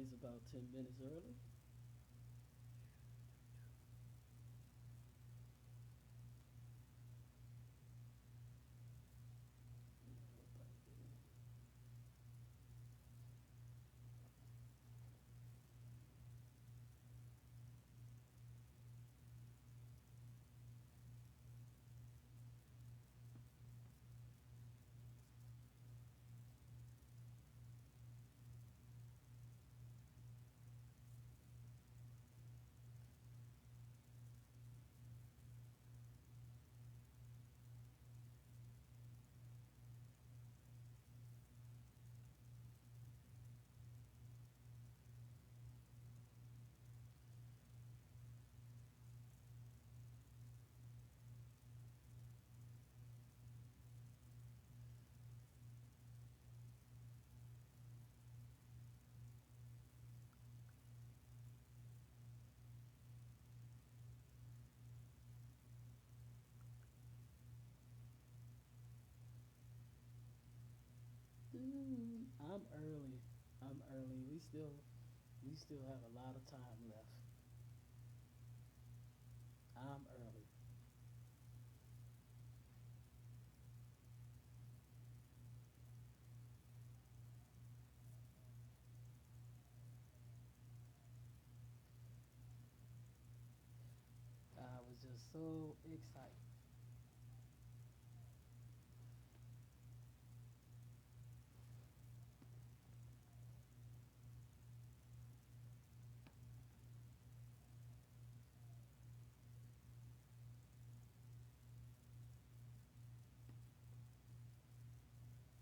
is about 10 minutes early. I'm early. I'm early. We still have a lot of time left. I'm early. I was just so excited.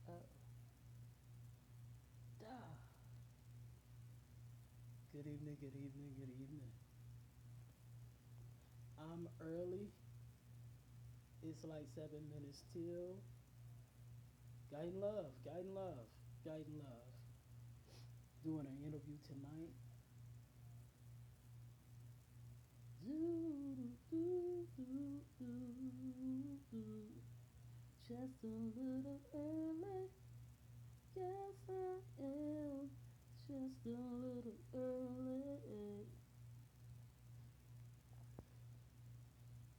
Uh, ah. Good evening. Good evening. Good evening. I'm early. It's like 7 minutes till. Guiding love. Guiding love. Guiding love. Doing an interview tonight. Do, do, do, do, do. Just a little early. Yes, I am. Just a little early.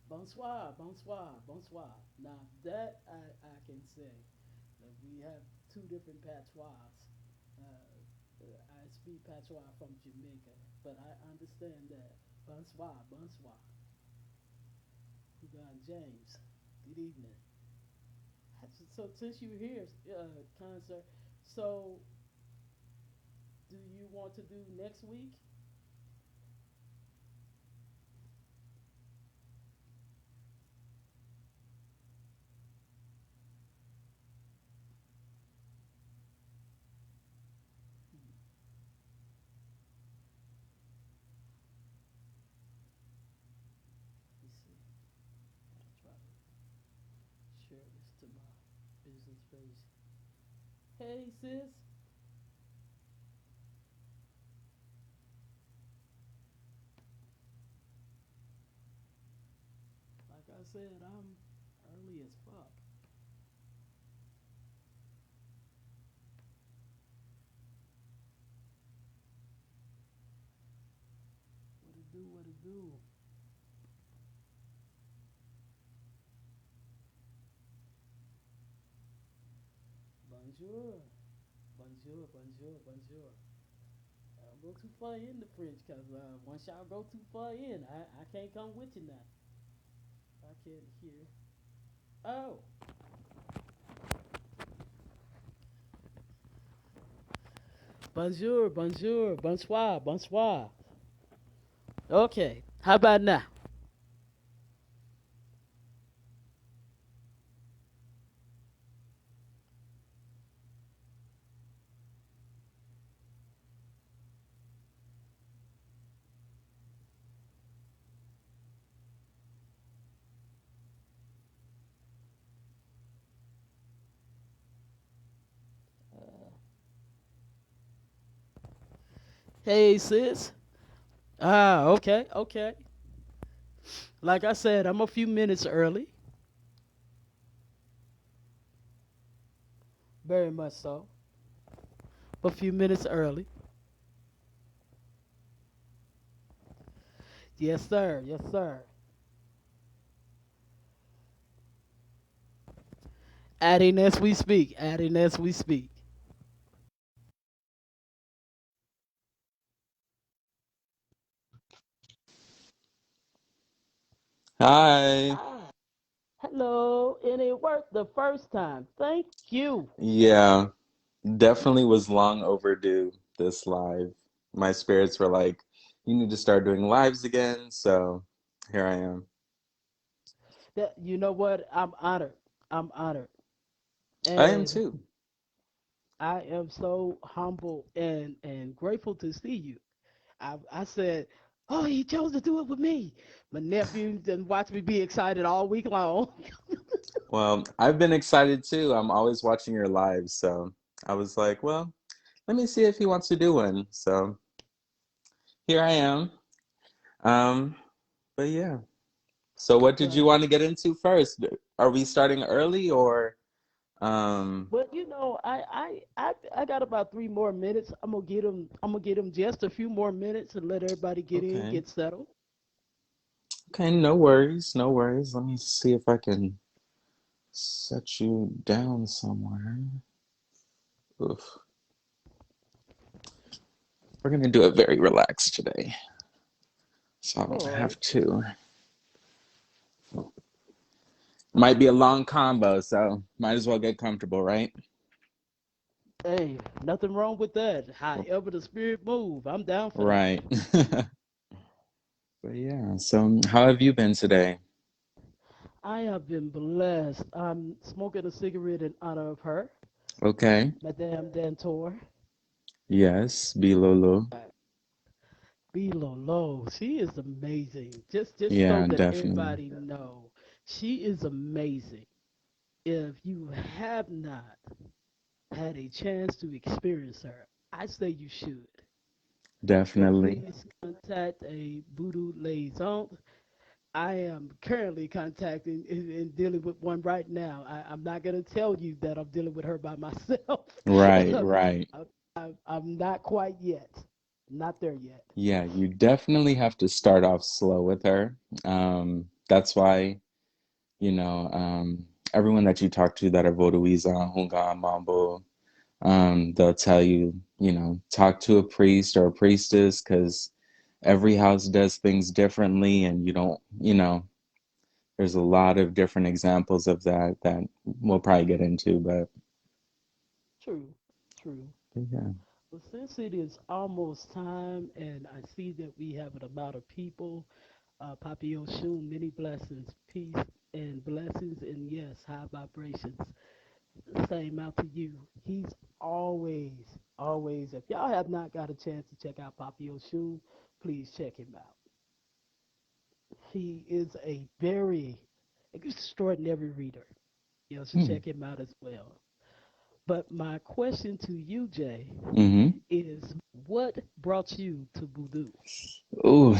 Bonsoir, bonsoir, bonsoir. Now that I can say that we have two different patois. I speak patois from Jamaica, but I understand that. Bonsoir, bonsoir. Hugon James, good evening. So since you're here, concert, so do you want to do next week? Hmm, let me see. Gotta try to share this to my business page. Hey sis, like I said, I'm early as fuck. What it do? What it do? Bonjour, bonjour, bonjour, bonjour. Don't go too far in the fridge, cause once y'all go too far in, I can't come with you now. I can't hear. Oh, bonjour, bonjour, bonsoir, bonsoir. Okay, how about now? Uh, hey sis. Ah, okay, okay. Like I said, I'm a few minutes early. Very much so. A few minutes early. Yes, sir. Yes, sir. Adding as we speak. Adding as we speak. Hi. Ah, hello. And it worked the first time. Thank you. Yeah, definitely was long overdue this live. My spirits were like, you need to start doing lives again. So here I am. That you know what? I'm honored. I'm honored. I am And too. I am so humble and grateful to see you. I said, oh, he chose to do it with me. My nephew didn't watch me be excited all week long. Well, I've been excited too. I'm always watching your lives. So I was like, well, let me see if he wants to do one. So here I am. Um, but yeah. So what did you Well, want to get into first? Are we starting early or um but you know, I got about 3 more minutes. I'm gonna get him. I'm gonna get him just a few more minutes and let everybody get in, okay. get settled. Okay, no worries, no worries. Let me see if I can set you down somewhere. Oof. We're gonna do it very relaxed today, so I don't All right. have to. Might be a long combo, so might as well get comfortable, right? Hey, nothing wrong with that. However the spirit move, I'm down for that. Right. But yeah, so how have you been today? I have been blessed. I'm smoking a cigarette in honor of her, Okay. Madame Dantor. Yes, Bilolo. Be low. She is amazing. Just so Yeah, that definitely. everybody know, she is amazing. If you have not had a chance to experience her, I say you should. So Definitely. please contact a voodoo liaison. I am currently contacting and dealing with one right now. I'm not going to tell you that I'm dealing with her by myself. Right, I'm, right. I'm not quite yet. Not there yet. Yeah, you definitely have to start off slow with her. That's why everyone that you talk to that are Vodouiza, Hunga, Mambo, they'll tell you, talk to a priest or a priestess because every house does things differently, and you don't, there's a lot of different examples of that we'll probably get into, True, true. but yeah. Well, since it is almost time, and I see that we have an amount of people, Papi Oshun, many blessings, peace, and blessings, and yes, high vibrations. Same out to you. He's always, always. If y'all have not got a chance to check out Papi Oshun, please check him out. He is a very extraordinary reader. You should Hmm. check him out as well. But my question to you, Jay, Mm-hmm. is what brought you to voodoo? Ooh,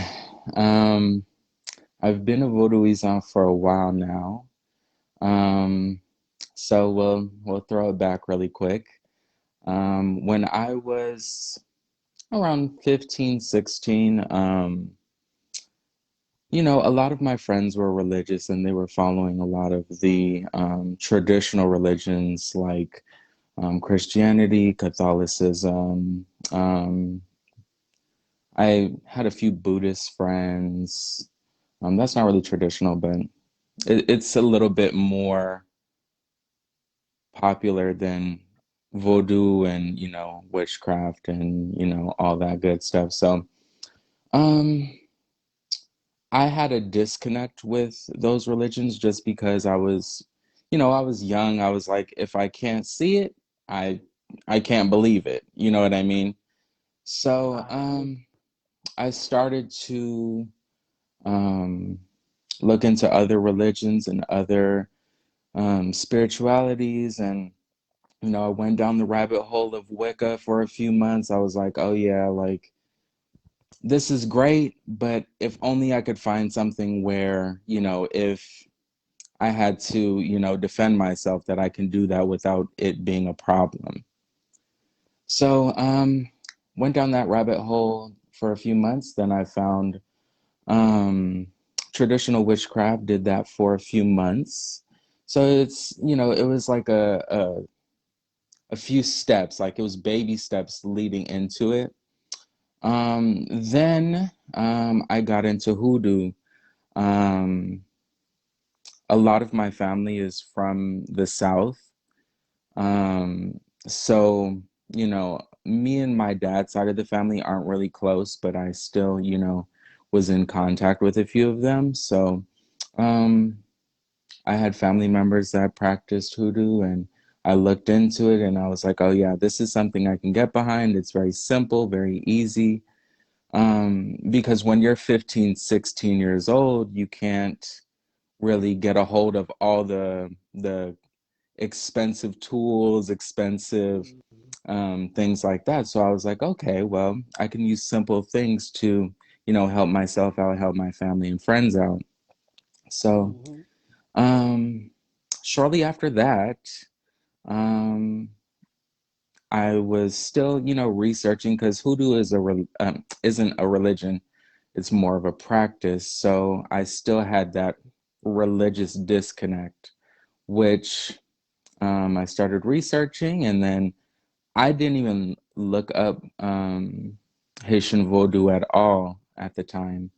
um, I've been a Vodouisan for a while now. Um, so we'll throw it back really quick. When I was around 15, 16, a lot of my friends were religious and they were following a lot of the traditional religions like Christianity, Catholicism. Um, I had a few Buddhist friends. That's not really traditional, but it's a little bit more popular than voodoo and witchcraft and all that good stuff. So um I had a disconnect with those religions just because I was young. I was like, if I can't see it, I I can't believe it. You know what I mean? So I agree. I started to um look into other religions and other spiritualities, and I went down the rabbit hole of Wicca for a few months. I was like, oh yeah, like this is great, but if only I could find something where, if I had to, defend myself, that I can do that without it being a problem. So, went down that rabbit hole for a few months. Then I found Um, Traditional witchcraft did that for a few months. So it's, it was like a few steps, like it was baby steps leading into it. Then I got into hoodoo. Um, a lot of my family is from the South. So, me and my dad's side of the family aren't really close, but I still, was in contact with a few of them. So, um, I had family members that practiced hoodoo and I looked into it and I was like, oh yeah, this is something I can get behind. It's very simple, very easy. Because when you're 15, 16 years old, you can't really get a hold of all the expensive tools, expensive Mhm. things like that. So I was like, okay, well, I can use simple things to, help myself out, help my family and friends out. So Mhm. um, shortly after that, um, I was still, researching because hoodoo isn't a religion; it's more of a practice. So I still had that religious disconnect, which I started researching, and then I didn't even look up Haitian voodoo at all at the time.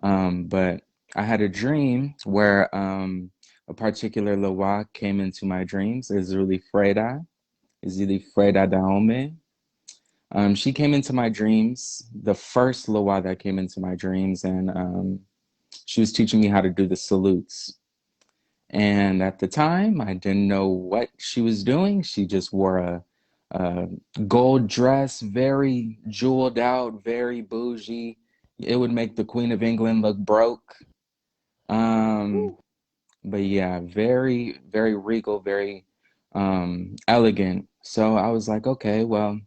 But I had a dream where a particular Loa came into my dreams, Izuli Freda Dahomey. She came into my dreams, the first Loa that came into my dreams, and she was teaching me how to do the salutes. And at the time, I didn't know what she was doing. She just wore a gold dress, very jeweled out, very bougie. It would make the Queen of England look broke. Um, Woo. but yeah, very, very regal, very elegant. So I was like, okay, well,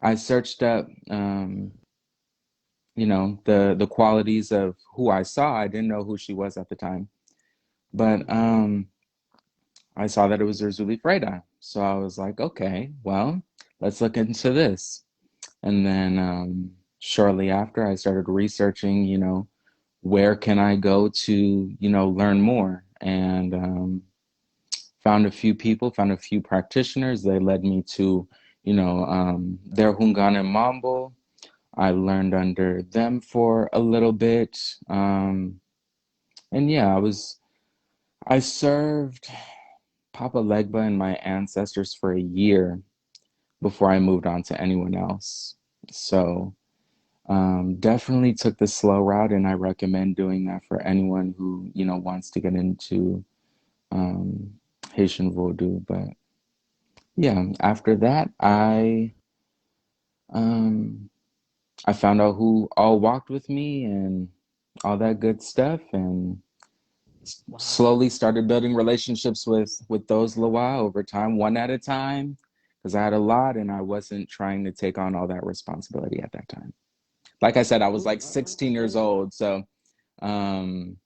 I searched up, the qualities of who I saw. I didn't know who she was at the time, but Mhm. I saw that it was Urzuli Freda. So I was like, okay, well, let's look into this. And then shortly after, I started researching, where can I go to, learn more? And found a few people, found a few practitioners. They led me to, their Hungan and Mambo. I learned under them for a little bit. And yeah, I served Papa Legba and my ancestors for a year before I moved on to anyone else. So definitely took the slow route, and I recommend doing that for anyone who, wants to get into um, Haitian voodoo. But yeah, after that, um, I found out who all walked with me and all that good stuff, and Wow. slowly started building relationships with those Loa over time, one at a time, because I had a lot and I wasn't trying to take on all that responsibility at that time. Like I said, I was like I 16 years understand. old, so um,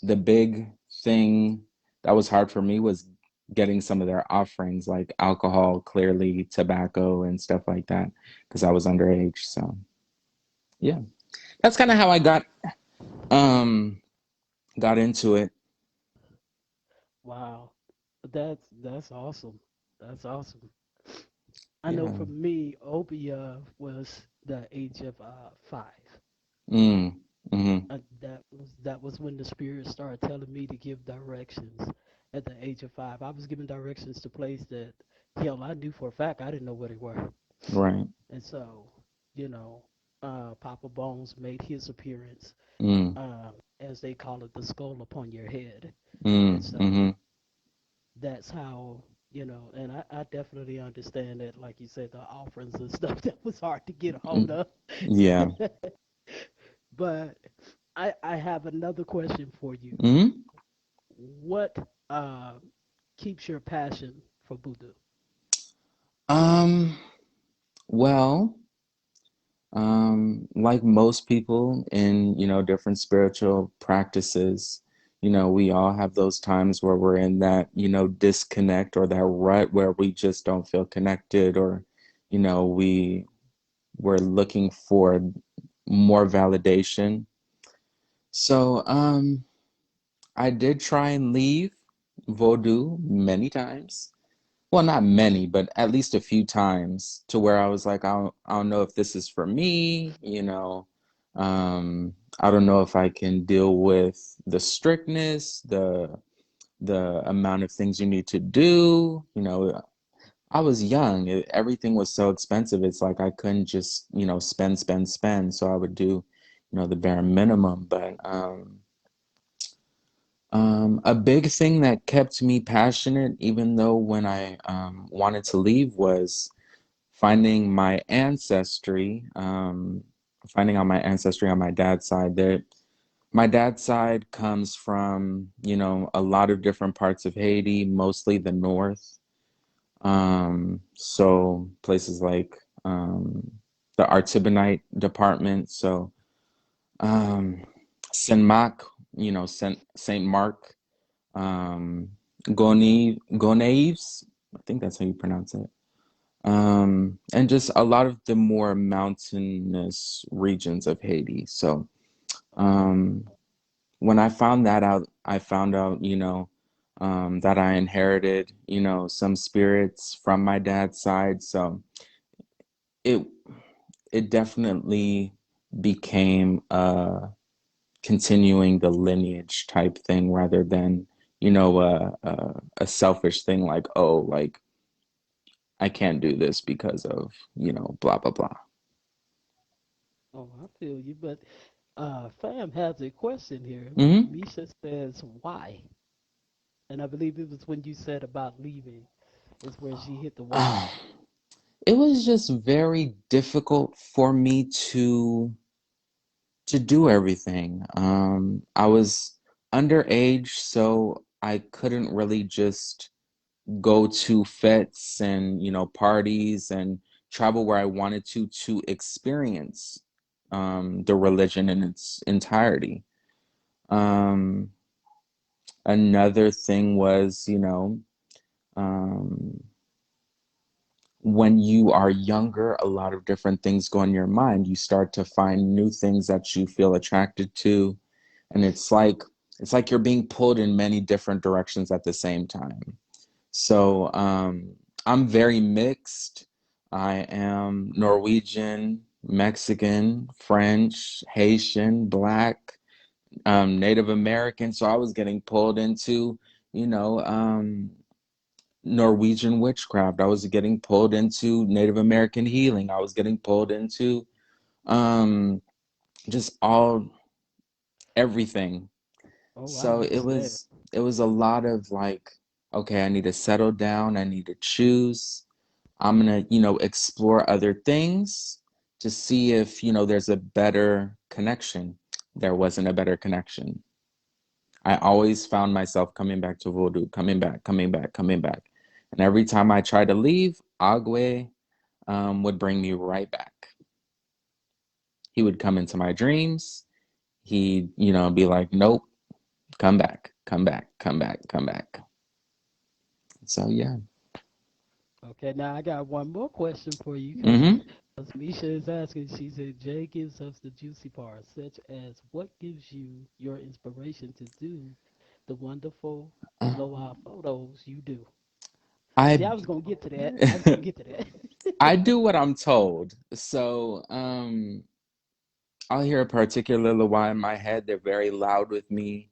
the big thing that was hard for me was getting some of their offerings, like alcohol, clearly tobacco, and stuff like that, because I was underage. So yeah, that's kind of how I um got into it. Wow. That's awesome. That's awesome. I know Yeah. for me, Obia was the age of 5. Mm. Mm-hmm. That was when the spirit started telling me to give directions at the age of 5. I was giving directions to places that, hell, I knew for a fact I didn't know where they were. Right. And so, you know, Papa Bones made his appearance, Mm. as they call it, the skull upon your head. And Mm. so Mm-hmm. that's how, and I definitely understand that, like you said, the offerings and stuff, that was hard to get a hold Mm. of. Yeah. But I have another question for you. Mm. What uh, keeps your passion for voodoo? Um, well, like most people in, different spiritual practices, we all have those times where we're in that, disconnect or that rut where we just don't feel connected or, we're looking for more validation. So, I did try and leave Vodou many times. Well, not many, but at least a few times to where I was like, I don't know if this is for me, you know. I don't know if I can deal with the strictness, the amount of things you need to do. You know, I was young. Everything was so expensive. It's like I couldn't just, you know, spend, spend, spend. So I would do, you know, the bare minimum. But a big thing that kept me passionate, even though when I wanted to leave, was finding my ancestry, finding out my ancestry on my dad's side. That my dad's side comes from, you know, a lot of different parts of Haiti, mostly the north. So places like the Artibonite department. So um, Saint Marc, you know, Saint Mark, um, Gonaives. I think that's how you pronounce it. And just a lot of the more mountainous regions of Haiti. So um, when I found that out, I found out, you know, that I inherited, you know, some spirits from my dad's side. So it it definitely became continuing the lineage type thing rather than, you know, a selfish thing like, oh, like I can't do this because of, you know, blah blah blah. Oh, I feel you. But fam has a question here. Hmm. Misha says, why? And I believe it was when you said about leaving, is where she hit the why. It was just very difficult for me to do everything. I was underage, so I couldn't really just go to fetes and, you know, parties and travel where I wanted to experience the religion in its entirety. Um, Another thing was, you know, um, when you are younger, a lot of different things go in your mind. You start to find new things that you feel attracted to, and it's like you're being pulled in many different directions at the same time. So I'm very mixed. I am Norwegian, Mexican, French, Haitian, Black, Native American. So I was getting pulled into, you know, Norwegian witchcraft. I was getting pulled into Native American healing. I was getting pulled into um, just all everything. Oh, I So understand. it was a lot of like, okay, I need to settle down. I need to choose. I'm gonna, you know, explore other things to see if, you know, there's a better connection. There wasn't a better connection. I always found myself coming back to voodoo, coming back, coming back, coming back. And every time I tried to leave, Agwe would bring me right back. He would come into my dreams. He'd, you know, be like, nope, come back, come back, come back, come back. So yeah. Okay, now I got one more question for you because Mm-hmm. Misha is asking. She said, Jay gives us the juicy parts, such as what gives you your inspiration to do the wonderful blowout photos you do. I See, I was gonna get to that. I was gonna get to that. I do what I'm told. So I'll hear a particular luau in my head. They're very loud with me.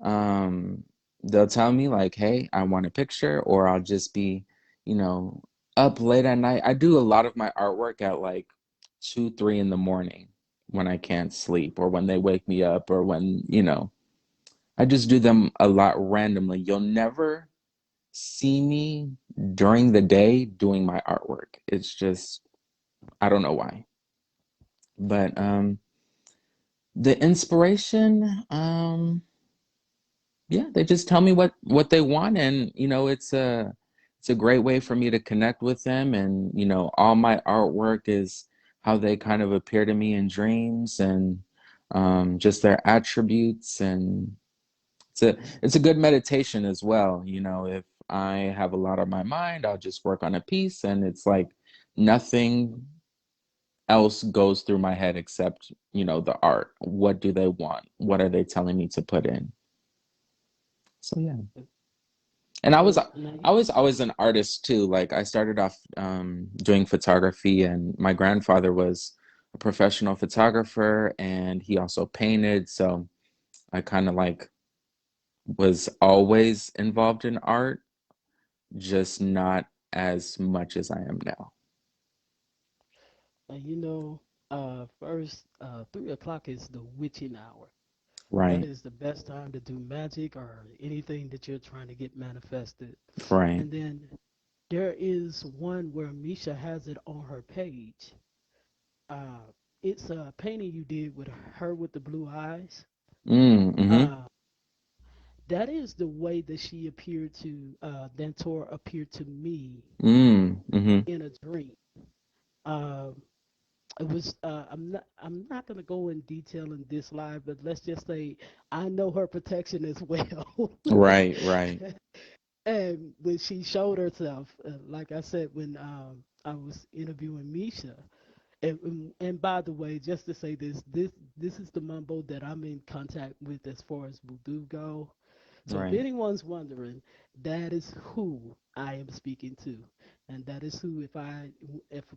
Um, they'll tell me like, "Hey, I want a picture," or I'll just be, you know, up late at night. I do a lot of my artwork at like 2, 3 in the morning when I can't sleep, or when they wake me up, or when, you know, I just do them a lot randomly. You'll never see me during the day doing my artwork. It's just, I don't know why. But the inspiration, yeah, they just tell me what they want, and you know, it's a great way for me to connect with them, and you know, all my artwork is how they kind of appear to me in dreams, and just their attributes, and it's a good meditation as well. You know, if I have a lot on my mind, I'll just work on a piece, and it's like nothing else goes through my head except, the art. What do they want? What are they telling me to put in? So yeah. And I was So now I you, was always an artist too. Like I started off doing photography, and my grandfather was a professional photographer, and he also painted. So I kind of like was always involved in art, just not as much as I am now. you know, first, 3 o'clock is the witching hour. That Right, is the best time to do magic or anything that you're trying to get manifested. right. And then there is one where Misha has it on her page. Uh, it's a painting you did with her with the blue eyes. Mm-hmm. Uh, that is the way that she appeared to Dentor appeared to me Mm-hmm. in a dream. Um, it was I'm not gonna go in detail in this live, but let's just say I know her protection as well. Right, right, And when she showed herself, like I said, when I was interviewing Misha, and by the way, just to say this is the mumbo that I'm in contact with as far as voodoo go. So if right. anyone's wondering, that is who I am speaking to, and that is who if I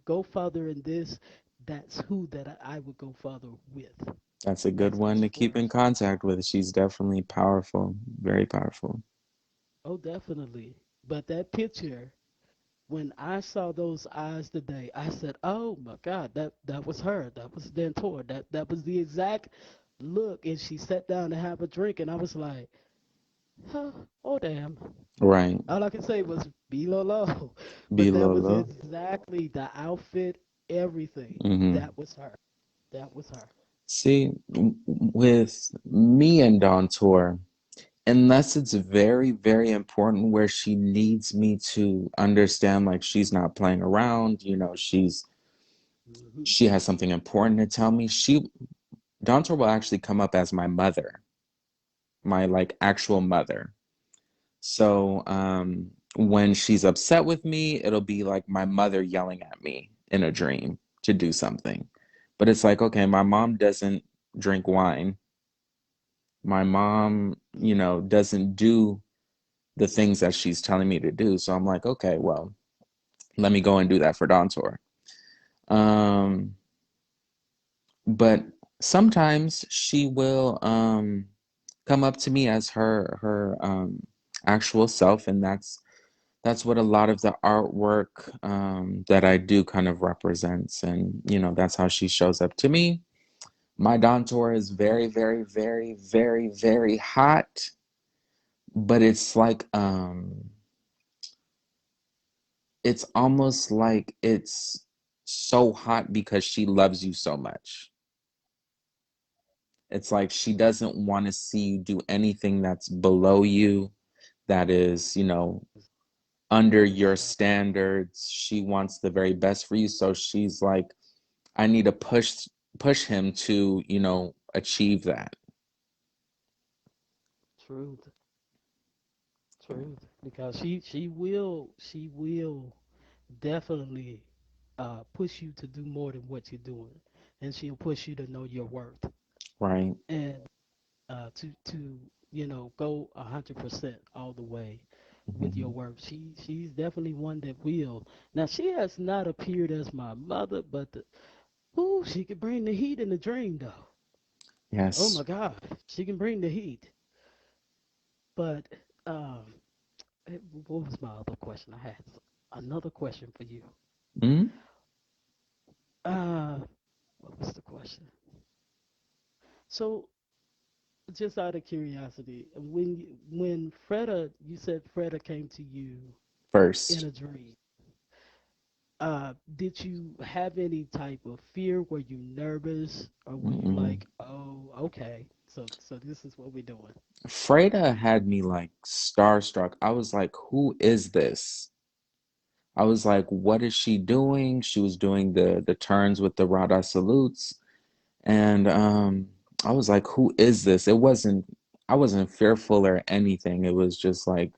go further in this, that's who that I would go further with. That's a good As one to far keep in as contact with. She's definitely powerful, very powerful. oh definitely, but that picture when I saw those eyes today, I said, "Oh my God, that was her. That was Dentor. That was the exact look." And she sat down to have a drink, and I was like, huh, "Oh damn." Right. All I can say was "Be low low," Be but that was Lolo. exactly the outfit, everything. Mm-hmm. That was her. That was her. See, with me and Dawn Tour, unless it's very, very important where she needs me to understand, like she's not playing around, Hmm. she has something important to tell me. Dawn Tour will actually come up as my mother, my like actual mother. So, when she's upset with me, it'll be like my mother yelling at me in a dream to do something. But it's like, okay, my mom doesn't drink wine. My mom, doesn't do the things that she's telling me to do. So I'm like, okay, well, let me go and do that for Dawn Tour. Um, but sometimes she will come up to me as her actual self, and that's what a lot of the artwork that I do kind of represents. And, that's how she shows up to me. My Dawn Tour is very, very, very, very, very hot, but it's almost like it's so hot because she loves you so much. It's like she doesn't want to see you do anything that's below you, that is, under your Exactly. standards. She wants the very best for you. So she's like, I need to push him to, achieve that. Truth. Truth. Because she will definitely push you to do more than what you're doing, and she'll push you to know your worth Right. and to go 100% all the way with your Hmm. worth. She's definitely one that will. Now she has not appeared as my mother, but ooh, she can bring the heat in the dream though. Oh Yes. my God, she can bring the heat. But um, what was my other question? I had another question for you. Hmm. Uh, what was the question? So, just out of curiosity, when Freda, you said Freda came to you in First. a dream. Did you have any type of fear? Were you nervous, or were you Mm-mm. like, oh, okay, so this is what we're doing? Freda had me like starstruck. I was like, who is this? I was like, what is she doing? She was doing the turns with the Rada salutes. And I was like, who is this? I wasn't fearful or anything. It was just like,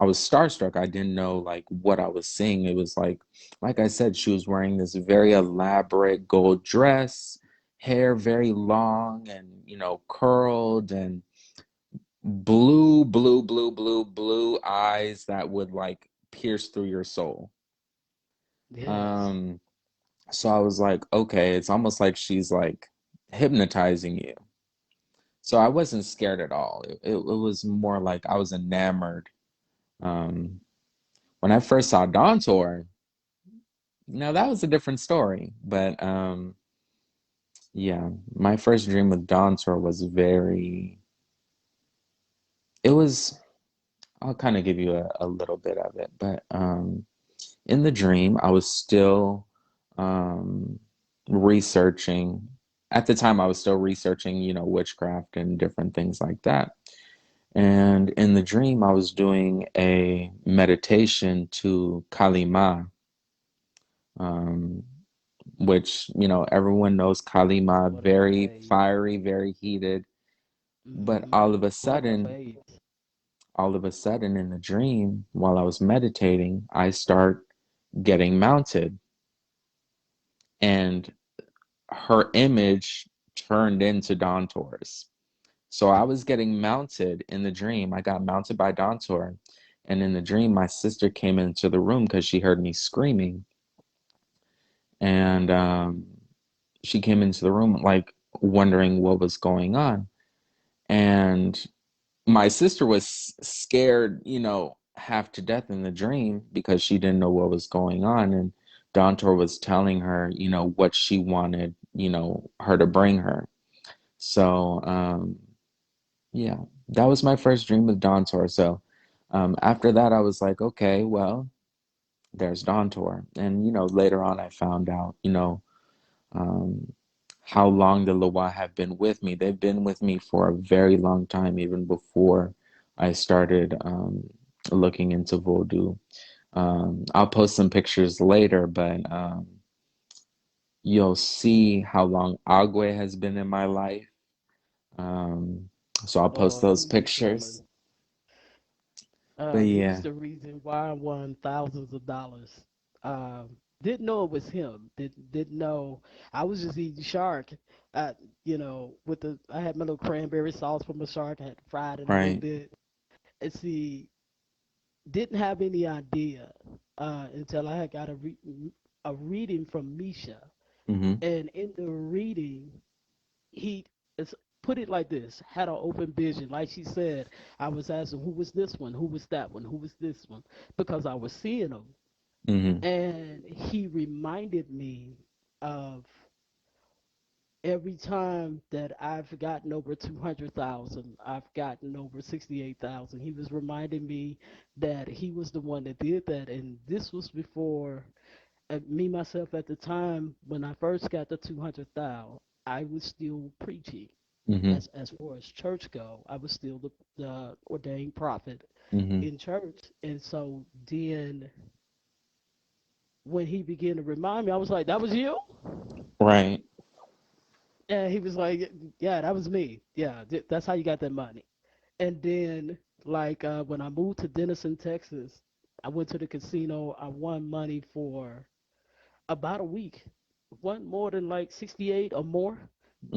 I was starstruck. I didn't know like what I was seeing. It was like I said, she was wearing this very elaborate gold dress, hair very long and, curled, and blue eyes that would like pierce through your soul. Yes. Um, so I was like, okay, it's almost like she's like hypnotizing you. So I wasn't scared at all. It was more like I was enamored. Um, when I first saw Dawn Tour, now that was a different story. But yeah, my first dream with Dawn Tour was it was, I'll kind of give you a little bit of it. But in the dream, I was still um, researching. At the time, I was still researching, witchcraft and different things like that. And in the dream, I was doing a meditation to Kalima, um, which, everyone knows Kalima, What a very babe. fiery, very heated. But Like a babe. all of a sudden in the dream, while I was meditating, I start getting mounted, and her image turned into Dawn Taurus. So I was getting mounted in the dream. I got mounted by Dontor. And in the dream, my sister came into the room because she heard me screaming. And she came into the room, like wondering what was going on. And my sister was scared, half to death in the dream because she didn't know what was going on. And Dontor was telling her, what she wanted, her to bring her. So, yeah, that was my first dream with Dawn Tour. So after that, I was like, okay, well, there's Dawn Tour. And, later on, I found out, um, how long the Loa have been with me. They've been with me for a very long time, even before I started looking into voodoo. I'll post some pictures later, but you'll see how long Agwe has been in my life. Um, so I'll post Lord, those who you telling? pictures. But He's yeah. the reason why I won thousands of dollars. Didn't know it was him. Didn't know. I was just eating shark. I, with I had my little cranberry sauce from a shark. I had fried it a little Right. bit. And see, didn't have any idea until I had got a reading from Misha. Mm-hmm. And in the reading, he is put it like this: had an open vision. Like she said, I was asking, who was this one? Who was that one? Who was this one? Because I was seeing them. Mm-hmm. And he reminded me of every time that I've gotten over 200,000, I've gotten over 68,000. He was reminding me that he was the one that did that. And this was before me, myself, at the time when I first got the 200,000, I was still preaching. Mm-hmm. As far as church go, I was still the ordained prophet Mm-hmm. in church. And so then when he began to remind me, I was like, that was you? Right. And he was like, yeah, that was me. Yeah, that's how you got that money. And then, like, when I moved to Denison, Texas, I went to the casino. I won money for about a week. Won more than like 68 or more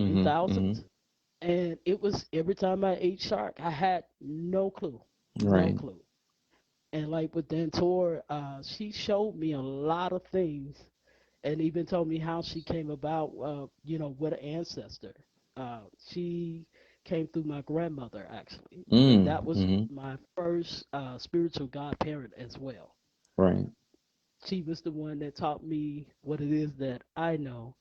in Mm-hmm. Mm-hmm. thousands. And it was every time I ate shark, I had no clue. No Right. clue. And like with Dantor, she showed me a lot of things and even told me how she came about, with an ancestor. She came through my grandmother, actually. And that was Mm-hmm. my first spiritual godparent as well. Right. She was the one that taught me what it is that I know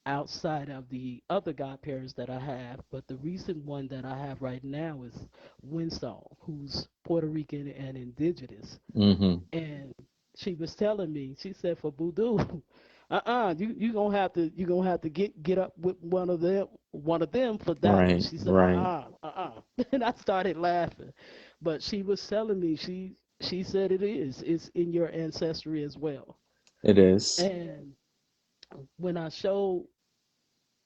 outside of the other godparents that I have. But the recent one that I have right now is Winsong, who's Puerto Rican and indigenous. Mm-hmm. And she was telling me, she said for voodoo, you gonna have to get up with one of them for that one. Right. She said, Right. and I started laughing. But she was telling me she said it's in your ancestry as well. It is. And when I showed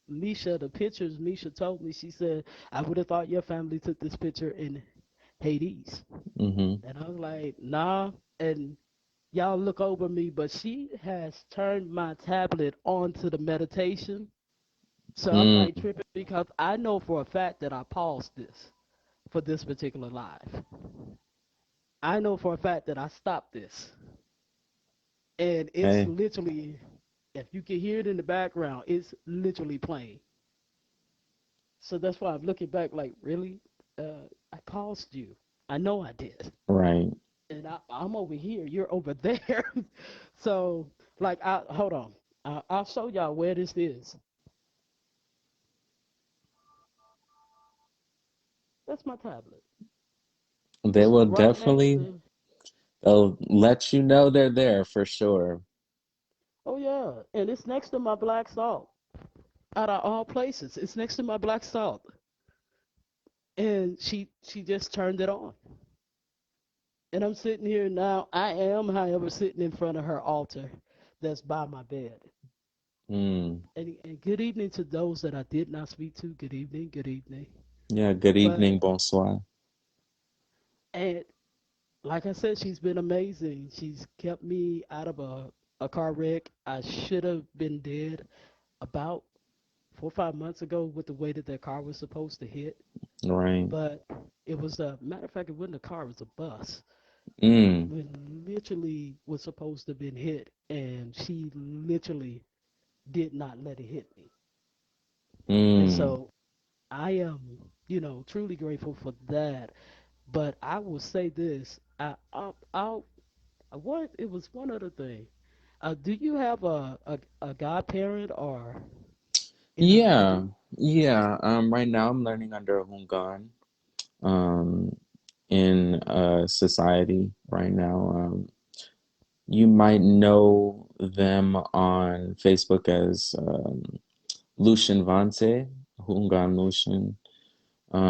Misha the pictures, Misha told me, she said, I would have thought your family took this picture and Hades. Mm-hmm. And I was like, nah. And y'all look over me, but she has turned my tablet onto the meditation. So I'm like Mm. tripping because I know for a fact that I paused this for this particular live. I know for a fact that I stopped this. And it's Hey, literally, if you can hear it in the background, it's literally playing. So that's why I'm looking back like, really? I paused you. I know I did. right. And I'm over here. You're over there. So, like, hold on. I'll show y'all where this is. That's my tablet. They It's will right next definitely, to. they'll let you know they're there for sure. Oh yeah, and it's next to my black salt. Out of all places, it's next to my black salt. And she just turned it on. And I'm sitting here now. I am, however, sitting in front of her altar that's by my bed. Mm. And good evening to those that I did not speak to. Good evening, good evening. Yeah, good But evening, bonsoir. and like I said, she's been amazing. She's kept me out of a car wreck. I should have been dead about 4 or 5 months ago with the way that that car was supposed to hit. Right. But it was a matter of fact, it wasn't a car, it was a bus. Mm. When literally was supposed to have been hit, and she literally did not let it hit me. And Mm. so I am, truly grateful for that. But I will say this: what it was one other thing. Do you have a godparent or in a Yeah. Voodoo? Yeah. Right now I'm learning under a Hungan, in society right now. You might know them on Facebook as Lucian Vance, Hungan Lucian.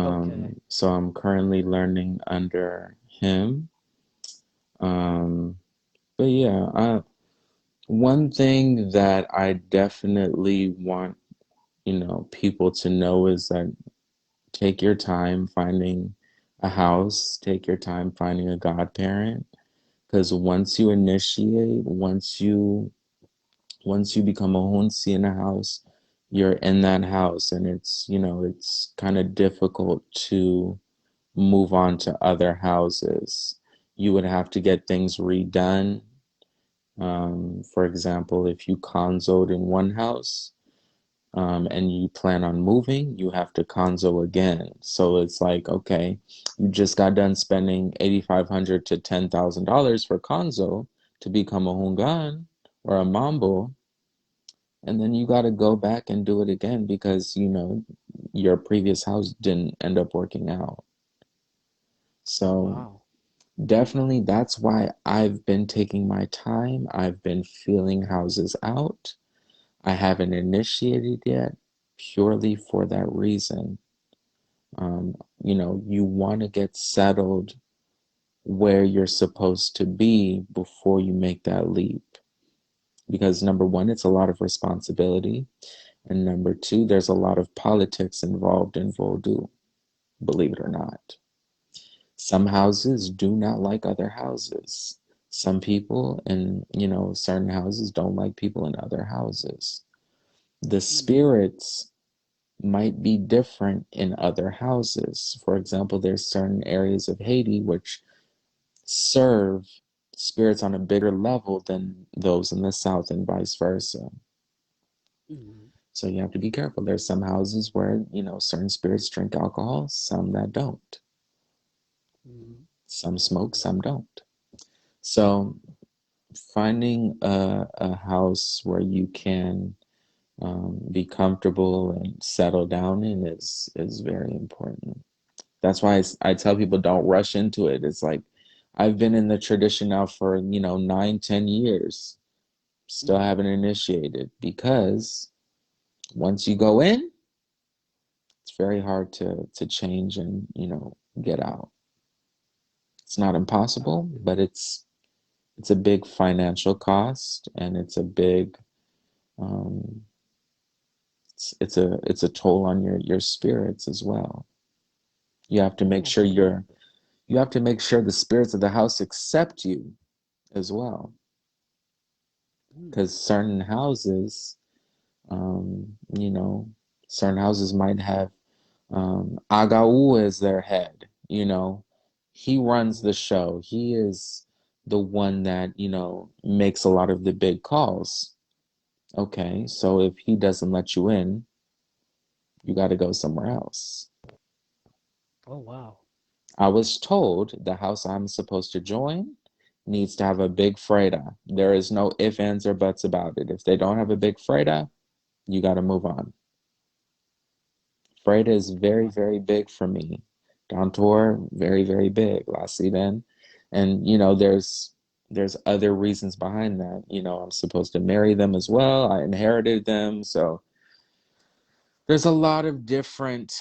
Okay. So I'm currently learning under him. Um, but yeah, one thing that I definitely want, people to know is that take your time finding a house, take your time finding a godparent, because once you initiate, once you become a hunsi in a house, you're in that house, and it's kind of difficult to move on to other houses. You would have to get things redone. For example, if you conzoed in one house, and you plan on moving, you have to conzo again. So it's like, okay, you just got done spending $8,500 to $10,000 for conzo to become a hungan or a mambo, and then you got to go back and do it again because your previous house didn't end up working out. Oh So wow. definitely that's why I've been taking my time. I've been feeling houses out. I haven't initiated yet purely for that reason. You want to get settled where you're supposed to be before you make that leap. Because number one, it's a lot of responsibility. And number two, there's a lot of politics involved in Vodou, believe it or not. Some houses do not like other houses. Some people in, certain houses don't like people in other houses. The Mm, spirits might be different in other houses. For example, there's certain areas of Haiti which serve spirits on a bigger level than those in the south and vice versa. mm, So you have to be careful. There's some houses where, certain spirits drink alcohol, some that don't. mm, Some smoke, some don't. So finding a house where you can be comfortable and settle down in is very important. That's why I tell people don't rush into it. It's like I've been in the tradition now for 9, 10 years, still mm. haven't initiated because once you go in, it's very hard to change and get out. It's not I impossible, feel but you. it's a big financial cost, and it's a big um, it's a toll on your spirits as well. You have to make Oh, sure absolutely. You have to make sure the spirits of the house accept you as well. Mm. Because certain houses, you know, certain houses might have Agau as their head, you know. He runs the Mm. show. He is the one that, makes a lot of the big calls. Okay, so if he doesn't let you in, you got to go somewhere else. Oh wow. I was told the house I'm supposed to join needs to have a big Freda. There is no ifs, ands, or buts about it. If they don't have a big Freda, you got to move on. Freda is very, Wow. very big for me. Dontor, very, very big. La Siden. And, there's other reasons behind that. I'm supposed to marry them as well. I inherited them. So there's a lot of different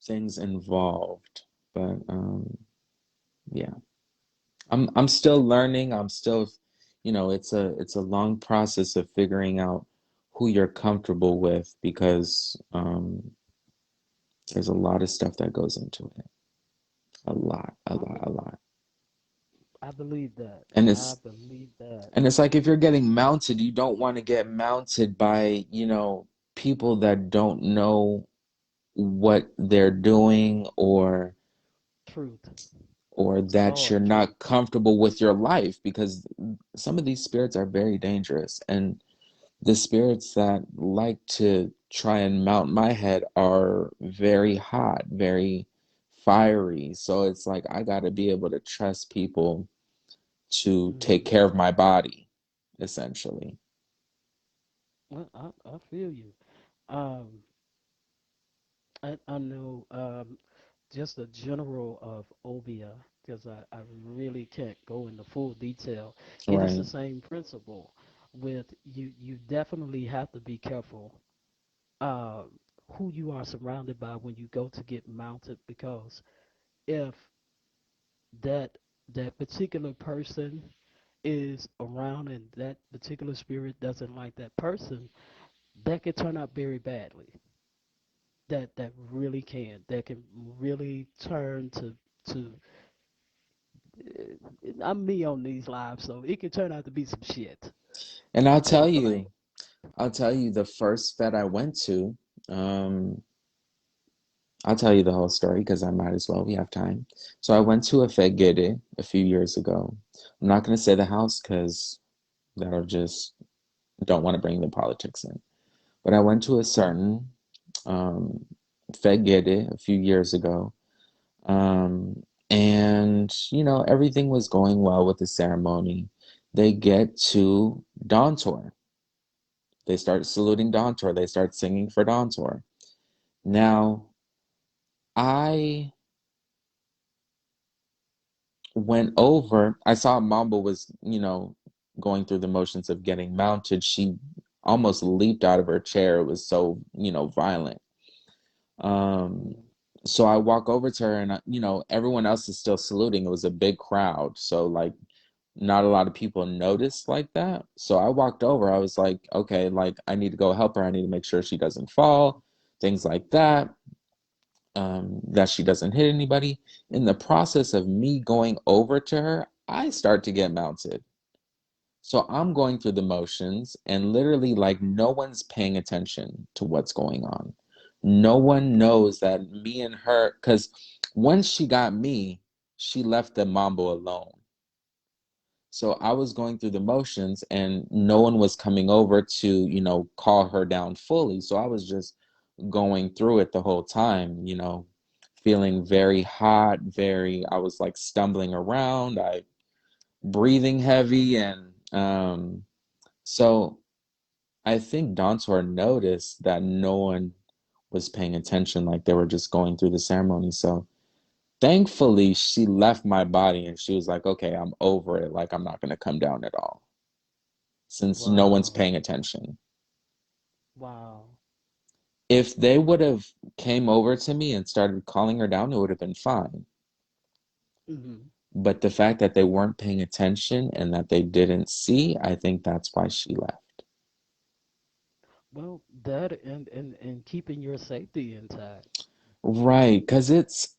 things involved. But yeah. I'm still learning. I'm still, it's a long process of figuring out who you're comfortable with because there's a lot of stuff that goes into it. A lot, a I, lot, be- a lot. I believe that. And I it's believe that. and it's like if you're getting mounted, you don't want to get mounted by, people that don't know what they're doing Truth. or that Lord, you're truth. not comfortable with your life because some of these spirits are very dangerous. And the spirits that like to try and mount my head are very hot, very fiery. So it's like I got to be able to trust people to take Hmm. care of my body, essentially. Well, I feel you. Um, I know just a general of Obia because I really can't go into full detail. It is the Right. same principle with you. You definitely have to be careful uh, who you are surrounded by when you go to get mounted because if that that particular person is around and that particular spirit doesn't like that person, that could turn out very badly. That really can. That can really turn to. I'm me on these lives, so it can turn out to be some shit. And Point blank. I'll tell you the first vet I went to, um, I'll tell you the whole story because I might as well. We have time. So I went to a Fegede a few years ago. I'm not going to say the house because that'll just don't want to bring the politics in. But I went to a certain um, Fegede a few years ago. And, everything was going well with the ceremony. They get to Dawn Tour. They start saluting Dawn Tour. They start singing for Dawn Tour. Now, I went over, I saw Mamba was, going through the motions of getting mounted. She almost leaped out of her chair. It was so, violent. Um, Mm-hmm. so I walk over to her and, everyone else is still saluting. It was a big crowd. So, like, not a lot of people noticed like that. So I walked over. I was like, okay, like, I need to go help her. I need to make sure she doesn't fall, things like that. That she doesn't hit anybody. In the process of me going over to her, I start to get mounted. So I'm going through the motions and literally like no one's paying attention to what's going on. No one knows that me and her, because once she got me, she left the mambo alone. So I was going through the motions and no one was coming over to, call her down fully. So I was just going through it the whole time, feeling very hot, I was like stumbling around, I breathing heavy and so I think Dantor noticed that no one was paying attention, like they were just going through the ceremony. So thankfully she left my body and she was like, okay, I'm over it. Like I'm not gonna come down at all since no one's Wow. paying attention. Wow. If they would have came over to me and started calling her down, it would have been fine. Hmm. But the fact that they weren't paying attention and that they didn't see, I think that's why she left. Well, that and keeping your safety intact. Right, because it's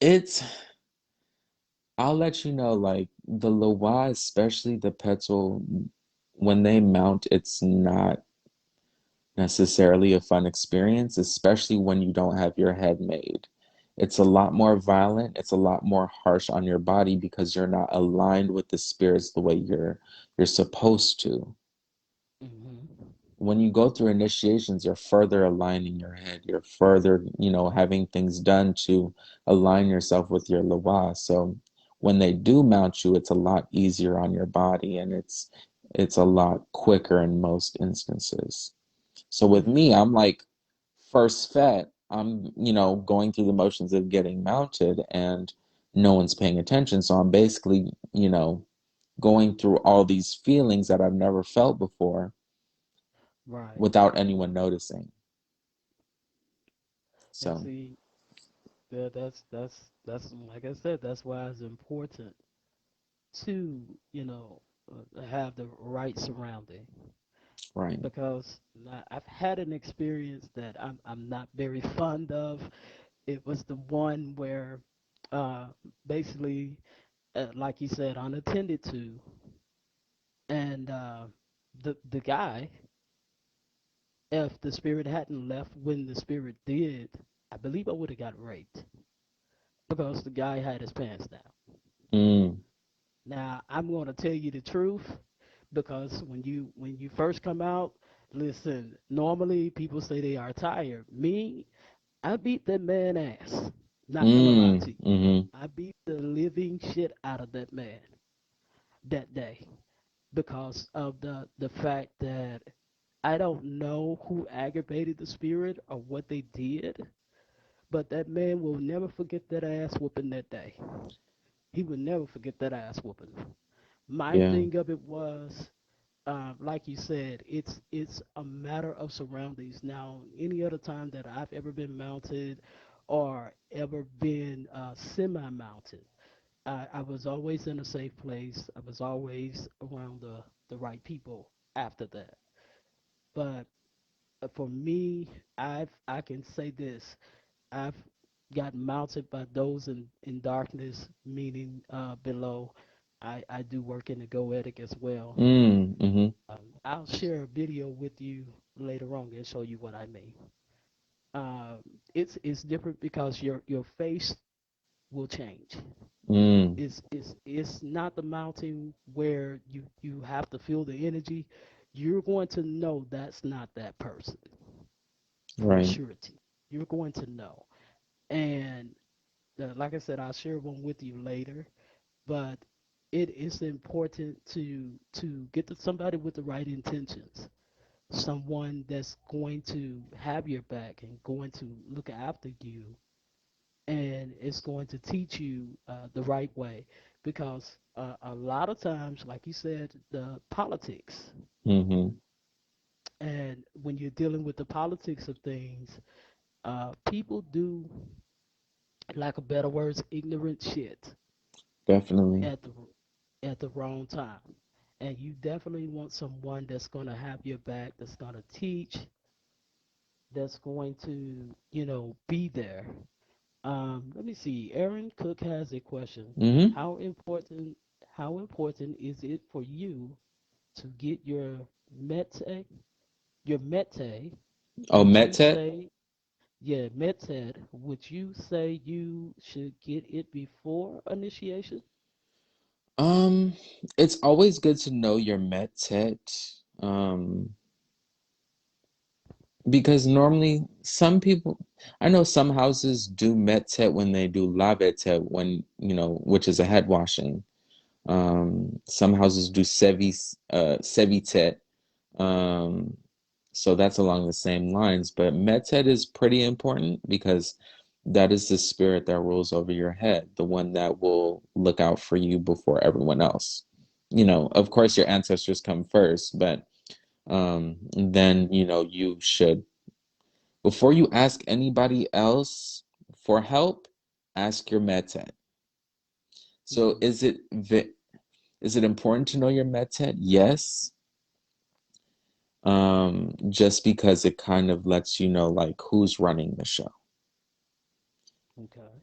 I'll let you know, like the Loa, especially the Petal, when they mount, it's not necessarily a fun experience, especially when you don't have your head made. It's a lot more violent, it's a lot more harsh on your body because you're not aligned with the spirits the way you're supposed to. Hmm. When you go through initiations, you're further aligning your head. You're further, having things done to align yourself with your Loa. So when they do mount you, it's a lot easier on your body and it's a lot quicker in most instances. So with me, Hmm. I'm like first fet, I'm, going through the motions of getting mounted and no one's paying attention. So I'm basically, going through all these feelings that I've never felt before Right. without anyone noticing. And So, see, that's like I said, that's why it's important to, have the right surrounding. right. Because I've had an experience that I'm not very fond of. It was the one where, uh, basically, like you said, unattended to, and the guy, if the spirit hadn't left when the spirit did, I believe I would have got raped because the guy had his pants down. Mm, Now I'm going to tell you the truth because when you first come out, listen. Normally people say they are tired. Me, I beat that man ass. Not gonna lie to you. mm-hmm, I beat the living shit out of that man that day because of the fact that I don't know who aggravated the spirit or what they did, but that man will never forget that ass whooping that day. He will never forget that ass whooping. My yeah, thing of it was, like you said, it's a matter of surroundings. Now, any other time that I've ever been mounted or ever been semi-mounted, I was always in a safe place. I was always around the right people after that. But for me, I can say this: I've got mounted by those in darkness, meaning below. I do work in the Goetic as well. mm-hmm, I'll share a video with you later on and show you what I mean. Um, it's different because your face will change. mm, It's not the mountain where you have to feel the energy. You're going to know that's not that person for right. surety. You're going to know. And like I said, I'll share one with you later. But it is important to get to somebody with the right intentions, someone that's going to have your back and going to look after you, and it's going to teach you the right way. Because a lot of times, like you said, the politics, Mm-hmm, and when you're dealing with the politics of things, people do, lack of better words, ignorant shit definitely. at the wrong time. And you definitely want someone that's going to have your back, that's going to teach, that's going to, be there. Let me see. Aaron Cook has a question. Mm-hmm. How important how important is it for you to get mete your mete? Oh, Would you MedTet. say, yeah, mete, would you say you should get it before initiation? Um, it's always good to know your MedTet. Um, because normally some people, I know some houses do MedTet when they do LaVetet when, which is a head washing. Some houses do Sevitet. Um, so that's along the same lines. But Metet is pretty important because that is the spirit that rules over your head, the one that will look out for you before everyone else. Of course, your ancestors come first, but then, you should, before you ask anybody else for help, ask your Metet. So Hmm. is it important to know your Metet? Yes. Just because it kind of lets you know like who's running the show. Okay.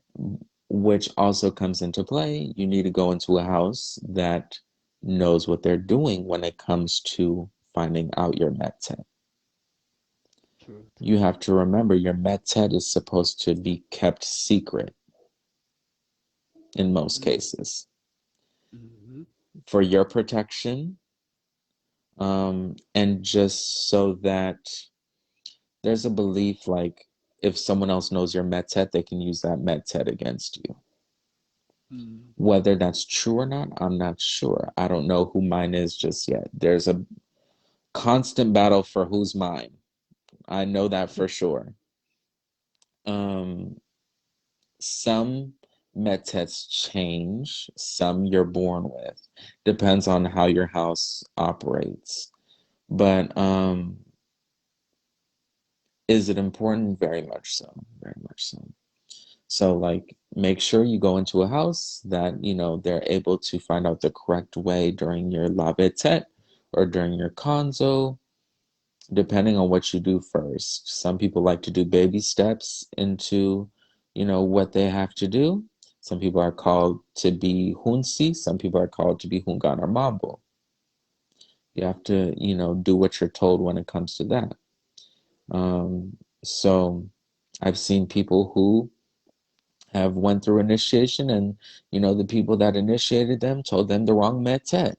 which also comes into play. You need to go into a house that knows what they're doing when it comes to finding out your med tech. Truth. You have to remember your med tech is supposed to be kept secret in most cases Mm-hmm. for your protection, and just so that there's a belief like if someone else knows your med tech, they can use that med tech against you. Mm. Whether that's true or not, I'm not sure. I don't know who mine is just yet. There's a constant battle for who's mine. I know that for sure. Um, some metets change, some you're born with. Depends on how your house operates. But is it important? Very much so. Very much so. So like make sure you go into a house that, they're able to find out the correct way during your lavetet or during your conzo, depending on what you do first. Some people like to do baby steps into, what they have to do. Some people are called to be hunsi, some people are called to be hungan or mambo. You have to, do what you're told when it comes to that. So I've seen people who have went through initiation and the people that initiated them told them the wrong metet.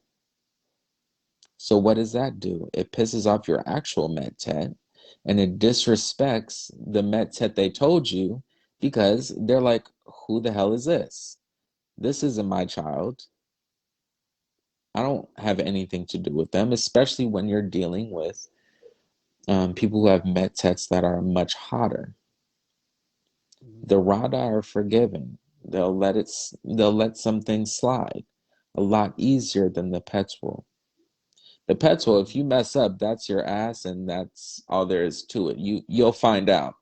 So what does that do? It pisses off your actual metet and it disrespects the metet they told you because they're like, who the hell is this? This isn't my child. I don't have anything to do with them, especially when you're dealing with people who have metets that are much hotter. The Mm-hmm. Rada are forgiving. They'll let some things slide a lot easier than the pets will. The pets will, if Mm-hmm. you mess up, that's your ass and that's all there is to it. You'll find out.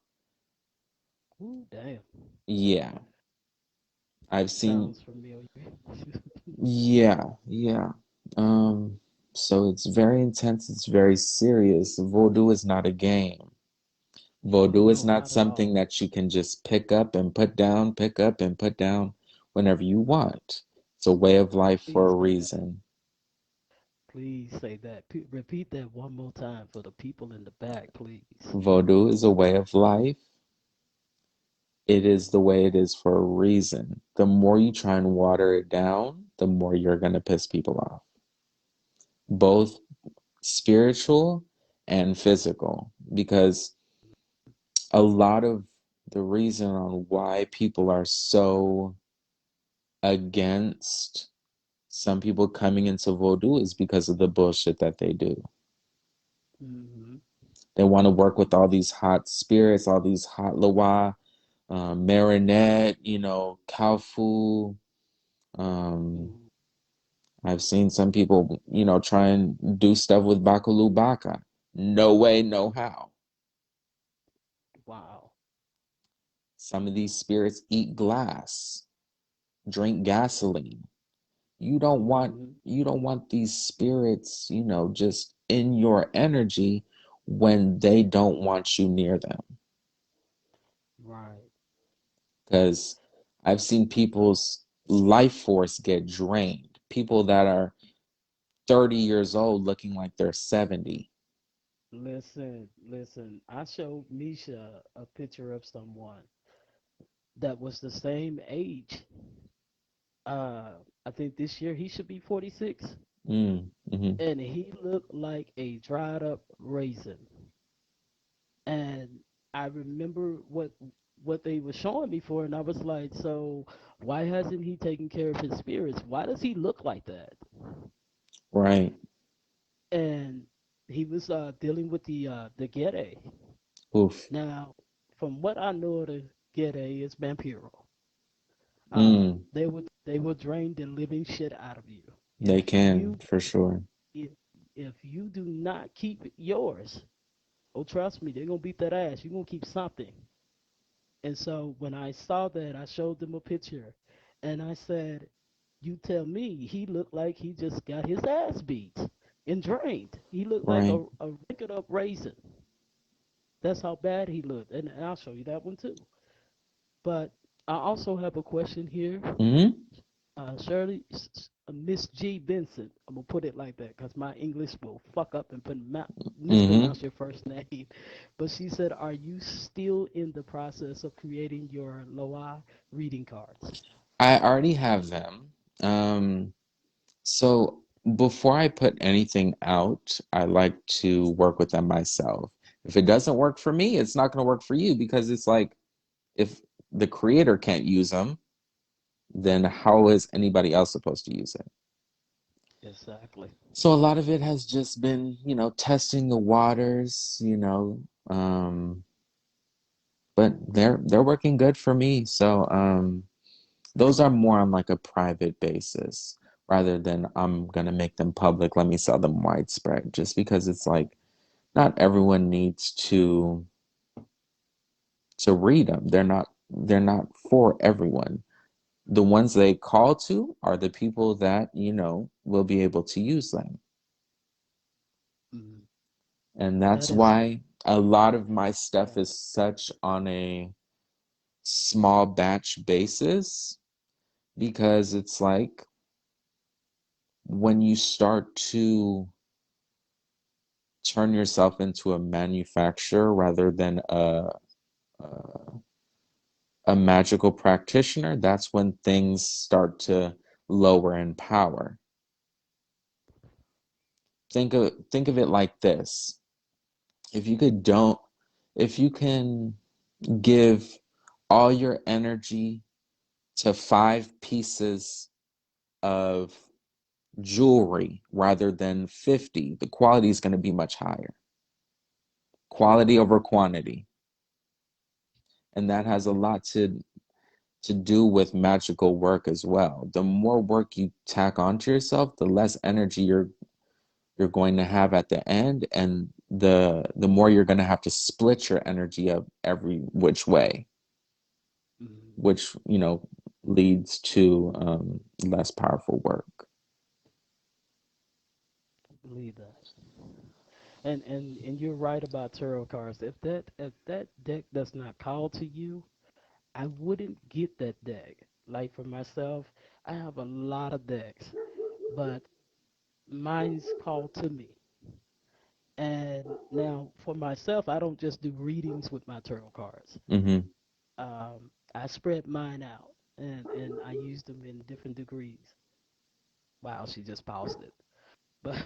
Ooh, damn. Yeah. I've seen Sounds familiar. yeah. Um so it's very intense, it's very serious. Voodoo is not a game. Oh Voodoo is no, not not at something all. that you can just pick up and put down, pick up and put down whenever you want. It's a way of life for Please a say that. reason. Please say that. Repeat that one more time for the people in the back, please. Voodoo is a way of life. It is the way it is for a reason. The more you try and water it down, the more you're going to piss people off, both spiritual and physical. Because a lot of the reason on why people are so against some people coming into voodoo is because of the bullshit that they do. Mm-hmm. They want to work with all these hot spirits, all these hot Loa, Marinette, Kaufu. Um, Mm-hmm. I've seen some people, try and do stuff with Bakulu Baka. No way, no how. Wow. Some of these spirits eat glass, drink gasoline. You don't want Mm-hmm. you don't want these spirits, just in your energy when they don't want you near them. Right. Because I've seen people's life force get drained. People that are 30 years old looking like they're 70. Listen, listen. I showed Misha a picture of someone that was the same age. Uh, I think this year he should be 46, Mm-hmm. and he looked like a dried up raisin. And I remember what they were showing me for, and I was like, so why hasn't he taken care of his spirits? Why does he look like that? Right. And he was dealing with the Gede. Oof. Now, from what I know of the Gede is Vampiro. Mm. They will drain the living shit out of you if They can, you for sure. if if you do not keep yours. Oh, trust me, they're gonna beat that ass. You're gonna keep something. And so when I saw that, I showed them a picture, and I said, "You tell me he looked like he just got his ass beat and drained. He looked like Right. a wrinkled up raisin. That's how bad he looked." And I'll show you that one too. But I also have a question here. Mm-hmm. Shirley, Miss G. Benson. I'm gonna put it like that because my English will fuck up and Mm-hmm. mispronounce your first name. But she said, "Are you still in the process of creating your Loa reading cards?" I already have them. So before I put anything out, I like to work with them myself. If it doesn't work for me, it's not going to work for you because it's like if the creator can't use them, then how is anybody else supposed to use it? Exactly. So a lot of it has just been, testing the waters, but they're working good for me. So those are more on like a private basis rather than I'm gonna make them public, let me sell them widespread, just because it's like not everyone needs to read them. They're not for everyone. The ones they call to are the people that, will be able to use them. Mm, And that that's is, why a lot of my yeah. stuff is such on a small batch basis because it's like when you start to turn yourself into a manufacturer rather than a magical practitioner, that's when things start to lower in power. Think of it like this. If you could don't if you can give all your energy to 5 pieces of jewelry rather than 50, the quality is going to be much higher. Quality over quantity. And that has a lot to do with magical work as well. The more work you tack onto yourself, the less energy you're going to have at the end, and the more you're going to have to split your energy up every which way, Mm, which leads to less powerful work. believe that. And you're right about tarot cards. If that deck does not call to you, I wouldn't get that deck. Like for myself, I have a lot of decks, but mine's called to me. And now for myself, I don't just do readings with my tarot cards. Mm-hmm. I spread mine out and I use them in different degrees. Wow, she just paused it. But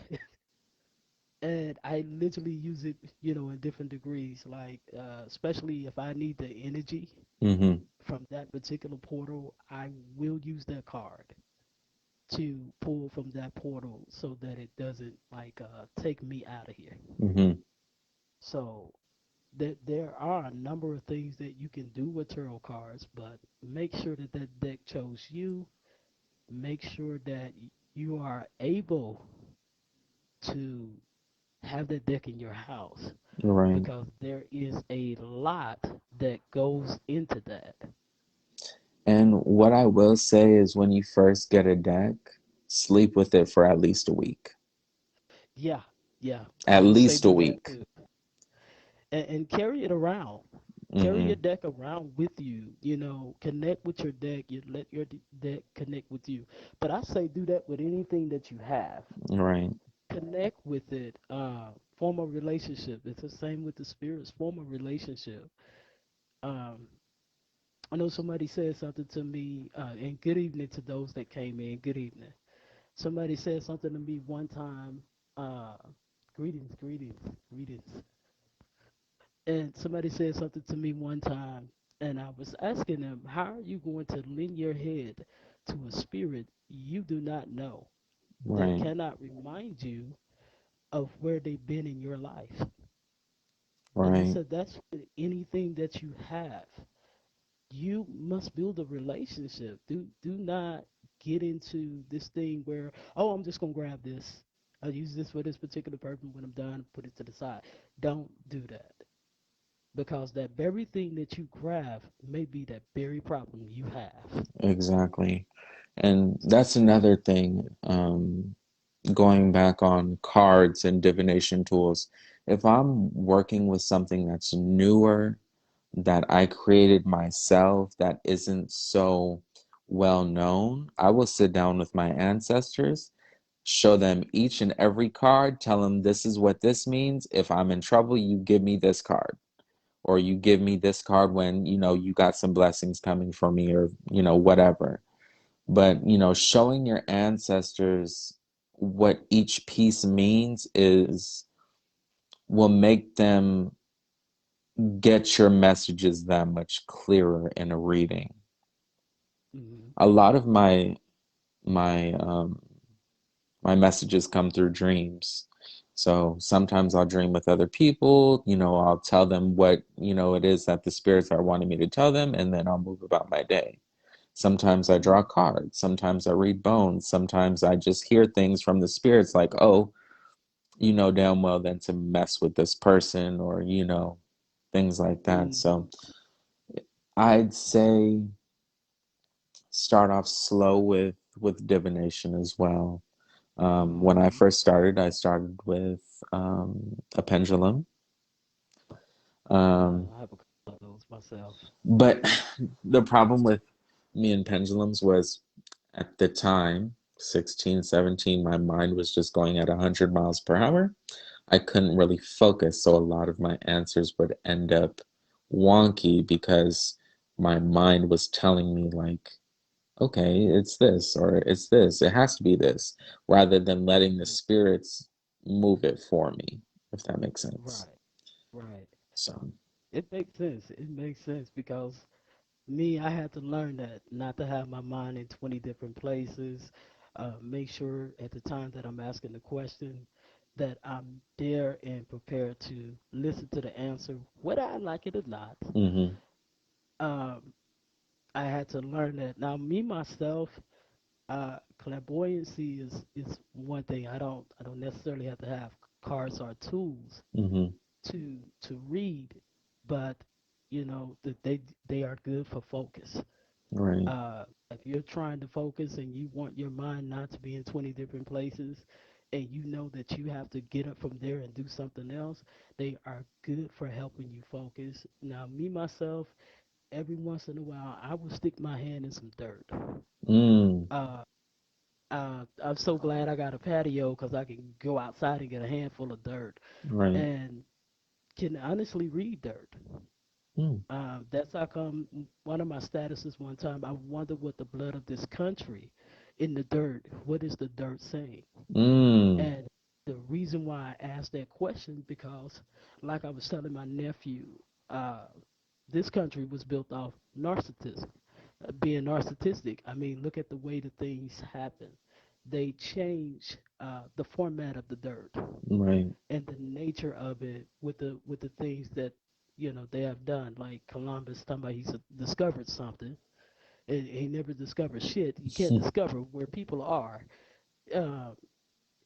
and I literally use it, in different degrees. Like especially if I need the energy Mm-hmm. from that particular portal, I will use that card to pull from that portal so that it doesn't like take me out of here. Mm-hmm. So there are a number of things that you can do with tarot cards, but make sure that that deck chose you. Make sure that you are able to have that deck in your house Right. because there is a lot that goes into that. And what I will say is when you first get a deck, sleep with it for at least a week. Yeah, yeah, I At would say least a do that week. too. And carry it around. Carry Mm-hmm. your deck around with you. Connect with your deck. You let your deck connect with you. But I say do that with anything that you have. Right. Connect with it. Form a relationship. It's the same with the spirits. Form a relationship. Um, I know somebody said something to me, and good evening to those that came in. Good evening. Somebody said something to me one time. Uh, greetings, greetings, greetings. And somebody said something to me one time, and I was asking them, how are you going to lend your head to a spirit you do not know that Right. cannot remind you of where they've been in your life? And I Right. said, that's with anything that you have. You must build a relationship. Do not get into this thing where, oh, I'm just gonna grab this. I'll use this for this particular purpose. When I'm done, put it to the side. Don't do that because that very thing that you grab may be that very problem you have. Exactly. And that's another thing. Going back on cards and divination tools, if I'm working with something that's newer that I created myself that isn't so well known, I will sit down with my ancestors, show them each and every card, tell them this is what this means. If I'm in trouble, you give me this card, or you give me this card when, you got some blessings coming for me, or, whatever. But, showing your ancestors what each piece means is will make them get your messages that much clearer in a reading. Hmm. A lot of my my messages come through dreams. So sometimes I'll dream with other people, I'll tell them what, it is that the spirits are wanting me to tell them, and then I'll move about my day. Sometimes I draw cards, sometimes I read bones, sometimes I just hear things from the spirits like, oh, damn well then to mess with this person, or, things like that. Mm. So I'd say start off slow with divination as well. When I Hmm. first started, I started with a pendulum. Um, I have a couple of those myself. but the problem with me and pendulums was at the time, 16, 17, my mind was just going at 100 miles per hour. I couldn't really focus, so a lot of my answers would end up wonky because my mind was telling me, like, okay, it's this, or it's this, it has to be this, rather than letting the spirits move it for me, if that makes sense. Right, right. So, It makes sense. It makes sense because me, I had to learn that not to have my mind in 20 different places. Make sure at the time that I'm asking the question that I'm there and prepared to listen to the answer, whether I like it or not. mm-hmm, Um, I had to learn that. Now, me myself, clairvoyancy is one thing. I don't necessarily have to have cards or tools mm-hmm, to read, but that they are good for focus. right, If you're trying to focus and you want your mind not to be in 20 different places, and you know that you have to get up from there and do something else, they are good for helping you focus. Now, me myself, every once in a while, I will stick my hand in some dirt. mm, Uh, I'm so glad I got a patio because I can go outside and get a handful of dirt right, and can honestly read dirt. mm, That's how come one of my statuses one time, I wonder what the blood of this country in the dirt, what is the dirt saying? mm, And the reason why I asked that question, because like I was telling my nephew, uh, this country was built off narcissism, being narcissistic. I mean, look at the way the things happen. They change the format of the dirt right, and the nature of it with the things that they have done. Like Columbus talking about discovered something, and he never discovered shit. You can't discover where people are. Uh,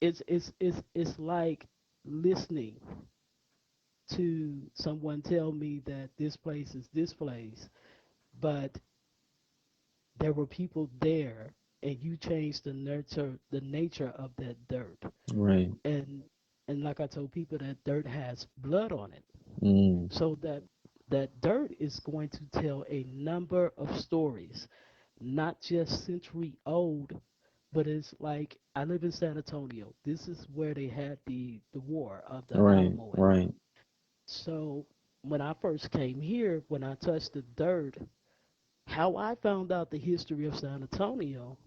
it's like listening to someone tell me that this place is this place, but there were people there, and you changed the nature of that dirt, right, and like I told people, that dirt has blood on it. mm, So that dirt is going to tell a number of stories, not just century old, but it's like I live in San Antonio. This is where they had the war of the right, Alamo at. right, So when I first came here, when I touched the dirt, how I found out the history of San Antonio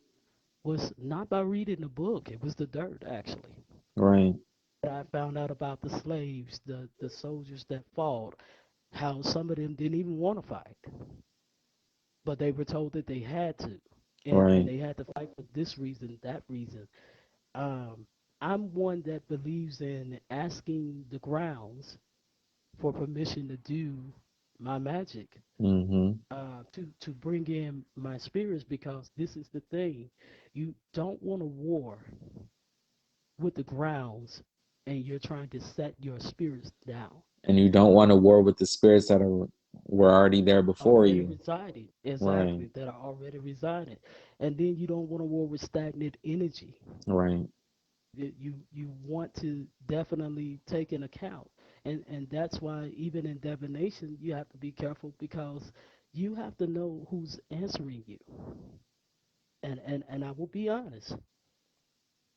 was not by reading a book. It was the dirt actually. right, I found out about the slaves, the soldiers that fought, how some of them didn't even want to fight, but they were told that they had to, and right, they had to fight for this reason, that reason. Um, I'm one that believes in asking the grounds for permission to do my magic, mm-hmm, to bring in my spirits, because this is the thing: you don't want a war with the grounds, and you're trying to set your spirits down. and you don't want to war with the spirits that were already there before Already you, residing, right, exactly, that are already residing, and then you don't want to war with stagnant energy. right, You want to definitely take in account. And that's why even in divination you have to be careful because you have to know who's answering you. And I will be honest,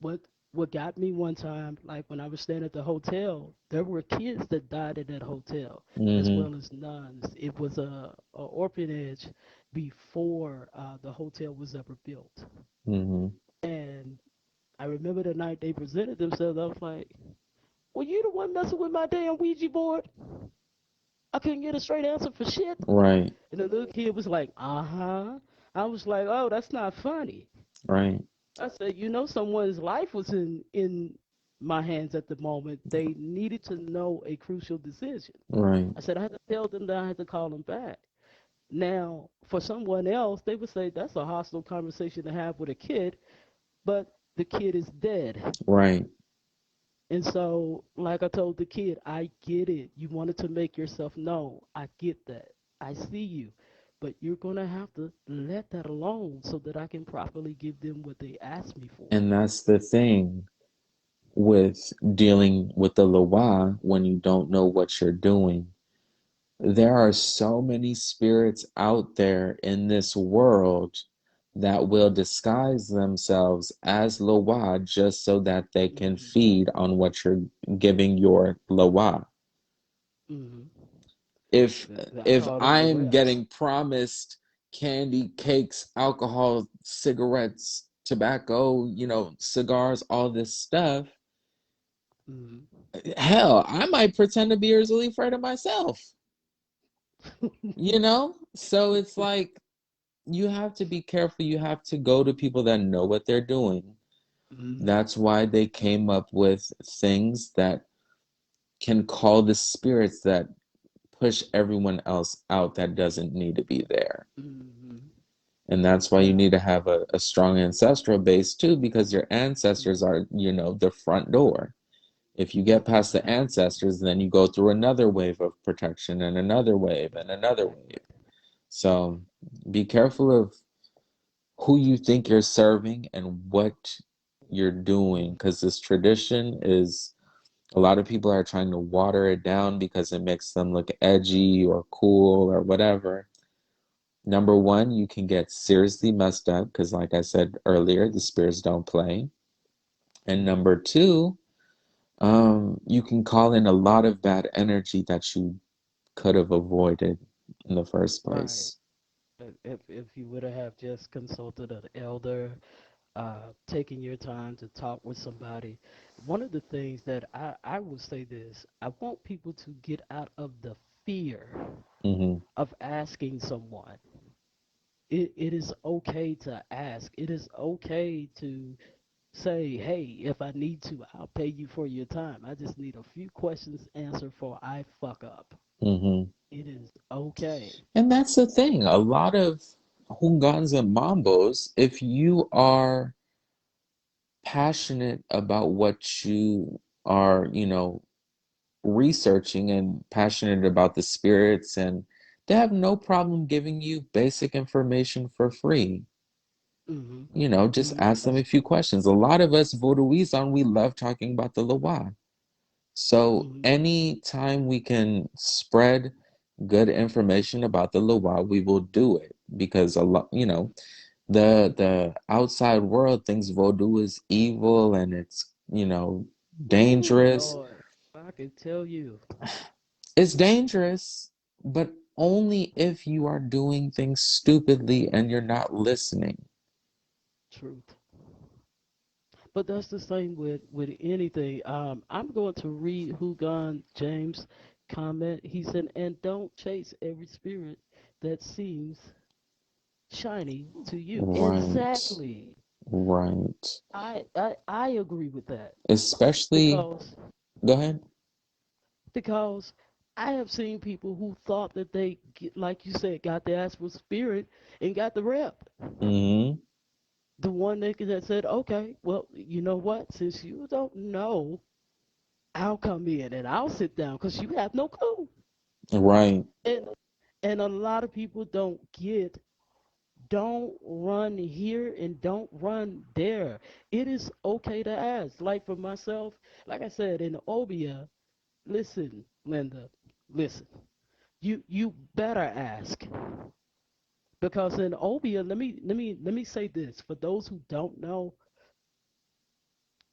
what what got me one time, like when I was staying at the hotel, there were kids that died at that hotel as Mm-hmm. well as nuns. It was a orphanage before the hotel was ever built. Mm-hmm. And I remember the night they presented themselves, I was like, "Were you the one messing with my damn Ouija board? I couldn't get a straight answer for shit." Right. And the little kid was like, "Uh-huh." I was like, "Oh, that's not funny." Right. I said, "You know, someone's life was in my hands at the moment. They needed to know a crucial decision." Right. I said, "I had to tell them that I had to call them back." Now, for someone else, they would say that's a hostile conversation to have with a kid, but the kid is dead. Right. And so, like I told the kid, I get it. You wanted to make yourself known. I get that. I see you. But you're going to have to let that alone so that I can properly give them what they asked me for. And that's the thing with dealing with the Loa when you don't know what you're doing. There are so many spirits out there in this world that will disguise themselves as Loa just so that they can Hmm. feed on what you're giving your Loa. Hmm. If I if call them the I'm reps. getting promised candy, cakes, alcohol, cigarettes, tobacco, cigars, all this stuff, Hmm. hell, I might pretend to be Urzuli Freda myself. So it's like you have to be careful. You have to go to people that know what they're doing. Hmm. That's why they came up with things that can call the spirits that push everyone else out that doesn't need to be there. Hmm. And that's why you Now, need to have a strong ancestral base too, because your ancestors hmm, are, the front door. If you get past the ancestors, then you go through another wave of protection and another wave and another exactly. wave. So be careful of who you think you're serving and what you're doing, because this tradition is a lot of people are trying to water it down because it makes them look edgy or cool or whatever. Number one, you can get seriously messed up because, like I said earlier, the spirits don't play. And Hmm. number two, you can call in a lot of bad energy that you could have avoided in the first Right. place. If you would have just consulted an elder, taking your time to talk with somebody. One of the things that I will say this, I want people to get out of the fear Mm-hmm. of asking someone. It is okay to ask. It is okay to say, hey, if I need to, I'll pay you for your time. I just need a few questions answered before I fuck up. Mm-hmm. It is okay. And that's the thing. A lot of Hungans and Mambos, if you are passionate about what you are, researching and passionate about the spirits, and they have no problem giving you basic information for free. Hmm. Just Hmm. ask them a That's few true. questions. A lot of us Vodouizan, we love talking about the Loa. So Hmm. anytime we can spread good information about the Loa, we will do it because a lot, the outside world thinks Vodou is evil and it's, Oh dangerous. Lord, I can tell you, It's dangerous, but only if you are doing things stupidly and you're not listening. truth. But that's the same with anything. I'm going to read Hugon James' comment. He said, "And don't chase every spirit that seems shiny to you." Right, Exactly. right. I agree with that Especially, because go ahead. because I have seen people who thought that they, like you said, got the astral spirit and got the rep. Hmm. The one that said, "Okay, well, you know what? Since you don't know, I'll come in and I'll sit down because you have no clue." Right. And and a lot of people don't run here and don't run there. It is okay to ask. Like for myself, like I said in Obia, listen, Linda, listen. You better ask because in Obia, let me say this for those who don't know.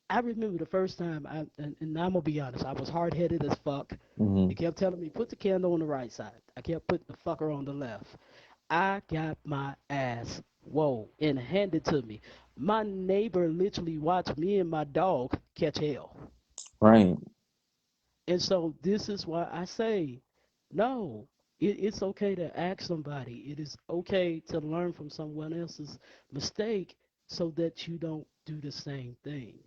I remember the first time and I'm gonna be honest, I was hard headed as fuck. Mm-hmm. They kept telling me put the candle on the right side. I kept putting the fucker on the left. I got my ass whoa and handed to me. My neighbor literally watched me and my dog catch hell. Right. And so this is why I say, no, it's okay to ask somebody. It is okay to learn from someone else's mistake so that you don't do the same thing.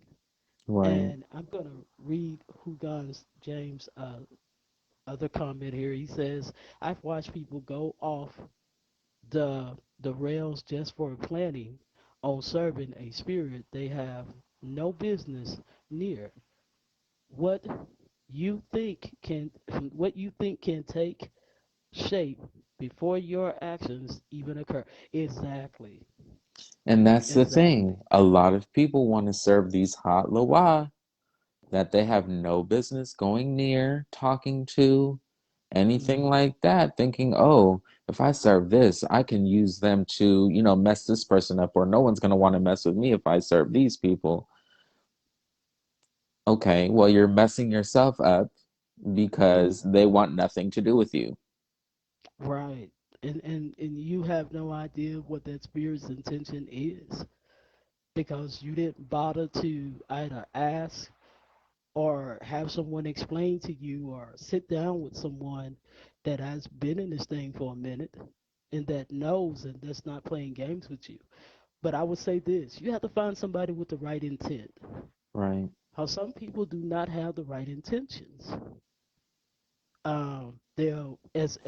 Right. And I'm gonna read Hugon's James other comment here. He says, I've watched people go off the rails just for planning on serving a spirit they have no business near. What you think can what you think can take shape before your actions even occur. Exactly. And that's the Exactly. thing. A lot of people want to serve these hot loa that they have no business going near, talking to, anything Hmm. like that, thinking, oh, if I serve this, I can use them to, mess this person up, or no one's going to want to mess with me if I serve these people. Okay, well, you're messing yourself up because they want nothing to do with you. Right. And you have no idea what that spirit's intention is because you didn't bother to either ask or have someone explain to you or sit down with someone that has been in this thing for a minute and that knows and that's not playing games with you. But I would say this, you have to find somebody with the right intent. Right. How some people do not have the right intentions. They'll as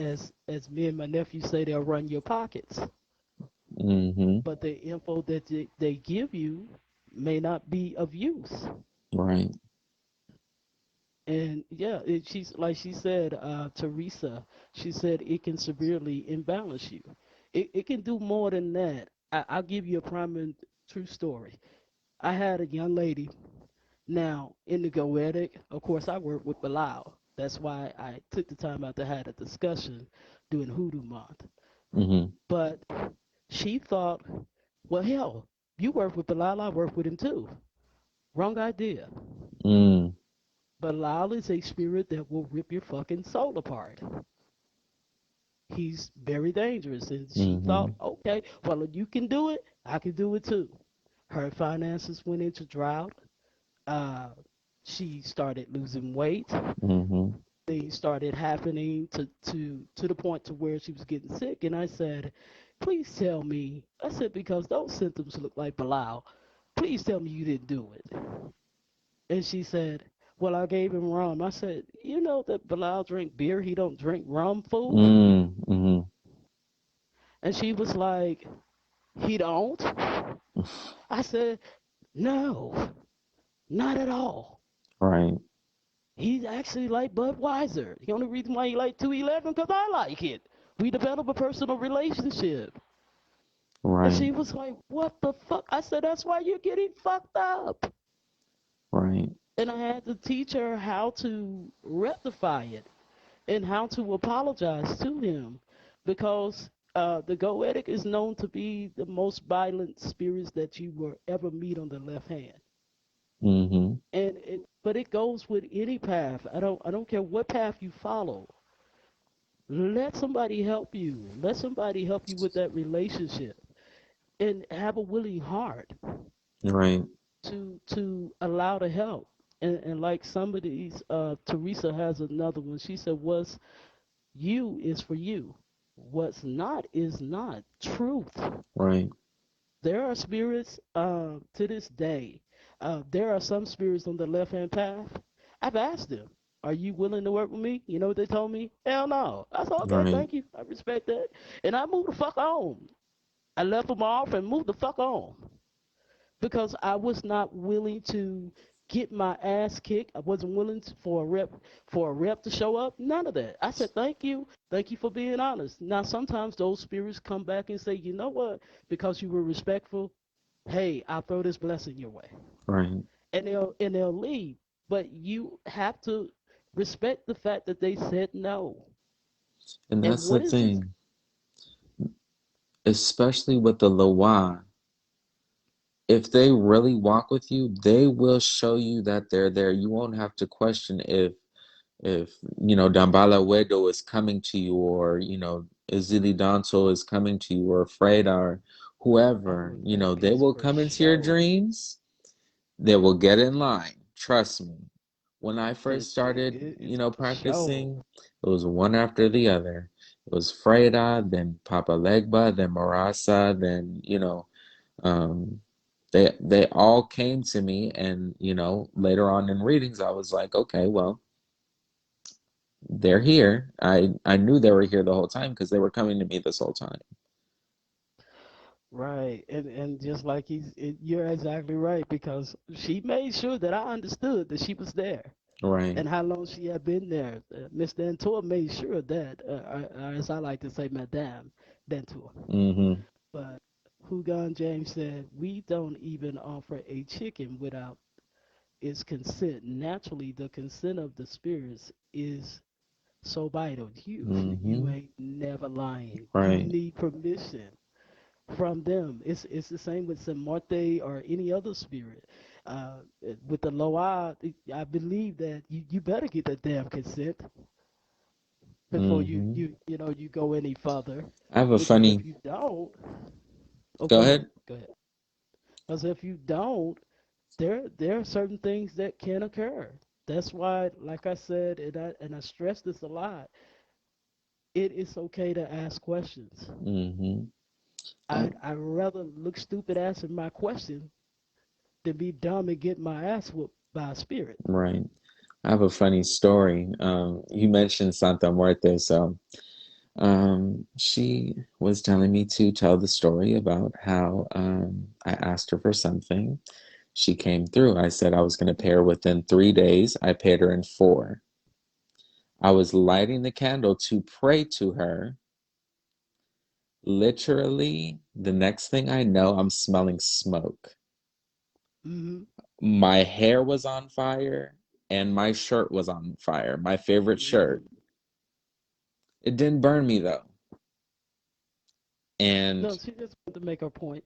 me and my nephew say, they'll run your pockets, Mm-hmm. but the info that they give you may not be of use. Right. And yeah, she's like she said, Teresa, she said it can severely imbalance you. It can do more than that. I'll give you a prime and true story. I had a young lady. Now, in the Goetic, of course, I work with Bilal. That's why I took the time out to have a discussion during Hoodoo Month. Mm-hmm. But she thought, well, hell, you work with Bilal, I work with him too. Wrong idea. Mm. Bilal is a spirit that will rip your fucking soul apart. He's very dangerous. And she Mm-hmm. thought, okay, well, if you can do it, I can do it too. Her finances went into drought. Uh, she started losing weight. Mm-hmm. Things started happening to the point to where she was getting sick. And I said, please tell me. I said, because those symptoms look like Bilal. Please tell me you didn't do it. And she said, well, I gave him rum. I said, you know that Bilal drink beer. He don't drink rum, fool. Mm-hmm. And she was like, he don't? I said, no, not at all. Right. He's actually like Budweiser. The only reason why he like 211 because I like it. We develop a personal relationship. And Right. she was like, what the fuck? I said, that's why you're getting fucked up. Right. And I had to teach her how to rectify it and how to apologize to him because the Goetic is known to be the most violent spirits that you will ever meet on the left hand. Mm-hmm. And but it goes with any path. I don't care what path you follow. Let somebody help you. Let somebody help you with that relationship and have a willing heart Right. to allow the help. And like somebody's Teresa has another one. She said, what's you is for you. What's not is not. Truth. Right. There are spirits to this day. There are some spirits on the left hand path. I've asked them, are you willing to work with me? You know what they told me? Hell no. I said, okay, Right. thank you. I respect that. And I moved the fuck on. I left them off and moved the fuck on because I was not willing to get my ass kicked. I wasn't willing for a rep to show up. None of that. I said thank you for being honest. Now sometimes those spirits come back and say, you know what? Because you were respectful, hey, I'll throw this blessing your way, Right. and they'll leave. But you have to. Respect the fact that they said no. And And that's the what is this? thing, especially with the Lawa. If they really walk with you, they will show you that they're there. You won't have to question if Dambala Wedo is coming to you, or Izili Danto is coming to you, or Freda, or whoever. Oh, that They is will for come into your sure. dreams. They will get in line. Trust me. When I It, first it, started, it it's for sure. practicing, it was one after the other. It was Freda, then Papa Legba, then Marasa, then, um, they all came to me, and later on in readings I was like, okay, well, they're here. I knew they were here the whole time because they were coming to me this whole time. Right. And just like you're exactly right because she made sure that I understood that she was there Right. and how long she had been there. Mr. Dantour made sure of that, or as I like to say, Madame Dantour. Mm-hmm. But Hugon James said, we don't even offer a chicken without its consent. Naturally, the consent of the spirits is so vital. You Mm-hmm. ain't never lying. You Right. need permission from them. It's the same with Samarte or any other spirit. With the Loa, I believe that you better get that damn consent before Mm-hmm. you go any further. I have a Because if funny. you don't, oh, Go go ahead, ahead. go ahead. Because if you don't, there are certain things that can occur. That's why, like I said, and I stress this a lot. It is okay to ask questions. Mm-hmm. I, I'd rather look stupid asking my question than be dumb and get my ass whooped by a spirit. right. I have a funny story. You mentioned Santa Muerte, so she was telling me to tell the story about how I asked her for something. She came through. I said I was going to pay her within 3 days. I paid her in 4. I was lighting the candle to pray to her. Literally, the next thing I know, I'm smelling smoke. Mm-hmm. My hair was on fire and my shirt was on fire. My favorite shirt. Mm-hmm. It didn't burn me though. No, And she just wanted to make her point.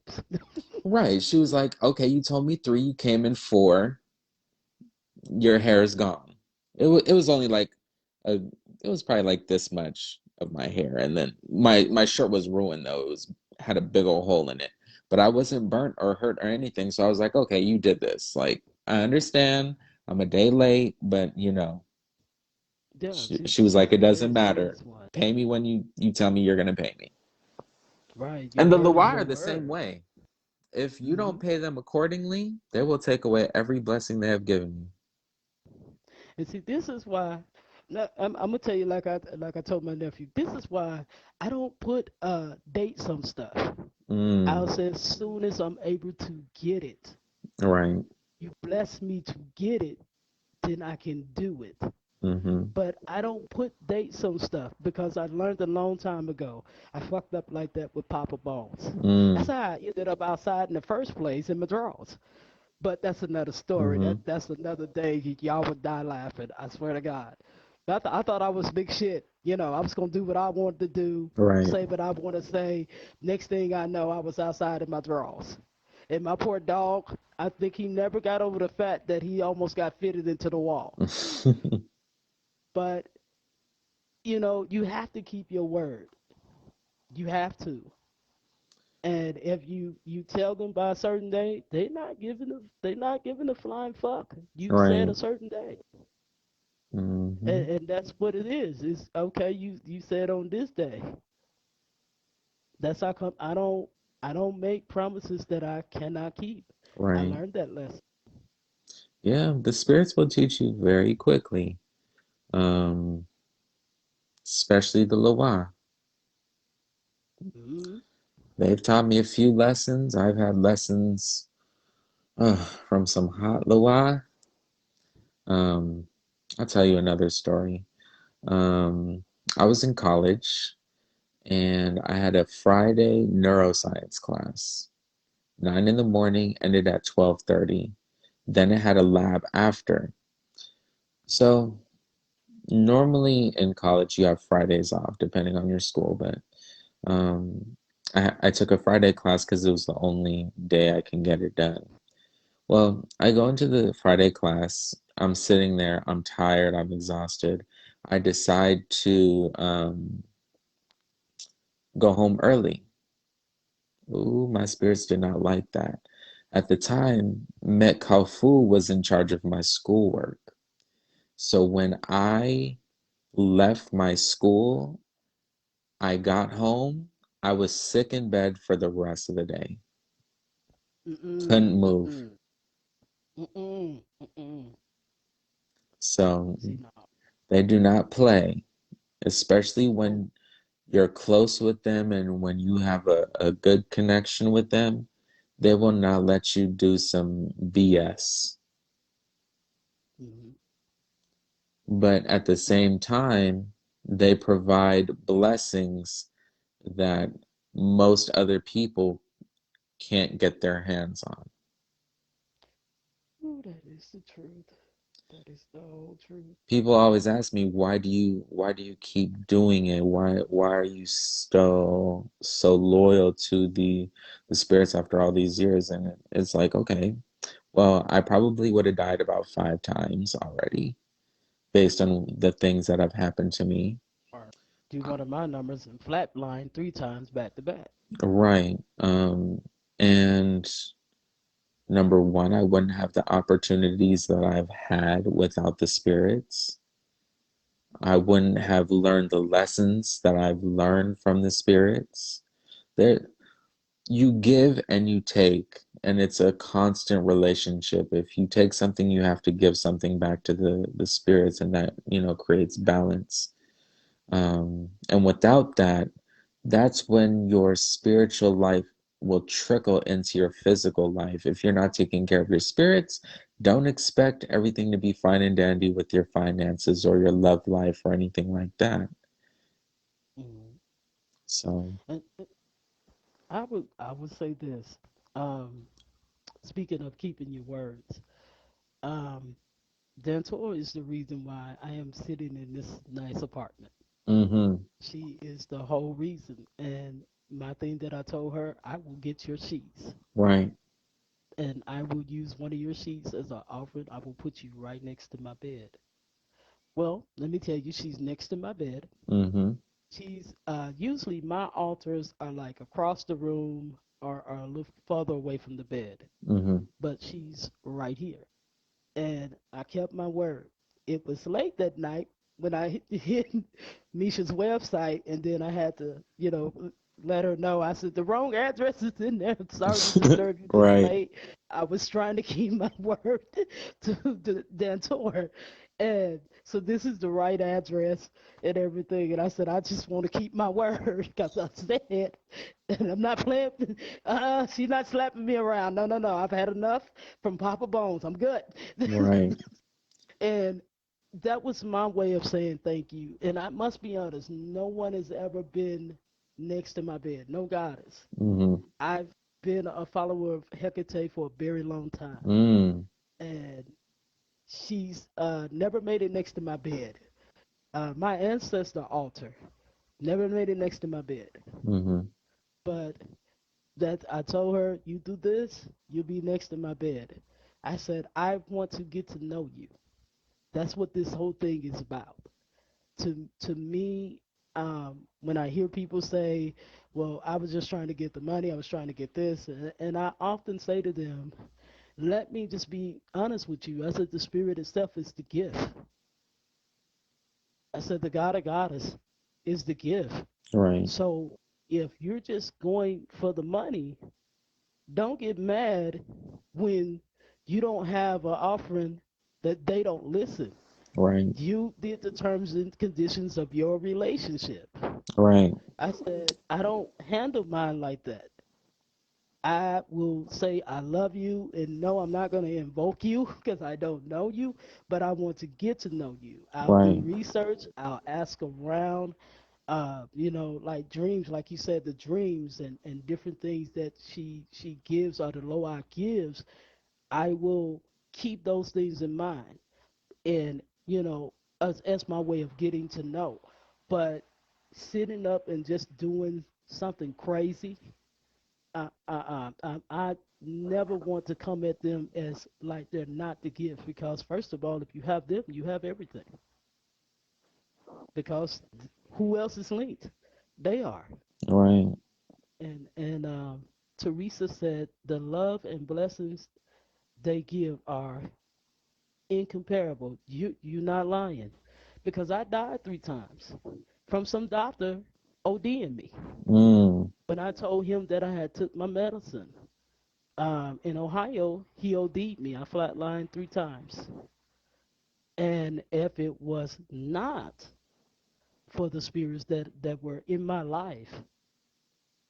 right, she was like, "Okay, you told me 3, you came in 4. Your hair is gone." It was only like a it was probably like this much of my hair, and then my shirt was ruined though. It was had a big old hole in it. But I wasn't burnt or hurt or anything, so I was like, "Okay, you did this. Like, I understand. I'm a day late, but Yeah, she was like, she's "It a doesn't very matter. serious one. Pay me when you tell me you're gonna pay me." Right, your And the word is Loire your are the same word. way. If you Mm-hmm. don't pay them accordingly, they will take away every blessing they have given And see, this is why. Now, I'm gonna tell you like I told my nephew. This is why I don't put dates on stuff. you. I'll say as soon as I'm able to get it. Right. You bless me to get it, then I can do it. Mm-hmm. But I don't put dates on stuff because I learned a long time ago. I fucked up like that with Papa Balls. That's Mm. how I ended up outside in the first place in my drawers. But that's another story. Mm-hmm. That's another day. Y'all would die laughing. I swear to God. I thought I was big shit. I was gonna do what I wanted to do, Right. say what I want to say. Next thing I know, I was outside in my drawers. And my poor dog, I think he never got over the fact that he almost got fitted into the wall. But you have to keep your word. You have to. And if you tell them by a certain day, they not giving a flying fuck. You said Right. a certain day, Mm-hmm. and that's what it is. It's okay. You said on this day. That's how come I don't make promises that I cannot keep. I Right. learned that lesson. Yeah, the spirits will teach you very quickly. Um, Especially the Loa. Hmm. They've taught me a few lessons. I've had lessons from some hot Loa. Um, I'll tell you another story. Um, I was in college and I had a Friday neuroscience class. 9 in the morning, ended at 12:30. Then it had a lab after. So Normally in college you have Fridays off, depending on your school, but um, I took a Friday class because it was the only day I can get it done. Well, I go into the Friday class. I'm sitting there. I'm tired. I'm exhausted. I decide to go home early. Ooh, my spirits did not like that. At the time, Met Kalfu was in charge of my schoolwork. So when I left my school, I got home. I was sick in bed for the rest of the day. Mm-mm, Couldn't move. mm-mm, mm-mm, mm-mm. So See, no. they do not play, especially Oh, when you're close with them and when you have a good connection with them, they will not let you do some BS. mm-hmm. But at the same time, they provide blessings that most other people can't get their hands on. Ooh, that is the truth. That is the whole truth. People always ask me, why do you keep doing it? Why are you so loyal to the spirits after all these years? And it's like, okay, well, I probably would have died about 5 times already based on the things that have happened to me. Or do one of my numbers and flatline 3 times back to back. Right. And number one, I wouldn't have the opportunities that I've had without the spirits. I wouldn't have learned the lessons that I've learned from the spirits. There, you give and you take, and it's a constant relationship. If you take something, you have to give something back to the spirits, and that, creates balance. And without that, that's when your spiritual life will trickle into your physical life. If you're not taking care of your spirits, don't expect everything to be fine and dandy with your finances or your love life or anything like that. Mm. So, And I would say this. Um, Speaking of keeping your words, um, Dantor is the reason why I am sitting in this nice apartment. mm-hmm, She is the whole reason. And my thing that I told her, I will get your sheets. right, And I will use one of your sheets as an offering. I will put you right next to my bed. Well, let me tell you, she's next to my bed. mm-hmm, She's usually my altars are like across the room or a little further away from the bed, mm-hmm, but she's right here. And I kept my word. It was late that night when I hit Misha's website, and then I had to, let her know. I said the wrong address is in there. Sorry to disturb you this right, late. I was trying to keep my word to Dantor, and so this is the right address and everything. And I said I just want to keep my word because I said, and I'm not playing. She's not slapping me around. No, no, no. I've had enough from Papa Bones. I'm good. right, And that was my way of saying thank you. And I must be honest, no one has ever been next to my bed. No goddess. mm-hmm, I've been a follower of Hecate for a very long time. mm, And she's never made it next to my bed. My ancestor altar never made it next to my bed. mm-hmm, But that I told her, you do this, you'll be next to my bed. I said, I want to get to know you. That's what this whole thing is about. To me, when I hear people say, "Well, I was just trying to get the money, I was trying to get this," and I often say to them, "Let me just be honest with you." I said, "The spirit itself is the gift." I said, "The God of Goddess is the gift." right, So if you're just going for the money, don't get mad when you don't have an offering that they don't listen. right, You did the terms and conditions of your relationship. right, I said, I don't handle mine like that. I will say I love you, and no, I'm not going to invoke you because I don't know you, but I want to get to know you. I'll do right, research, I'll ask around, like dreams, like you said, the dreams and different things that she gives or the Loa gives. I will keep those things in mind. And, as my way of getting to know. But sitting up and just doing something crazy, I never want to come at them as like they're not the gift, because first of all, if you have them, you have everything. Because who else is linked? They are. Right. And Teresa said the love and blessings they give are incomparable. You're not lying, because I died 3 times from some doctor ODing me Mm. when I told him that I had took my medicine. In Ohio, he OD'd me. I flatlined 3 times, and if it was not for the spirits that were in my life,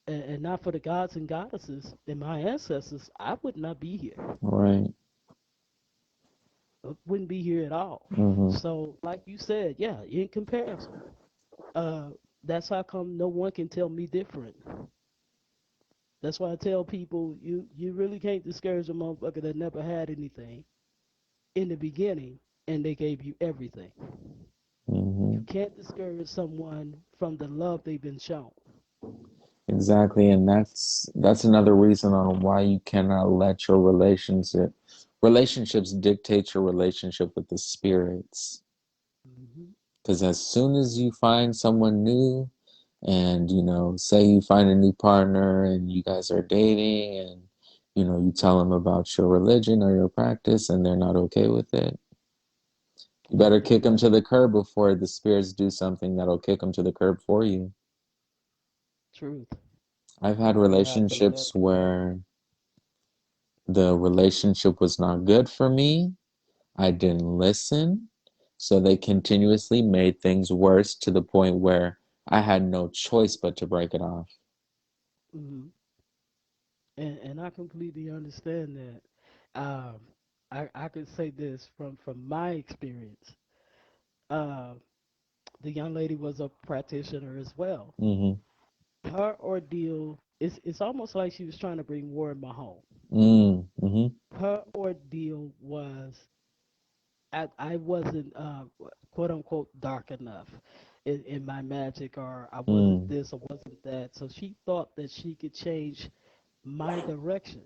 and not for the gods and goddesses and my ancestors, I would not be here. Right. I wouldn't be here at all. Mm-hmm. So, like you said, yeah, in comparison, uh, that's how come no one can tell me different. That's why I tell people you really can't discourage a motherfucker that never had anything in the beginning and they gave you everything. Mm-hmm. You can't discourage someone from the love they've been shown. Exactly, and that's another reason on why you cannot let your relationships dictate your relationship with the spirits. Hmm. Because as soon as you find someone new, and say you find a new partner and you guys are dating, and you tell them about your religion or your practice, and they're not okay with it, you better kick them to the curb before the spirits do something that'll kick them to the curb for you. Truth. I've had You have to let. relationships where the relationship was not good for me. I didn't listen. So they continuously made things worse to the point where I had no choice but to break it off. Hmm. And I completely understand that. Um, I could say this from my experience. Uh, the young lady was a practitioner as well. Mm-hmm. Her ordeal is it's almost like she was trying to bring war in my home. Mm-hmm. Her ordeal was I wasn't quote unquote dark enough in my magic, or I wasn't Mm. this or wasn't that. So she thought that she could change my direction.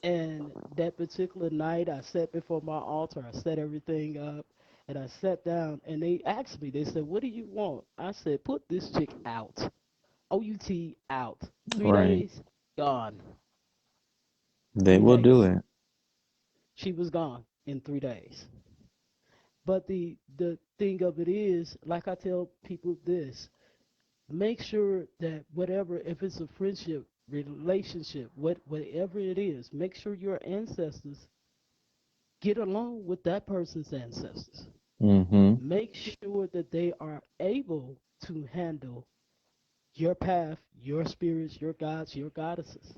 And that particular night, I sat before my altar. I set everything up, and I sat down. And they asked me. They said, "What do you want?" I said, "Put this chick out. OUT out. three Right. days, gone. They Three will do days. it. She was gone in 3 days." But the thing of it is, like I tell people this, make sure that whatever, if it's a friendship, relationship, whatever it is, make sure your ancestors get along with that person's ancestors. Mm-hmm. Make sure that they are able to handle your path, your spirits, your gods, your goddesses.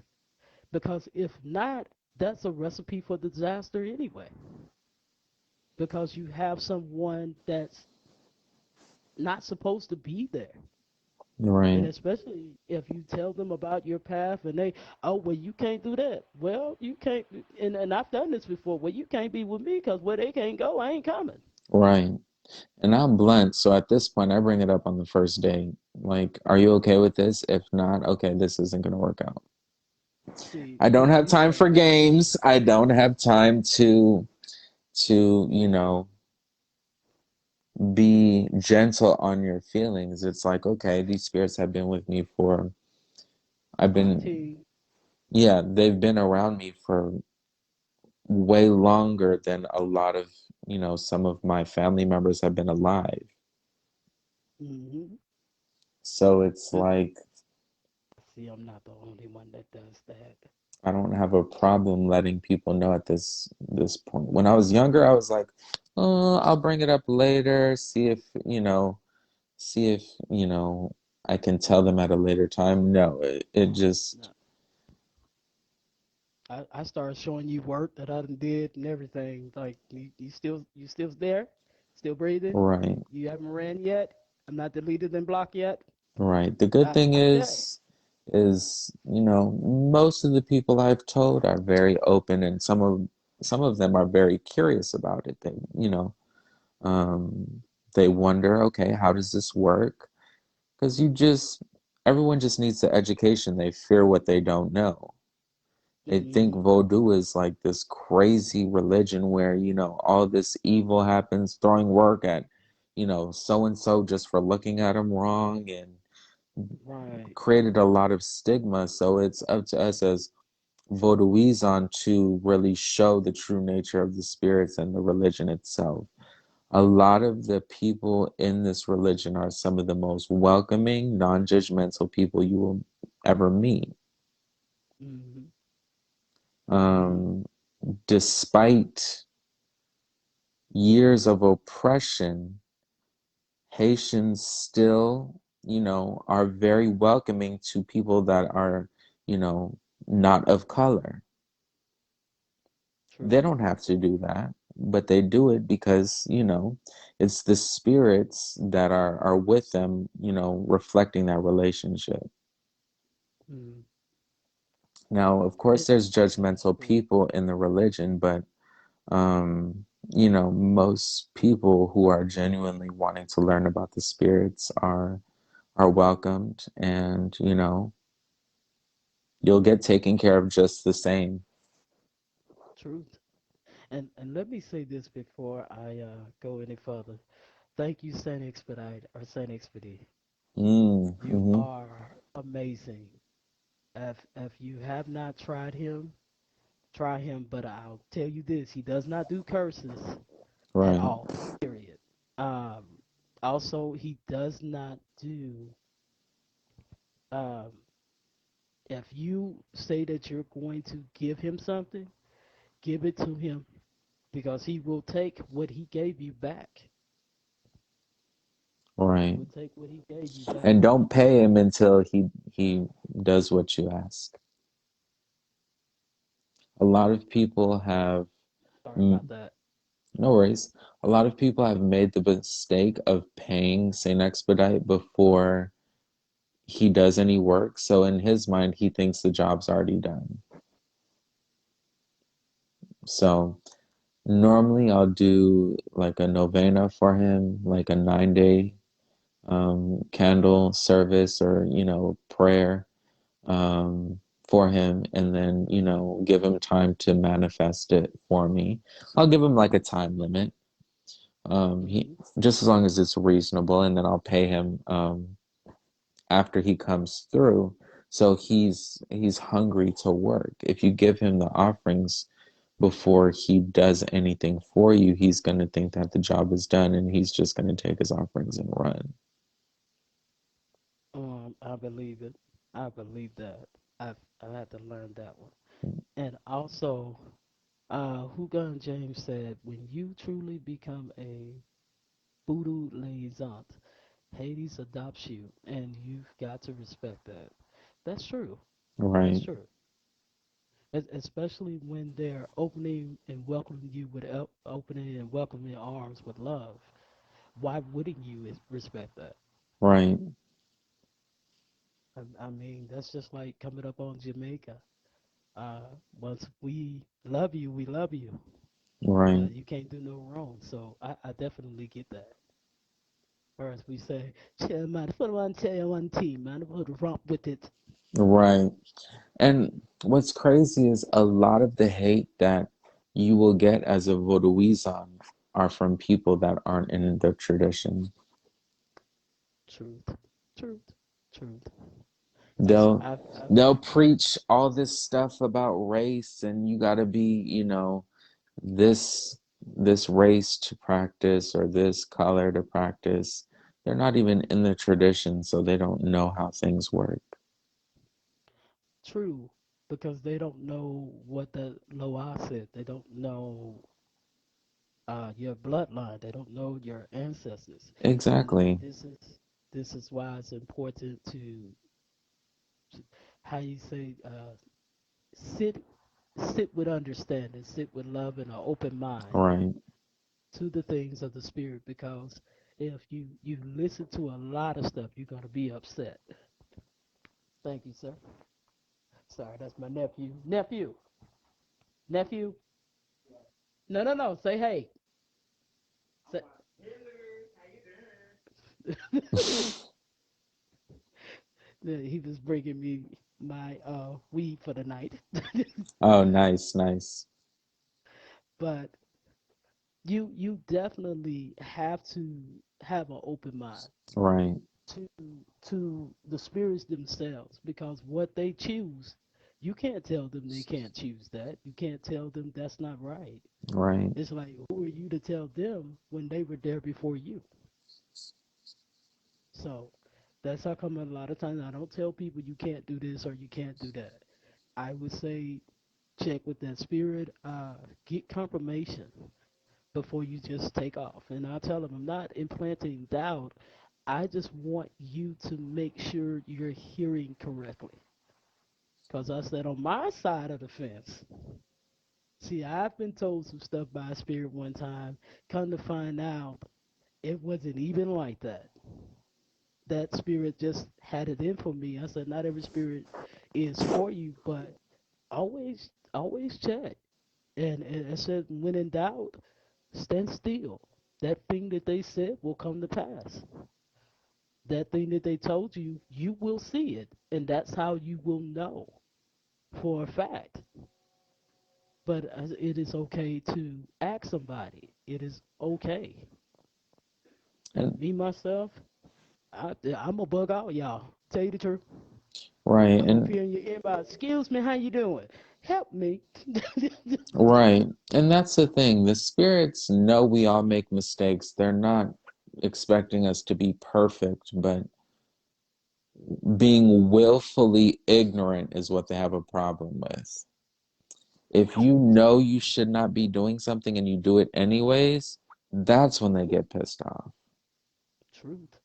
Because if not, that's a recipe for disaster anyway. Because you have someone that's not supposed to be there. And Right. especially if you tell them about your path and they, oh, well, you can't do that. Well, you can't. And I've done this before. Well, you can't be with me because where they can't go, I ain't coming. Right. And I'm blunt, so at this point, I bring it up on the first date. Like, are you okay with this? If not, okay, this isn't going to work out. See, I don't have you time said for that. games. I don't have time to be gentle on your feelings. It's like, okay, these spirits have been with me for, I've been, 18. yeah, they've been around me for way longer than a lot of, some of my family members have been alive. Mm-hmm. So it's like, See, I'm not the only one that does that. I don't have a problem letting people know at this point. When I was younger, I was like, oh, I'll bring it up later, see if, I can tell them at a later time. No, it just No, I started showing you work that I done did and everything. Like you still there, still breathing. right, You haven't ran yet. I'm not deleted and blocked yet. right. The good thing I tell you. is, most of the people I've told are very open, and some of them are very curious about it. They, They wonder, okay, how does this work? Because everyone just needs the education. They fear what they don't know. They think Mm-hmm. Vodou is like this crazy religion where, all this evil happens, throwing work at, so and so just for looking at them wrong and Right. created a lot of stigma. So it's up to us as Vodouisans to really show the true nature of the spirits and the religion itself. A lot of the people in this religion are some of the most welcoming, non-judgmental people you will ever meet. Mm-hmm. Mm-hmm. Um, Despite years of oppression, Haitians still, are very welcoming to people that are, you know, not of color. They True. don't have to do that, but they do it because, it's the spirits that are with them, reflecting that relationship. Mm. Now, of course, It, there's that's judgmental true. people in the religion, but most people who are genuinely wanting to learn about the spirits are welcomed, and you'll get taken care of just the same. Truth. And let me say this before I go any further. Thank you, Saint Expedite or Saint Expedite. You Mm-hmm. are amazing. If you have not tried him, try him. But I'll tell you this: he does not do curses at Right, all. Period. Um. Also, he does not do. Um. If you say that you're going to give him something, give it to him because he will take what he gave you back. He right. will take what he gave you back. And don't pay him until he does what you ask. A lot of people have, Sorry about mm, that. no worries. A lot of people have made the mistake of paying Saint Expedite before he does any work. So in his mind, he thinks the job's already done. So normally I'll do like a novena for him, like a 9 day candle service or, prayer for him, and then, give him time to manifest it for me. I'll give him like a time limit. He Hmm. just as long as it's reasonable, and then I'll pay him after he comes through. So he's hungry to work. If you give him the offerings before he does anything for you, he's going to think that the job is done and he's just going to take his offerings and run. I believe it. I believe that. I've had to learn that one. And also, Hugon James said, when you truly become a voodoo liaison, Hades adopts you, and you've got to respect that. That's true. That's Right, true. Especially when they're opening and welcoming you with opening and welcoming arms with love. Why wouldn't you respect that? right, I mean, that's just like coming up on Jamaica. Once we love you, we love you. right, You can't do no wrong. So I definitely get that. Or as we say, chill man, put one chair, one team, man, put romp with it. right. And what's crazy is a lot of the hate that you will get as a Vodouisan are from people that aren't in the tradition. Truth, truth, truth. Just They'll I've they'll preach all this stuff about race, and you got to be, this this race to practice or this color to practice. They're not even in the tradition, so they don't know how things work. true because they don't know what the Loa said. They don't know your bloodline. They don't know your ancestors, and Exactly. this is why it's important to how you say sit sit with understanding, sit with love and an open mind Right. to the things of the spirit. Because if you listen to a lot of stuff, you're gonna be upset. Thank you, sir. Sorry, that's my nephew. Nephew. No, no, no. Say hey. Say, He was bringing me my weed for the night. Oh, nice, nice. But you definitely have to have an open mind Right, to the spirits themselves, because what they choose, you can't tell them they can't choose that. You can't tell them that's not right. right. It's like, who are you to tell them when they were there before you? So that's how come a lot of times I don't tell people you can't do this or you can't do that. I would say check with that spirit, get confirmation before you just take off. And I'll tell them I'm not implanting doubt. I just want you to make sure you're hearing correctly. Because I said on my side of the fence, see, I've been told some stuff by a spirit one time. Come to find out, it wasn't even like that. That spirit just had it in for me. I said, not every spirit is for you, but always check. And I said, when in doubt, stand still. That thing that they said will come to pass. That thing that they told you, you will see it. And that's how you will know for a fact. But it is okay to ask somebody. It is okay. And Me, myself, I'm a bug out, y'all. Tell you the truth. right, I'm up and here in your inbox. Excuse me, how you doing? Help me. right. And that's the thing. The spirits know we all make mistakes. They're not expecting us to be perfect, but being willfully ignorant is what they have a problem with. If you Truth. know you should not be doing something and you do it anyways, that's when they get pissed off. Truth.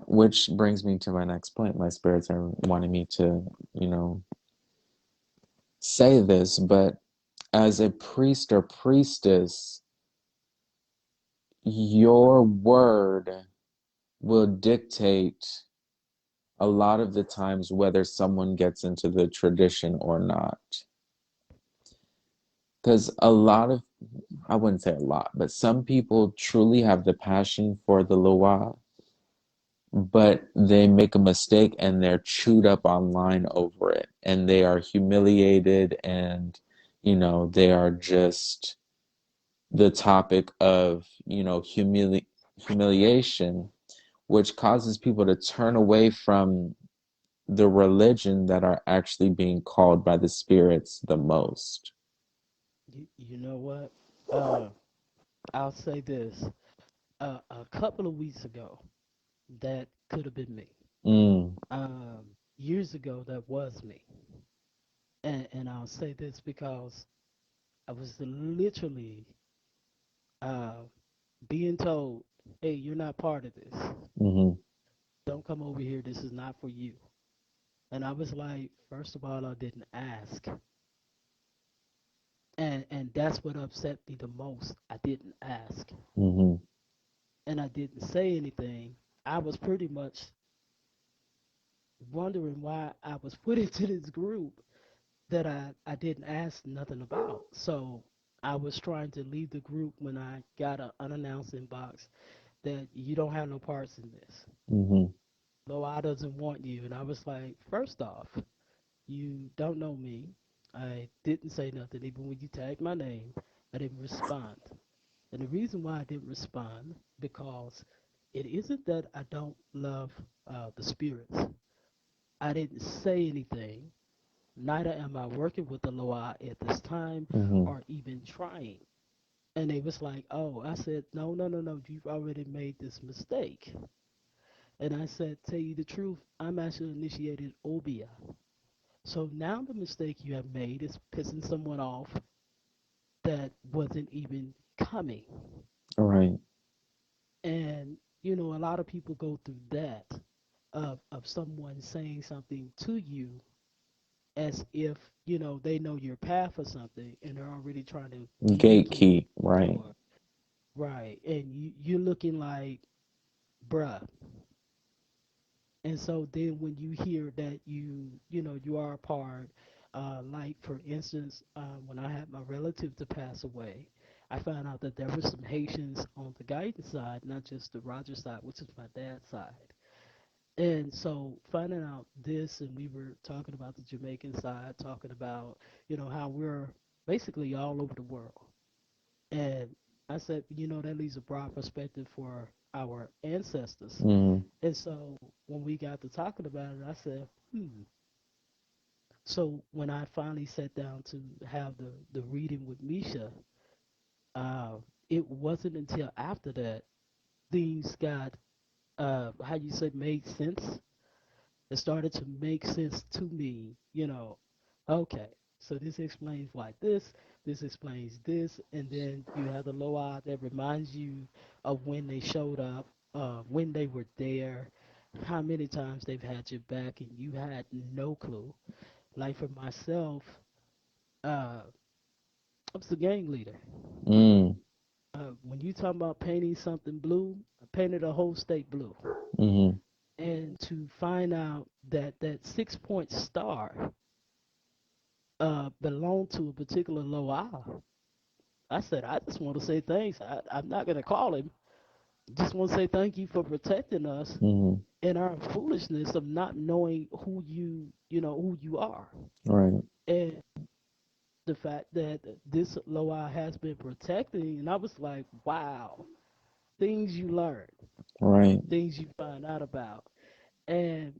Which brings me to my next point. My spirits are wanting me to, you know, say this, but as a priest or priestess, your word will dictate a lot of the times whether someone gets into the tradition or not. Because a lot of, I wouldn't say a lot, but some people truly have the passion for the Loa, but they make a mistake and they're chewed up online over it and they are humiliated and, you know, they are just the topic of, you know, humiliation, which causes people to turn away from the religion that are actually being called by the spirits the most. You know what? Uh, I'll say this. A couple of weeks ago, that could have been me. Mm, Years ago, that was me. And I'll say this because I was literally uh, being told, hey, you're not part of this. mm-hmm, Don't come over here. This is not for you. And I was like, first of all, I didn't ask. And that's what upset me the most. I didn't ask. mm-hmm, And I didn't say anything. I was pretty much wondering why I was put into this group that I didn't ask nothing about. So I was trying to leave the group when I got an unannounced inbox that you don't have no parts in this. mm-hmm, Loa doesn't want you. And I was like, first off, you don't know me. I didn't say nothing. Even when you tagged my name, I didn't respond. And the reason why I didn't respond, because it isn't that I don't love the spirits. I didn't say anything. Neither am I working with the Loa at this time mm-hmm. or even trying. And they was like, oh, I said, no, no, no, no, you've already made this mistake. And I said, tell you the truth, I'm actually initiated Obia. So now the mistake you have made is pissing someone off that wasn't even coming. All right. And, you know, a lot of people go through that of someone saying something to you as if, you know, they know your path or something and they're already trying to mimic it Gatekeep, right. or right. And you're looking like, bruh. And so then when you hear that you know, you are a part, like for instance, when I had my relative to pass away, I found out that there were some Haitians on the Guyton side, not just the Rogers side, which is my dad's side. And so finding out this, and we were talking about the Jamaican side, talking about, how we're basically all over the world. And I said, that leaves a broad perspective for our ancestors. Mm, And so when we got to talking about it, I said, So when I finally sat down to have the reading with Misha, uh, it wasn't until after that things got, how you say, made sense. It started to make sense to me, okay, so this explains why this explains this, and then you have the loa that reminds you of when they showed up, when they were there, how many times they've had your back, and you had no clue. Like for myself, uh, I was the gang leader. mm, When you talk about painting something blue, I painted a whole state blue. mm, And to find out that that 6 point star belonged to a particular Loa, I said, I just want to say thanks. I'm not going to call him. Just want to say thank you for protecting us mm, in our foolishness of not knowing who you are. right, And the fact that this Loa has been protecting, and I was like, wow, things you learn, right, things you find out about. And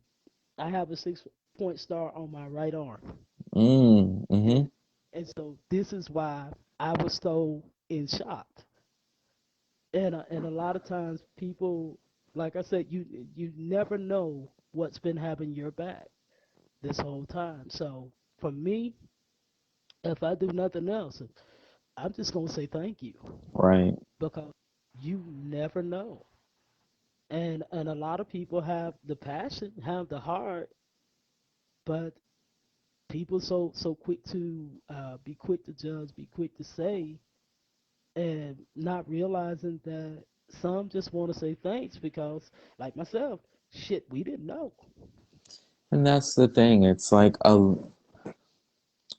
I have a 6 point star on my right arm. mm, And, and so this is why I was so in shock. And a lot of times people, like I said, you never know what's been having your back this whole time. So for me, if I do nothing else, I'm just gonna say thank you right. because you never know. And a lot of people have the passion, have the heart, but people so quick to be quick to judge, be quick to say, and not realizing that some just want to say thanks because, like myself, shit, we didn't know. And that's the thing. It's like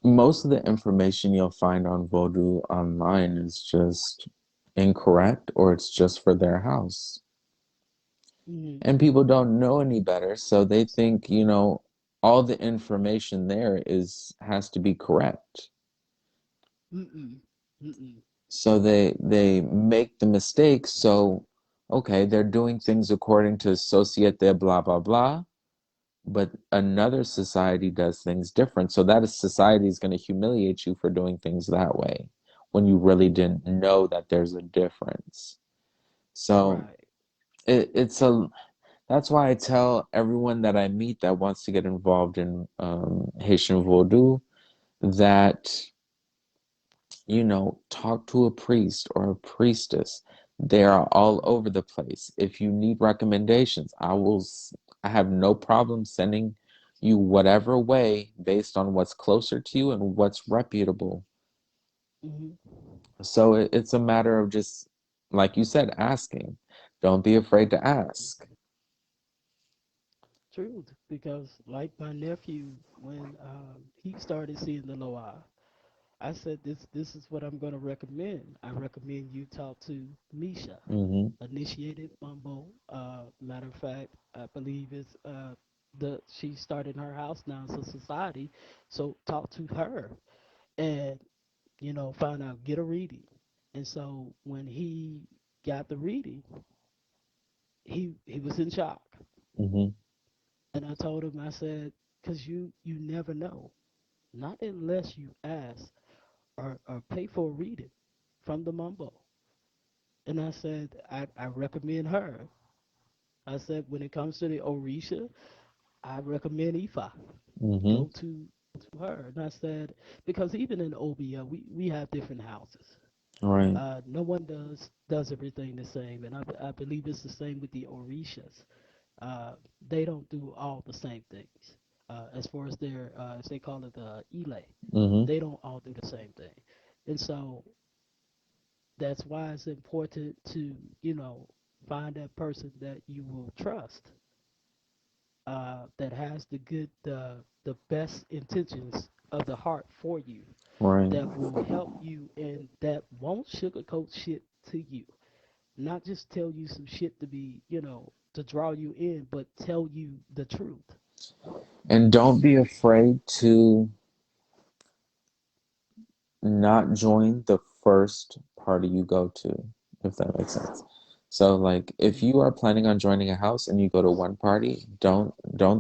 most of the information you'll find on Voodoo online is just incorrect or it's just for their house. Mm-hmm. And people don't know any better, so they think, all the information there is has to be correct. Mm-mm. Mm-mm. So they make the mistake, so okay, they're doing things according to Societe blah blah blah, but another society does things different. So that society is going to humiliate you for doing things that way when you really didn't know that there's a difference. So Right. it's a that's why I tell everyone that I meet that wants to get involved in Haitian Vodou that talk to a priest or a priestess. They are all over the place. If you need recommendations, I have no problem sending you whatever way based on what's closer to you and what's reputable. Mm-hmm. So it's a matter of just, like you said, asking. Don't be afraid to ask. Truth, because like my nephew, when he started seeing the Loa, I said this is what I'm going to recommend. I recommend you talk to Misha, Mm-hmm. initiated Mumbo. Matter of fact, I believe it's the she started in her house now. It's a society, so talk to her and find out, get a reading. And so when he got the reading, he was in shock. Mm-hmm. And I told him, I said, because you never know, not unless you ask or pay for a reading from the Mumbo. And I said, I recommend her. I said, when it comes to the Orisha, I recommend Ifa. Mm-hmm. Go to her. And I said, because even in Obia, we have different houses. Right. No one does everything the same, and I believe it's the same with the Orishas. They don't do all the same things. As far as their, as they call it, Ile, Mm-hmm. they don't all do the same thing. And so that's why it's important to, find that person that you will trust, that has the best intentions of the heart for you. Right. that will help you and that won't sugarcoat shit to you. Not just tell you some shit to be, to draw you in, but tell you the truth. And don't be afraid to not join the first party you go to, if that makes sense. So like if Mm. you are planning on joining a house and you go to one party, don't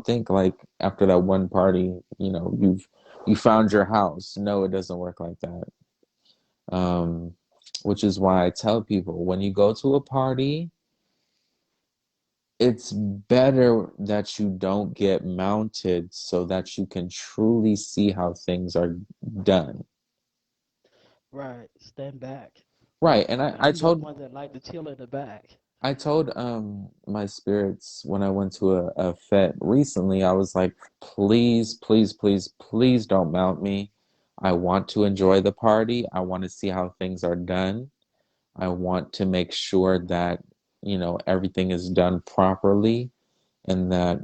think like after that one party, you found your house. No, it doesn't work like that. Um, which is why I tell people when you go to a party, it's better that you don't get mounted so that you can truly see how things are done. Right. Stand back. Right. And I, Like I I'm that told one that like to chill in the back. I told my spirits when I went to a fete recently, I was like, please, please, please, please don't mount me. I want to enjoy the party. I want to see how things are done. I want to make sure that, everything is done properly and that,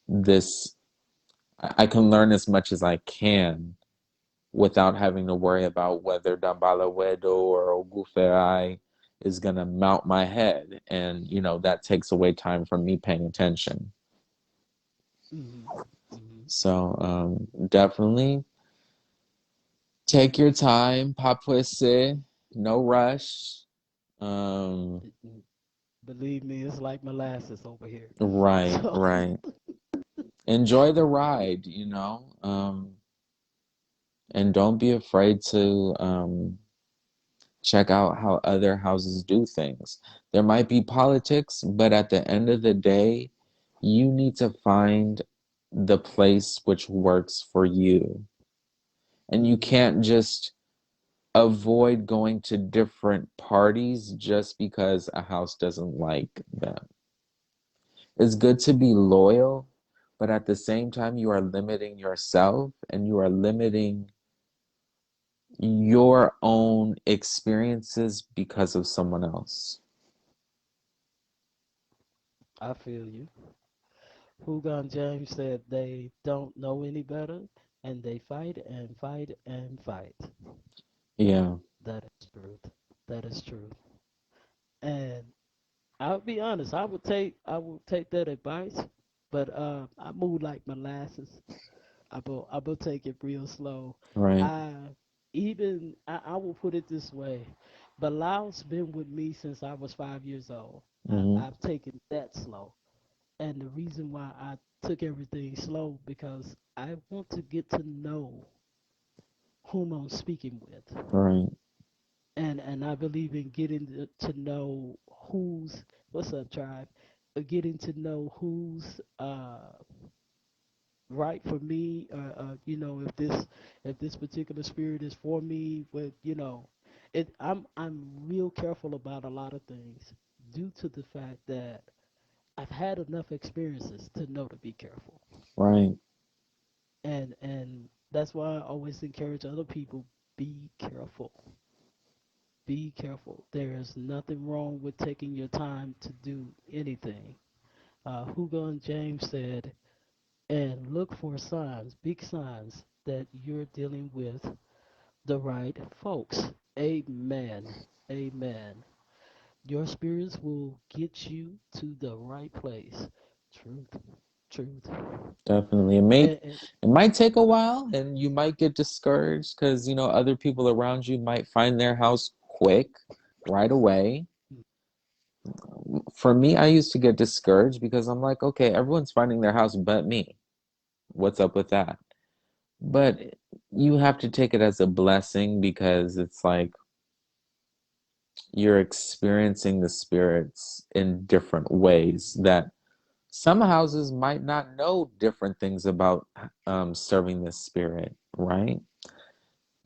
this I can learn as much as I can without having to worry about whether Dambala Wedo or Oguferai is going to mount my head. And, that takes away time from me paying attention. Hmm. Hmm. So definitely take your time, papwese, no rush. Um, Believe me, it's like molasses over here. right, So, right. Enjoy the ride, and don't be afraid to check out how other houses do things. There might be politics, but at the end of the day, you need to find the place which works for you. And you hmm, can't just avoid going to different parties just because a house doesn't like them. It's good to be loyal, but at the same time, you are limiting yourself and you are limiting your own experiences because of someone else. I feel you. Hugon James said they don't know any better and they fight and fight and fight. Yeah, That is truth. That is true. And I'll be honest, I would take that advice, but I move like molasses. I will take it real slow. right. I I will put it this way. Bilal's been with me since I was 5 years old. Hmm. I've taken that slow. And the reason why I took everything slow because I want to get to know whom I'm speaking with. Right. And I believe in getting to know who's what's up, tribe. Getting to know who's right for me. If this particular spirit is for me, with I'm real careful about a lot of things due to the fact that I've had enough experiences to know to be careful. Right. And that's why I always encourage other people, be careful. Be careful. There is nothing wrong with taking your time to do anything. Hugo and James said, and look for signs, big signs, that you're dealing with the right folks. Amen. Amen. Your spirits will get you to the right place. Truth. Truth. Definitely. And It might take a while and you might get discouraged because, other people around you might find their house quick, right away. For me, I used to get discouraged because I'm like, okay, everyone's finding their house but me. What's up with that? But you have to take it as a blessing because it's like you're experiencing the spirits in different ways that some houses might not know different things about serving the spirit, right?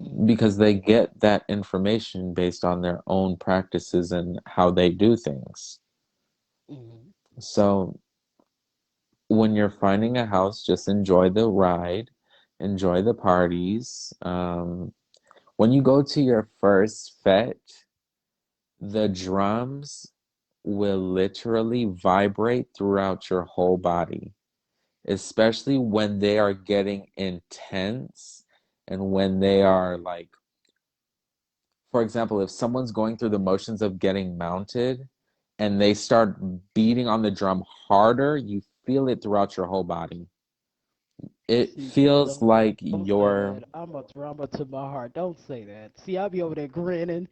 mm, Because they get that information based on their own practices and how they do things. mm, So when you're finding a house, just enjoy the ride, enjoy the parties. When you go to your first fete, the drums will literally vibrate throughout your whole body, especially when they are getting intense And when they are like, for example, if someone's going through the motions of getting mounted and they start beating on the drum harder, you feel it throughout your whole body. It See, feels like don't say your that. I'm a drummer to my heart. Don't say that. See, I'll be over there grinning.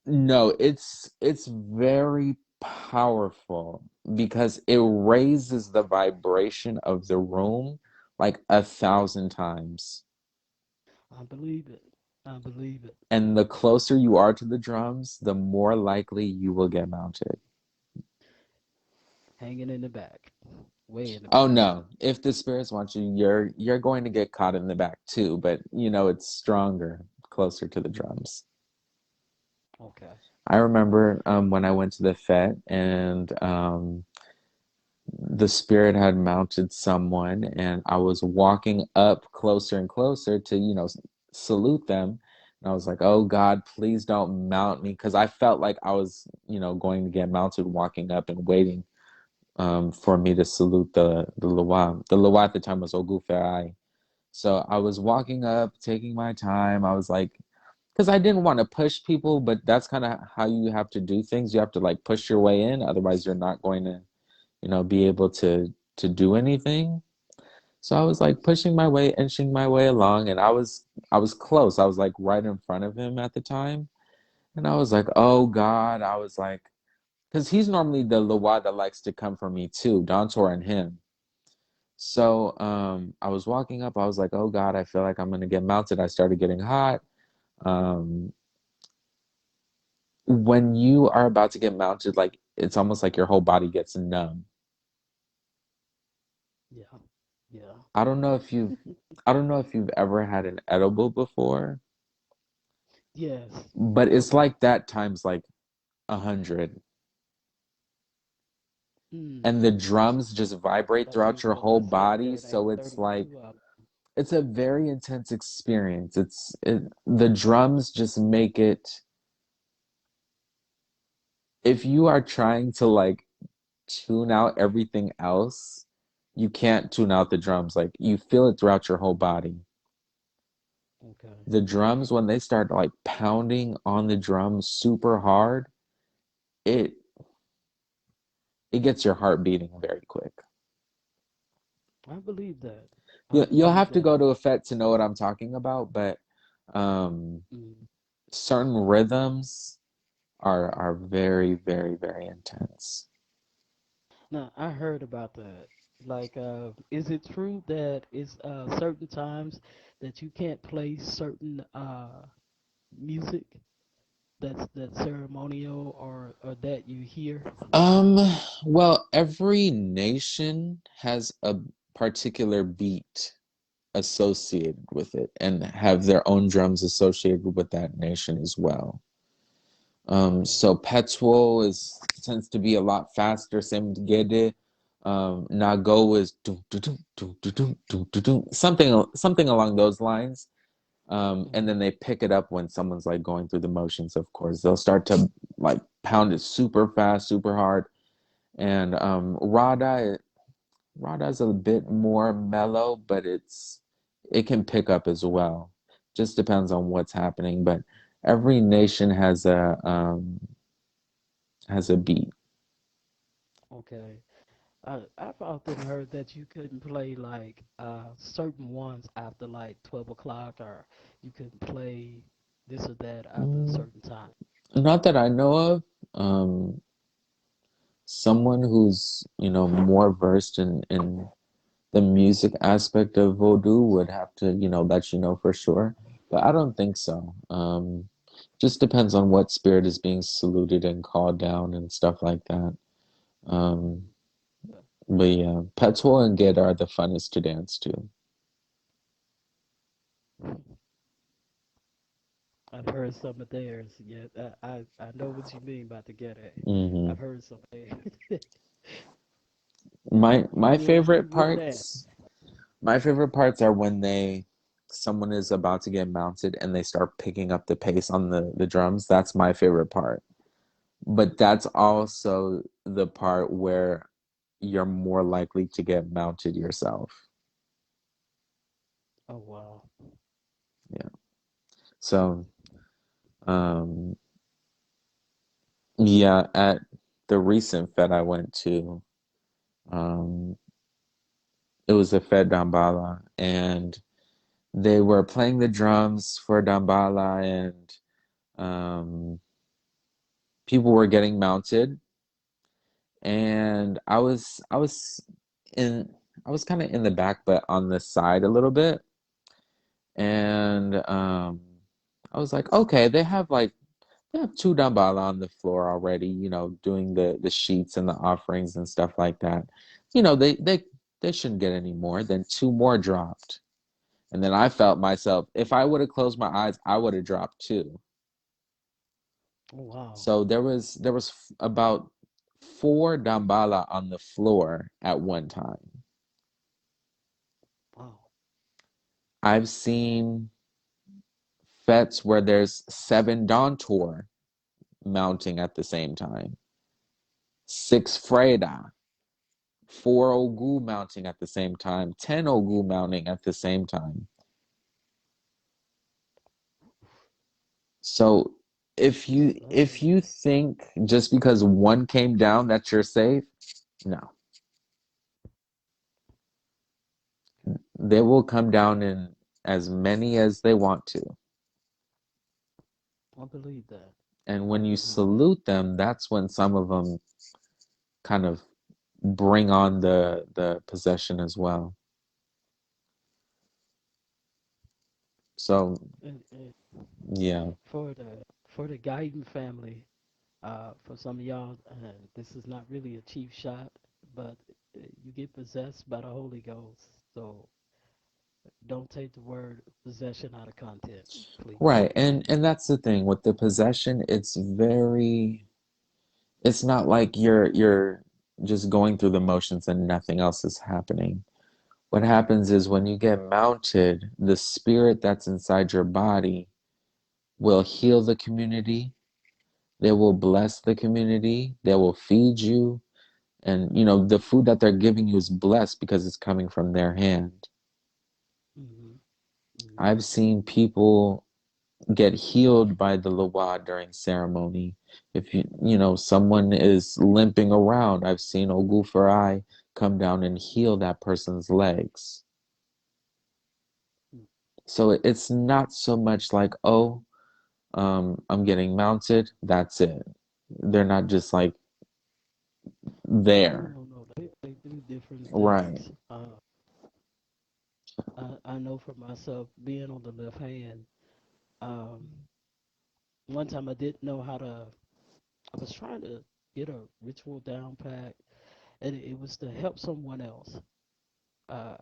no, it's very powerful because it raises the vibration of the room like 1,000 times. I believe it. I believe it. And the closer you are to the drums, the more likely you will get mounted. Hanging in the back, way in the Oh back. no, if the spirits want you, you're going to get caught in the back too, but it's stronger closer to the drums. Okay. I remember when I went to the fete and the spirit had mounted someone, and I was walking up closer and closer to, salute them. And I was like, oh God, please don't mount me. Because I felt like I was, going to get mounted walking up and waiting for me to salute the Loa. The Loa at the time was Oguferai. So I was walking up, taking my time. I was like, because I didn't want to push people, but that's kind of how you have to do things. You have to like push your way in, otherwise you're not going to be able to do anything. So I was like pushing my way, inching my way along, and I was close. I was like right in front of him at the time. And I was like, oh God, I was like, because he's normally the Loa that likes to come for me too, Dontor and him. So I was walking up, I was like, oh God, I feel like I'm gonna get mounted. I started getting hot. Um, when you are about to get mounted, like it's almost like your whole body gets numb. Yeah. Yeah. I don't know if you've I don't know if you've ever had an edible before, Yes. but it's Okay. like that times like 100. Mm. And the drums just vibrate Like throughout you your go, whole it's like body, that ain't so it's like 32 of it's a very intense experience. The drums just make it, if you are trying to like tune out everything else, you can't tune out the drums. Like you feel it throughout your whole body. them. Okay. The drums, when they start like pounding on the drums super hard, it it gets your heart beating very quick. I believe that. I You'll believe have to that. go to a fete to know what I'm talking about, but um, Mm. certain rhythms are very, very, very intense. Now, I heard about that. Like, is it true that it's certain times that you can't play certain music that's ceremonial or that you hear? Um, well, every nation has a particular beat associated with it and have their own drums associated with that nation as well. Okay. So Petuo is tends to be a lot faster. Same with Gede. Nago is something along those lines. And Hmm. then they pick it up when someone's like going through the motions, of course. They'll start to like pound it super fast, super hard. And Rada's a bit more mellow, but it can pick up as well. Just depends on what's happening. But every nation has a beat. Okay. I've often heard that you couldn't play like certain ones after like 12 o'clock, or you couldn't play this or that after a Mm, certain time. not that I know of. Um, Someone who's, more versed in the music aspect of voodoo would have to, let you know for sure. But I don't think so. Just depends on what spirit is being saluted and called down and stuff like that. Um, but yeah, Petois and Ged are the funnest to dance to. I've heard some of theirs. Yeah, I know what you mean about the get it. Hmm I've heard some of theirs. My You favorite will dance. parts, my favorite parts are when someone is about to get mounted and they start picking up the pace on the drums. That's my favorite part. But that's also the part where you're more likely to get mounted yourself. Oh wow. Yeah. So, um, yeah, at the recent Fed I went to, um, it was a Fed Dambala, and they were playing the drums for Dambala, and um, people were getting mounted, and in I was kind of in the back, but on the side a little bit, and I was like, okay, they have two Dambala on the floor already, doing the sheets and the offerings and stuff like that. They shouldn't get any more. Then two more dropped. And then I felt myself, if I would have closed my eyes, I would have dropped too. Oh, wow. So there was about four Dambala on the floor at one time. Wow. I've seen fets where there's seven Dawntor mounting at the same time, six Freda, four Ogu mounting at the same time, 10 Ogu mounting at the same time. So if That's you think just because one came down that you're safe, no. They will come down in as many as they want to. I believe that. And when you Mm. salute them, that's when some of them kind of bring on the possession as well. So, And yeah, for the Guyton family, for some of y'all, this is not really a cheap shot, but you get possessed by the Holy Ghost. So don't take the word possession out of context, please. right. And that's the thing with the possession, it's not like you're just going through the motions and nothing else is happening. What happens is when you get mounted, the spirit that's inside your body will heal the community. They will bless the community. They will feed you. And, the food that they're giving you is blessed because it's coming from their hand. Hmm. Hmm. I've seen people get healed by the Lawa during ceremony. If someone is limping around, I've seen Ogufarai come down and heal that person's legs. So it's not so much like, oh, I'm getting mounted, that's it. They're not just like No, there. no, no. They do different Right, things. I know for myself, being on the left hand, um, one time I didn't know how to, I was trying to get a ritual down pat, and it was to help someone else. Uh,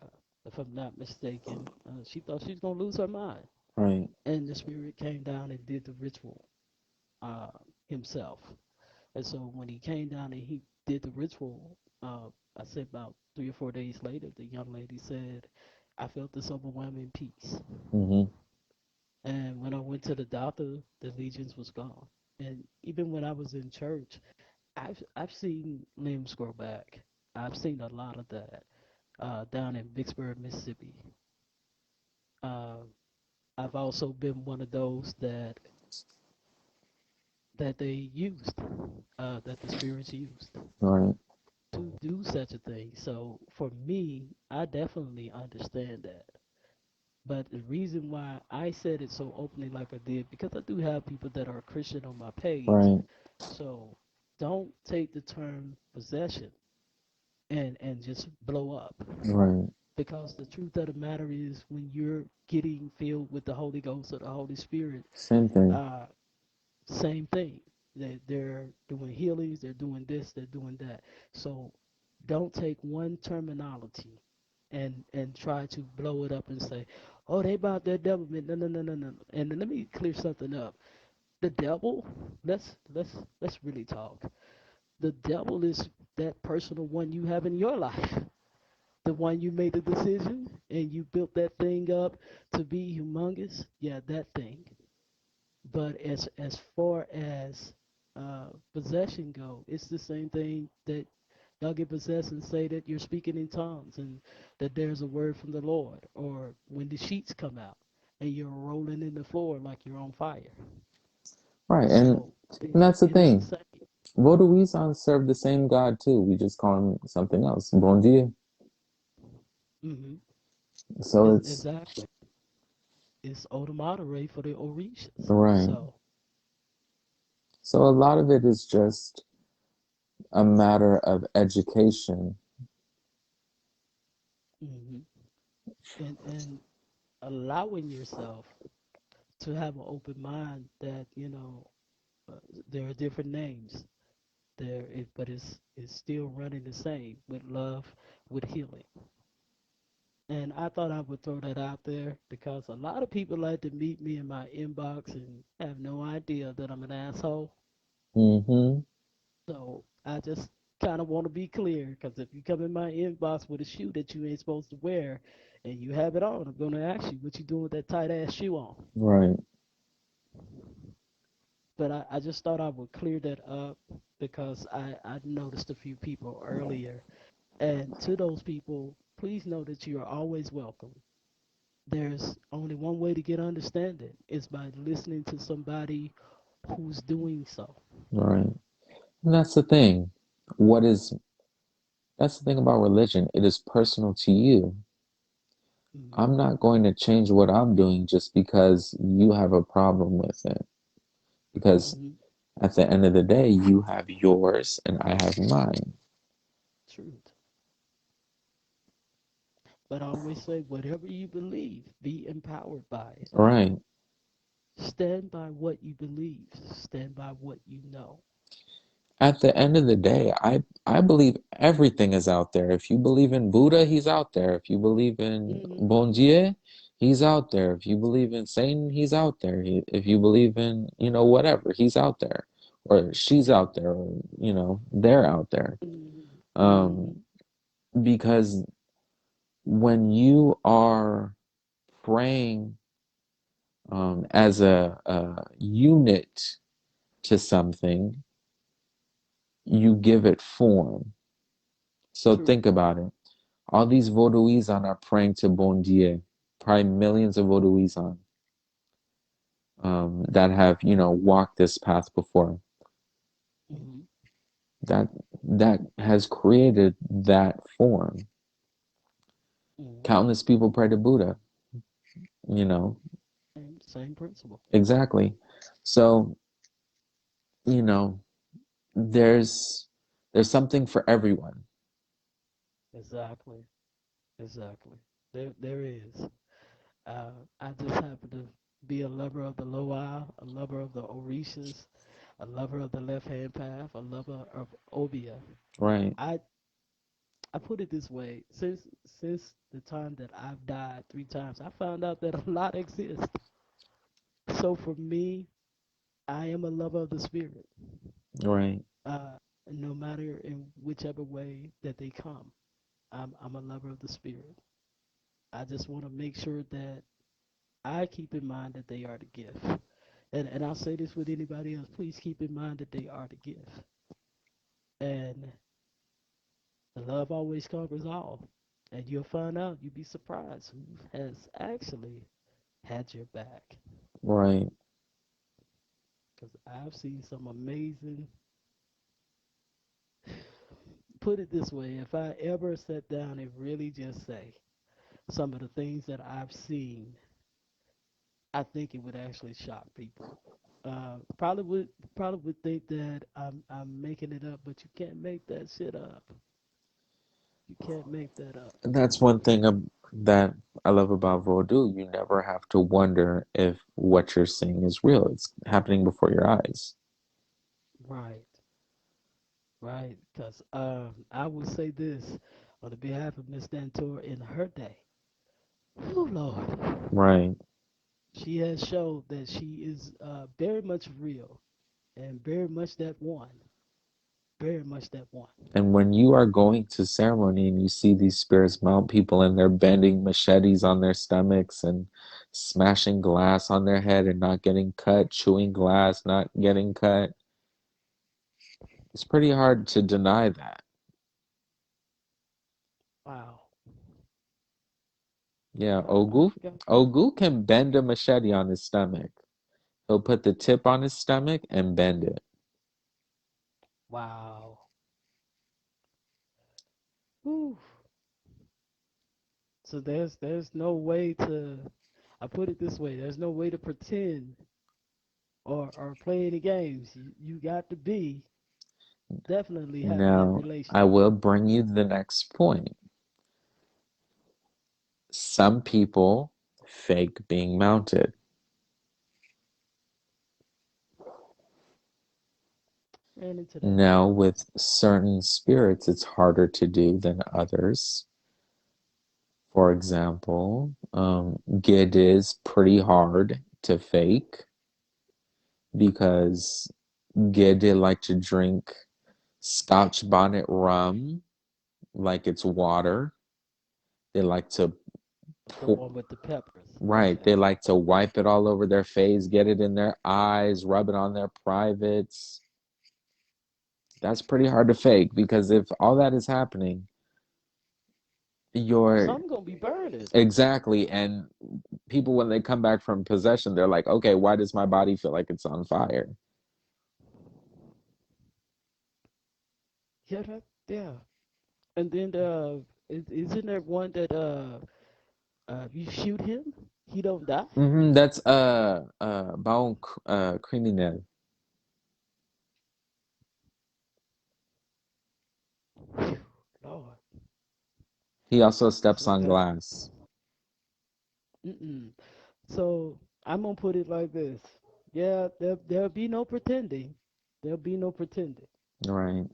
if I'm not mistaken, she thought she was going to lose her mind. right. And the spirit came down and did the ritual uh, himself. And so when he came down and he did the ritual, I said about 3 or 4 days later, the young lady said, I felt this overwhelming peace. Mm-hmm. And when I went to the doctor, the lesions was gone. And even when I was in church, I've seen limbs grow back. I've seen a lot of that down in Vicksburg, Mississippi. Uh, I've also been one of those that they used, that the spirits used Right, to do such a thing. So for me, I definitely understand that. But the reason why I said it so openly like I did, because I do have people that are Christian on my page. right, So don't take the term possession and just blow up. right. Because the truth of the matter is when you're getting filled with the Holy Ghost or the Holy Spirit, Same thing. uh, same thing. They're doing healings, they're doing this, they're doing that. So don't take one terminology and try to blow it up and say, "Oh, they about their devilment." No, no, no, no, no. And let me clear something up. The devil. Let's really talk. The devil is that personal one you have in your life. The one you made the decision and you built that thing up to be humongous. Yeah, that thing. But as far as possession go, it's the same thing that y'all get possessed and say that you're speaking in tongues and that there's a word from the Lord, or when the sheets come out. and you're rolling in the floor like you're on fire. Right. So And that's the it is the thing. same. Vodouisans serve the same God too. We just call him something else. Bon Dieu. Hmm. So it's Exactly. It's Odomotore for the Orishas. right. So, So a lot of it is just a matter of education. hmm, and allowing yourself to have an open mind that uh, there are different names there, but it's still running the same with love, with healing. And I thought I would throw that out there because a lot of people like to meet me in my inbox and have no idea that I'm an asshole. Mm-hmm. So I just kind of want to be clear because if you come in my inbox with a shoe that you ain't supposed to wear and you have it on, I'm going to ask you what you doing with that tight ass shoe on. Right. But I just thought I would clear that up because I noticed a few people earlier. And to those people, please know that you are always welcome. There's only one way to get understanding is by listening to somebody who's doing so. Right. And that's the thing. What is that's the thing about religion. It is personal to you. Hmm. I'm not going to change what I'm doing just because you have a problem with it. Because Hmm. at the end of the day, you have yours and I have mine. Truth. But I always say, whatever you believe, be empowered by it. Right. Stand by what you believe. Stand by what you know. At the end of the day, I believe everything is out there. If you believe in Buddha, he's out there. If you believe in Hmm. Bon Dieu, he's out there. If you believe in Satan, he's out there. If you believe in, whatever, he's out there. Or she's out there, or, they're out there. Hmm. Hmm. Um, because when you are praying as a unit to something, you give it form. So True. think about it. All these Vodouisans are praying to Bon Dieu, probably millions of Vodouisans that have, walked this path before. Hmm. That that has created that form. Hmm. Countless people pray to Buddha, you know, Same principle. exactly. So, you know, there's there's something for everyone. Exactly. Exactly. There is. I just happen to be a lover of the Loa, a lover of the Orishas, a lover of the left hand path, a lover of Obia. Right, I I put it this way, since the time that I've died 3 times, I found out that a lot exists. So for me, I am a lover of the spirit. right, Uh, no matter in whichever way that they come, I'm a lover of the spirit. I just want to make sure that I keep in mind that they are the gift. And I'll say this with anybody else, please keep in mind that they are the gift. And the love always conquers all. And you'll find out, you'll be surprised who has actually had your back. right. Because I've seen some amazing, put it this way, if I ever sat down and really just say some of the things that I've seen, I think it would actually shock people. Probably would think that I'm making it up, but you can't make that shit up. You can't make that up. And that's one thing that I love about Vodou. You never have to wonder if what you're seeing is real. It's happening before your eyes. Right, right. Because I would say this on the behalf of Miss Dantor in her day. Oh Lord, Right. she has showed that she is very much real and very much that one, very much that one. And when you are going to ceremony and you see these spirits mount people and they're bending machetes on their stomachs and smashing glass on their head and not getting cut, chewing glass, not getting cut, it's pretty hard to deny that. Wow. Yeah, I Ogu. forgot. Ogu can bend a machete on his stomach. He'll put the tip on his stomach and bend it. Wow. Whew. So there's no way to. I put it this way: there's no way to pretend or play any games. You got to be definitely having that Now, I relationship. will bring you the next point. Some people fake being mounted. Ran into that Now, too. with certain spirits, it's harder to do than others. For example, Gid is pretty hard to fake because Gid like to drink Scotch bonnet rum like it's water. They like to The pour, one with the peppers. right, they Okay. like to wipe it all over their face, get it in their eyes, rub it on their privates. That's pretty hard to fake because if all that is happening, you're Some gonna be burning. exactly, and people when they come back from possession, they're like, okay, why does my body feel like it's on fire? Yeah, yeah. And then isn't there one that you shoot him, he don't die? That's Baum Criminel. Phew, Lord. He also steps So on that glass. mm-mm. So I'm gonna put it like this. Yeah, there'll be no pretending. There'll be no pretending. Right.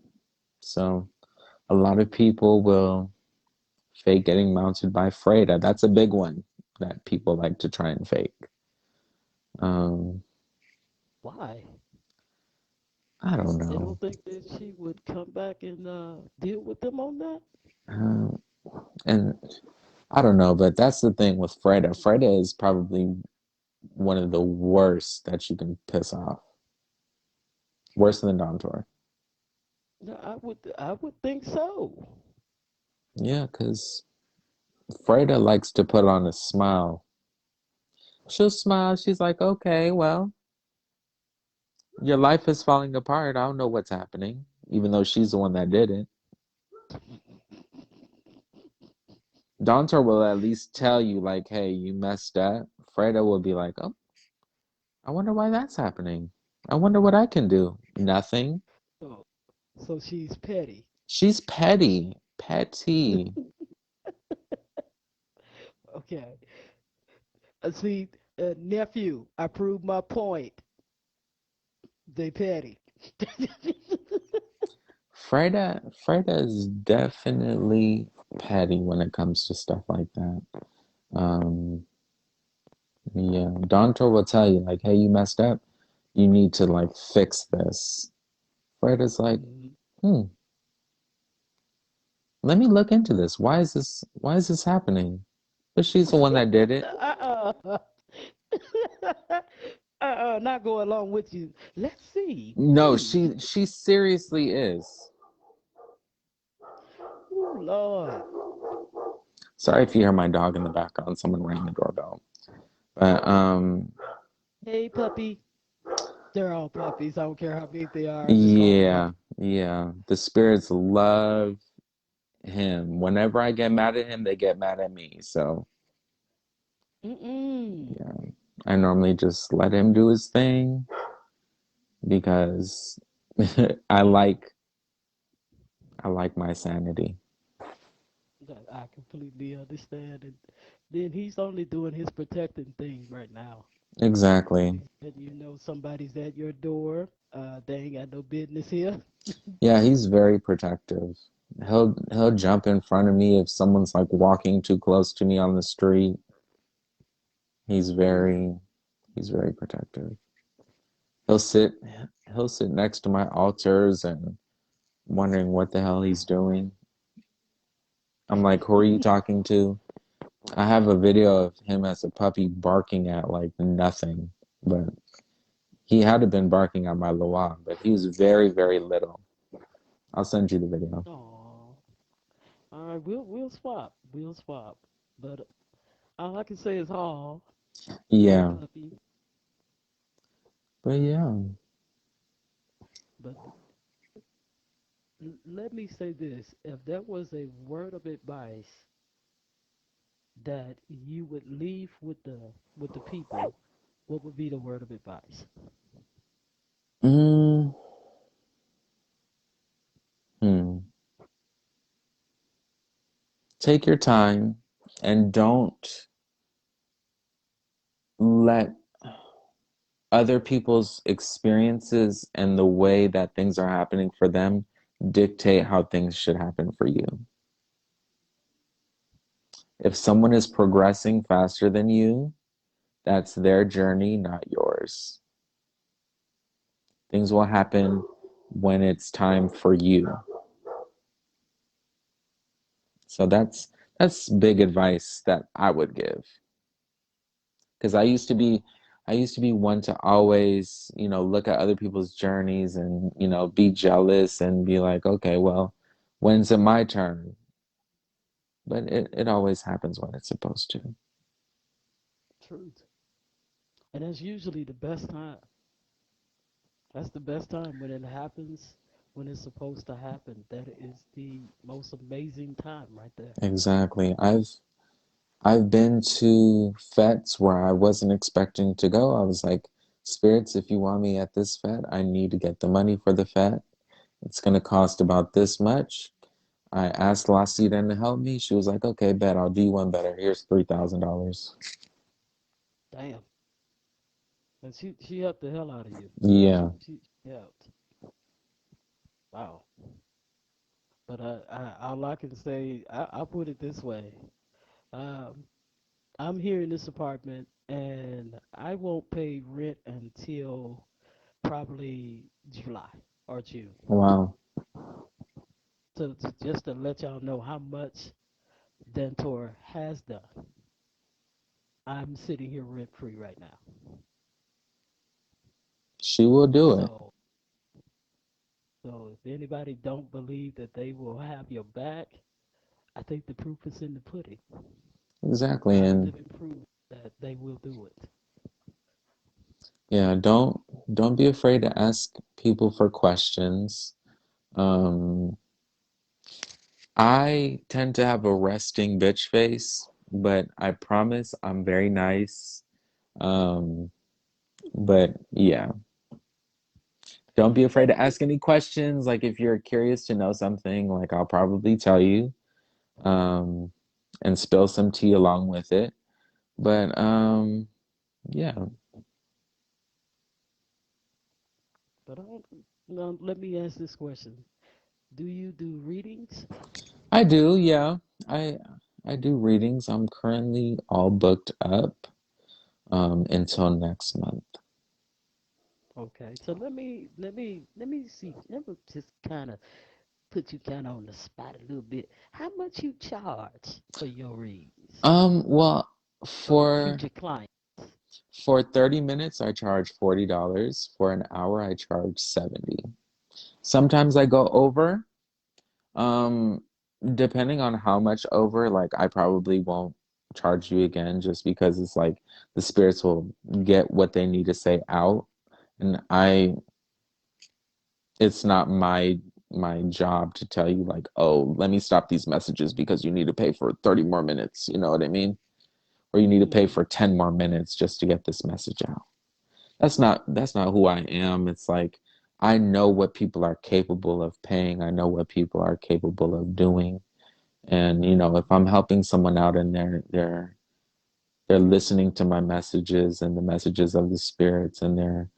So a lot of people will fake getting mounted by Freda. That's a big one that people like to try and fake. Um, Why? I don't They know. don't think that she would come back and deal with them on that? Um, and I don't know, but that's the thing with Freda. Freda is probably one of the worst that you can piss off. Worse than Dontor. No, I would think so. Yeah, because Freda likes to put on a smile. She'll smile. She's like, okay, well, your life is falling apart. I don't know what's happening, even though she's the one that did it. Dontor will at least tell you, like, hey, you messed up. Freda will be like, oh, I wonder why that's happening. I wonder what I can do. Nothing. So, so she's petty. She's petty. Petty. Okay. See, nephew, I proved my point. They petty. Freda is definitely petty when it comes to stuff like that. Um, yeah, Dontor will tell you, like, hey, you messed up. You need to like fix this. Freda's like, Mhm. hmm, let me look into this. Why is this happening? But she's the one that did it. uh-uh. Not go along with you. Let's see. No, she seriously is. Oh, Lord. Sorry if you hear my dog in the background. Someone rang the doorbell. But Hey, puppy. They're all puppies. I don't care how big they are. I just call them yeah, puppies. yeah. The spirits love him. Whenever I get mad at him, they get mad at me. So Mm-mm. yeah, I normally just let him do his thing because I like I like my sanity. That I completely understand. And then he's only doing his protecting thing right now. When Exactly. he's letting you know somebody's at your door, they ain't got no business here. Yeah, he's very protective. He'll jump in front of me if someone's like walking too close to me on the street. He's Mm. very he's very protective. He'll sit he'll sit next to my altars and wondering what the hell he's doing. I'm like, who are you talking to? I have a video of him as a puppy barking at like nothing, but he had to been barking at my Loa, but he was very, very little. I'll send you the video. Oh, all right. We'll swap. We'll swap. But All I can say is, oh, poor Yeah, puppy. but yeah. But let me say this: if there was a word of advice that you would leave with the people, what would be the word of advice? Mm, hmm. Take your time and don't let other people's experiences and the way that things are happening for them dictate how things should happen for you. If someone is progressing faster than you, that's their journey, not yours. Things will happen when it's time for you. So that's big advice that I would give. Because I used to be one to always, look at other people's journeys and, be jealous and be like, okay, well, when's it my turn? But it always happens when it's supposed to. Truth. And that's usually the best time. That's the best time when it happens when it's supposed to happen. That is the most amazing time right there. Exactly. I've been to fetes where I wasn't expecting to go. I was like, spirits, if you want me at this fete, I need to get the money for the fete. It's gonna cost about this much. I asked Lasita to help me. She was like, okay, bet I'll do you one better. Here's $3,000. Damn. And she helped the hell out of you. Yeah. She helped. Wow. But all I can say, I'll put it this way. Um, I'm here in this apartment and I won't pay rent until probably July or June. Wow. So just to let y'all know how much Dentor has done. I'm sitting here rent free right now. She will do it. So so if anybody don't believe that they will have your back, I think the proof is in the pudding. Exactly. I'm And living proof that they will do it. yeah, don't be afraid to ask people for questions. Um, I tend to have a resting bitch face, but I promise I'm very nice. Um, but yeah, don't be afraid to And ask any questions. Like if you're curious to know something, like I'll probably tell you, um, and spill some tea along with it. But yeah, but now let me ask this question: do you do readings? I do. Yeah, I I do readings. I'm currently all booked up until next month. Okay, so let me see. Let me just kind of put you kind of on the spot a little bit. How much you charge for your reads Well, for for future clients? 30 minutes I charge $40. For an hour I charge 70. Sometimes I go over. Um, Depending on how much over, like I probably won't charge you again just because it's like the spirits will get what they need to say out. And it's not my job to tell you like, oh, let me stop these messages because you need to pay for 30 more minutes. You know what I mean? Or you need to pay Hmm. for 10 more minutes just to get this message out. That's not who I am. It's like I know what people are capable of paying. I know what people are capable of doing. And if I'm helping someone out and they're listening to my messages and the messages of the spirits and they're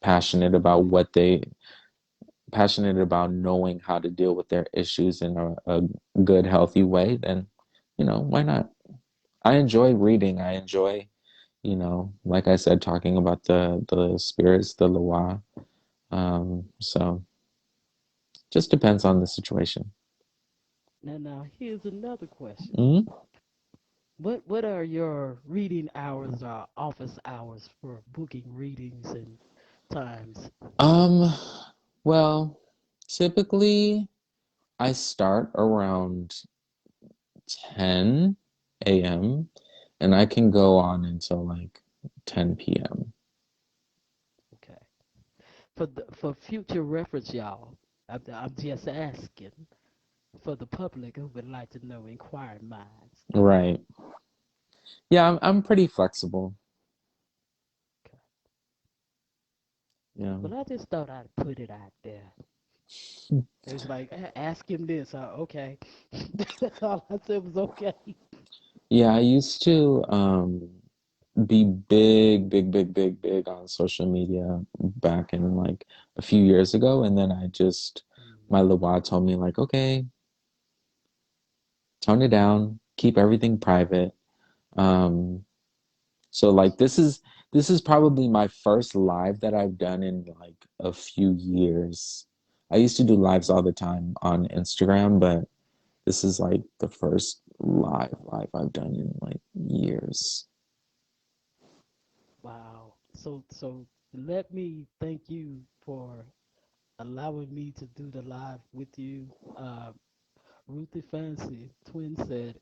passionate about what they passionate about knowing how to deal with their issues in a good, healthy way, then why not? I enjoy reading. I enjoy, like I said, talking about the spirits, the Loa. So just depends on the situation. Now here's another question. Mhm. What are your reading hours or office hours for booking readings and times? Um, well, typically I start around 10 a.m. and I can go on until like 10 p.m. Okay. For future reference, y'all, I'm just asking for the public who would like to know inquiring minds. Right. Yeah, I'm pretty flexible. Okay. Yeah. Well, I just thought I'd put it out there. It was like, ask him this. Okay. That's all I said was okay. Yeah, I used to be big on social media back in like a few years ago, and then my Mm. Loa told me like, okay, tone it down, keep everything private. Um, so like this is probably my first live that I've done in like a few years. I used to do lives all the time on Instagram, but this is like the first live I've done in like years. Wow. So let me thank you for allowing me to do the live with you. Ruthie Fancy Twin said,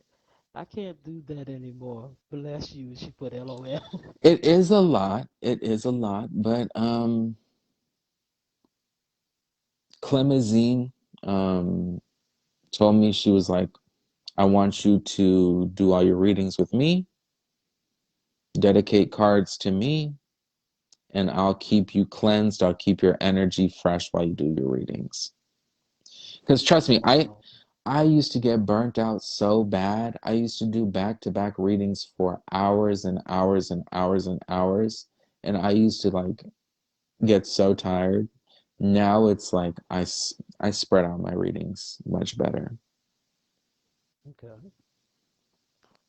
I can't do that anymore. Bless you. She put LOL. It is a lot. It is a lot, but Clemenzine told me she was like, I want you to do all your readings with me, dedicate cards to me, and I'll keep you cleansed. I'll keep your energy fresh while you do your readings. Because trust me, Wow. I used to get burnt out so bad. I used to do back-to-back readings for hours and hours and hours and hours, and I used to like get so tired. Now it's like I spread out my readings much better. Okay.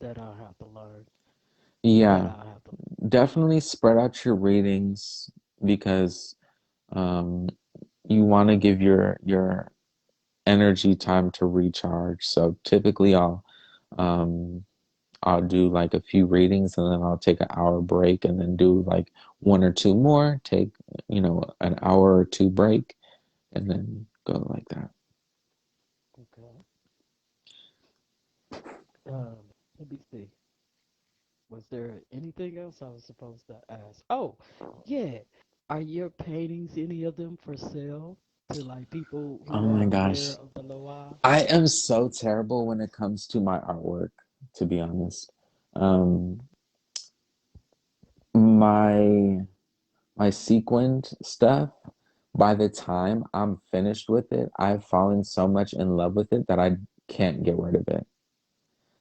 That I'll have to learn. That Yeah, I'll have to. definitely spread out your readings because um, you want to give your energy time to recharge. So typically um, I'll do like a few readings and then I'll take an hour break and then do like one or two more, take, an hour or two break and then go like that. Okay. Um, Let me see. Was there anything else I was supposed to ask? Oh, yeah. Are your paintings, any of them for sale to like people Oh who my are gosh. aware of the Loa? I am so terrible when it comes to my artwork, to be honest. Um, my my sequined stuff, by the time I'm finished with it, I've fallen so much in love with it that I can't get rid of it.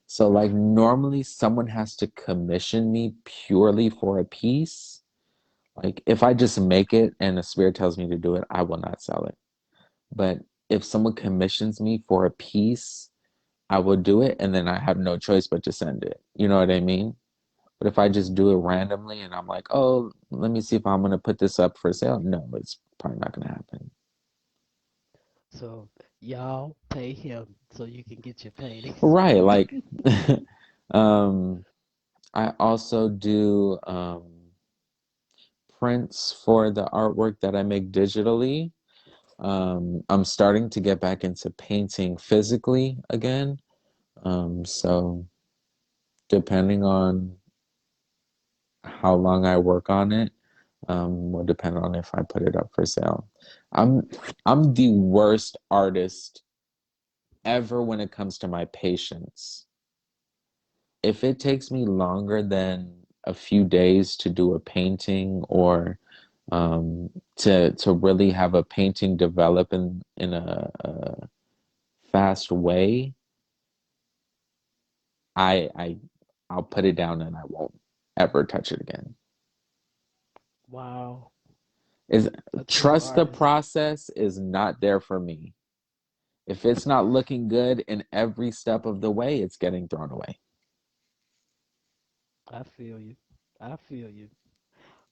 So like normally someone has to commission me purely for a piece. Like if I just make it and a spirit tells me to do it, I will not sell it. But if someone commissions me for a piece, I will do it and then I have no choice but to send it. You know what I mean? But if I just do it randomly and I'm like, oh, let me see if I'm gonna put this up for sale, no, it's probably not gonna happen. So y'all pay him so you can get your paintings. Right, like um I also do prints for the artwork that I make digitally. I'm starting to get back into painting physically again. So depending on how long I work on it, will depend on if I put it up for sale. I'm I'm the worst artist ever when it comes to my patience. If it takes me longer than a few days to do a painting or to really have a painting develop in a fast way, I I'll put it down and I won't ever touch it again. Wow, Is a true trust the artist. process is not there for me. If it's not looking good in every step of the way, it's getting thrown away. I feel you. I feel you.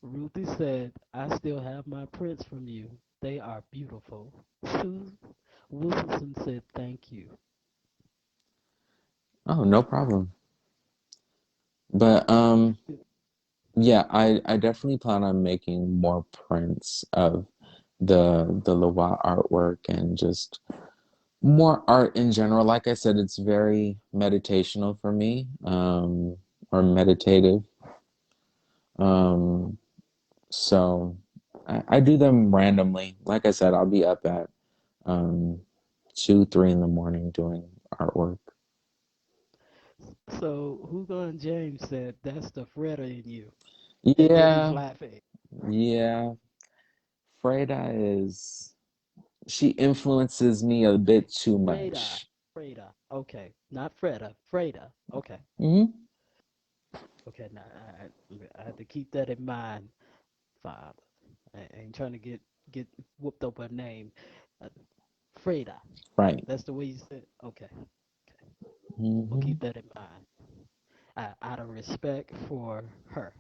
Ruthie said, I still have my prints from you. They are beautiful. Sue Wilson said, thank you. Oh, no problem. But yeah, I definitely plan on making more prints of the Loa artwork and just More art in general. Like I said, it's very meditational for me, or meditative. Um, so I do them randomly. Like I said, I'll be up at um, 2, 3 in the morning doing artwork. So Hugo and James said that's the Freda in you, and then he's Yeah, laughing. yeah. Freda she influences me a bit too Freda, much. Freda. Okay, not Freda, Freda. Okay, Hmm. okay. Now I have to keep that in mind, Father. I ain't trying to get whooped up her name. Uh, Freda. Right. That's the way you said. Okay, okay. We'll Hmm. keep that in mind. Out of respect for her,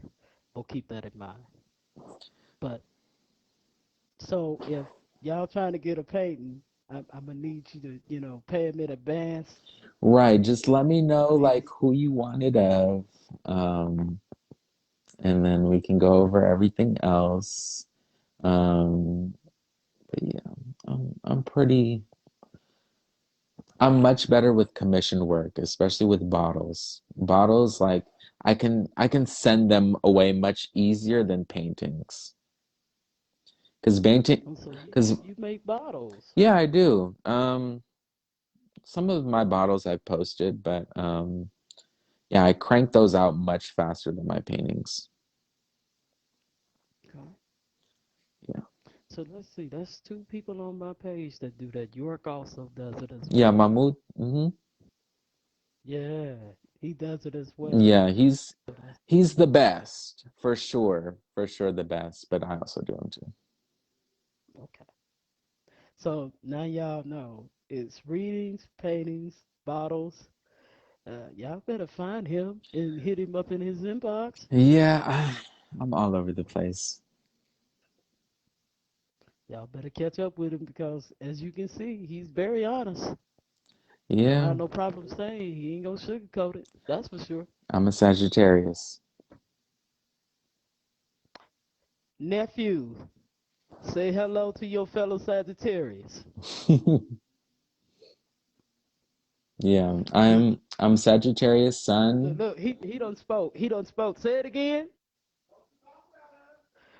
we'll keep that in mind. But so if y'all trying to get a painting, I'm gonna need you to, pay him in advance. Right. Just let me know like Please. who you want it of. Um, and then we can go over everything else. Um, but yeah, I'm pretty, I'm much better with commission work, especially with bottles. Bottles, like I can send them away much easier than paintings. Oh, so Because you make bottles. yeah, I do. Some of my bottles I've posted, but yeah, I crank those out much faster than my paintings. Okay. Yeah. So let's see. That's two people on my page that do that. York also does it as Yeah, well. Mahmoud. Yeah, he does it as well. Yeah, So that's he's the best for sure. For sure the best, but I also do them too. okay. So now y'all know it's readings, paintings, bottles. Y'all better find him and hit him up in his inbox. Yeah, I'm all over the place. Y'all better catch up with him because, as you can see, he's very honest. He don't Yeah, have no problem saying he ain't gonna sugarcoat it. That's for sure. I'm a Sagittarius. Nephew, say hello to your fellow Sagittarius. Yeah, He I'm Sagittarius sun. look. He don't spoke. He don't spoke. Say it again.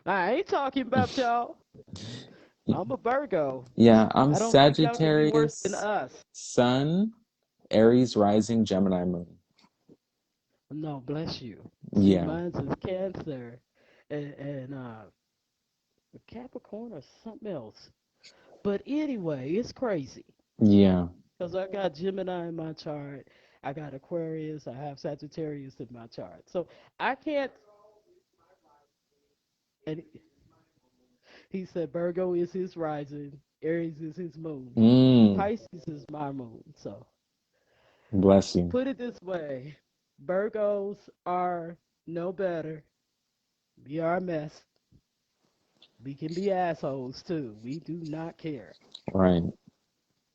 I ain't talking about y'all. I'm a Virgo. Yeah, I'm I don't think y'all can be worse than Sagittarius us. sun, Aries rising, Gemini moon. No, bless you. See, Yeah, mine's is Cancer, and Capricorn or something else. But anyway, it's crazy yeah, because I got Gemini in my chart. I got Aquarius. I have Sagittarius in my chart. So I can't. And he said Virgo is his rising, Aries is his moon, mm, Pisces is my moon. So bless you. put it this way: Virgos are no better. We are a mess. We can be assholes too. We do not care. Right.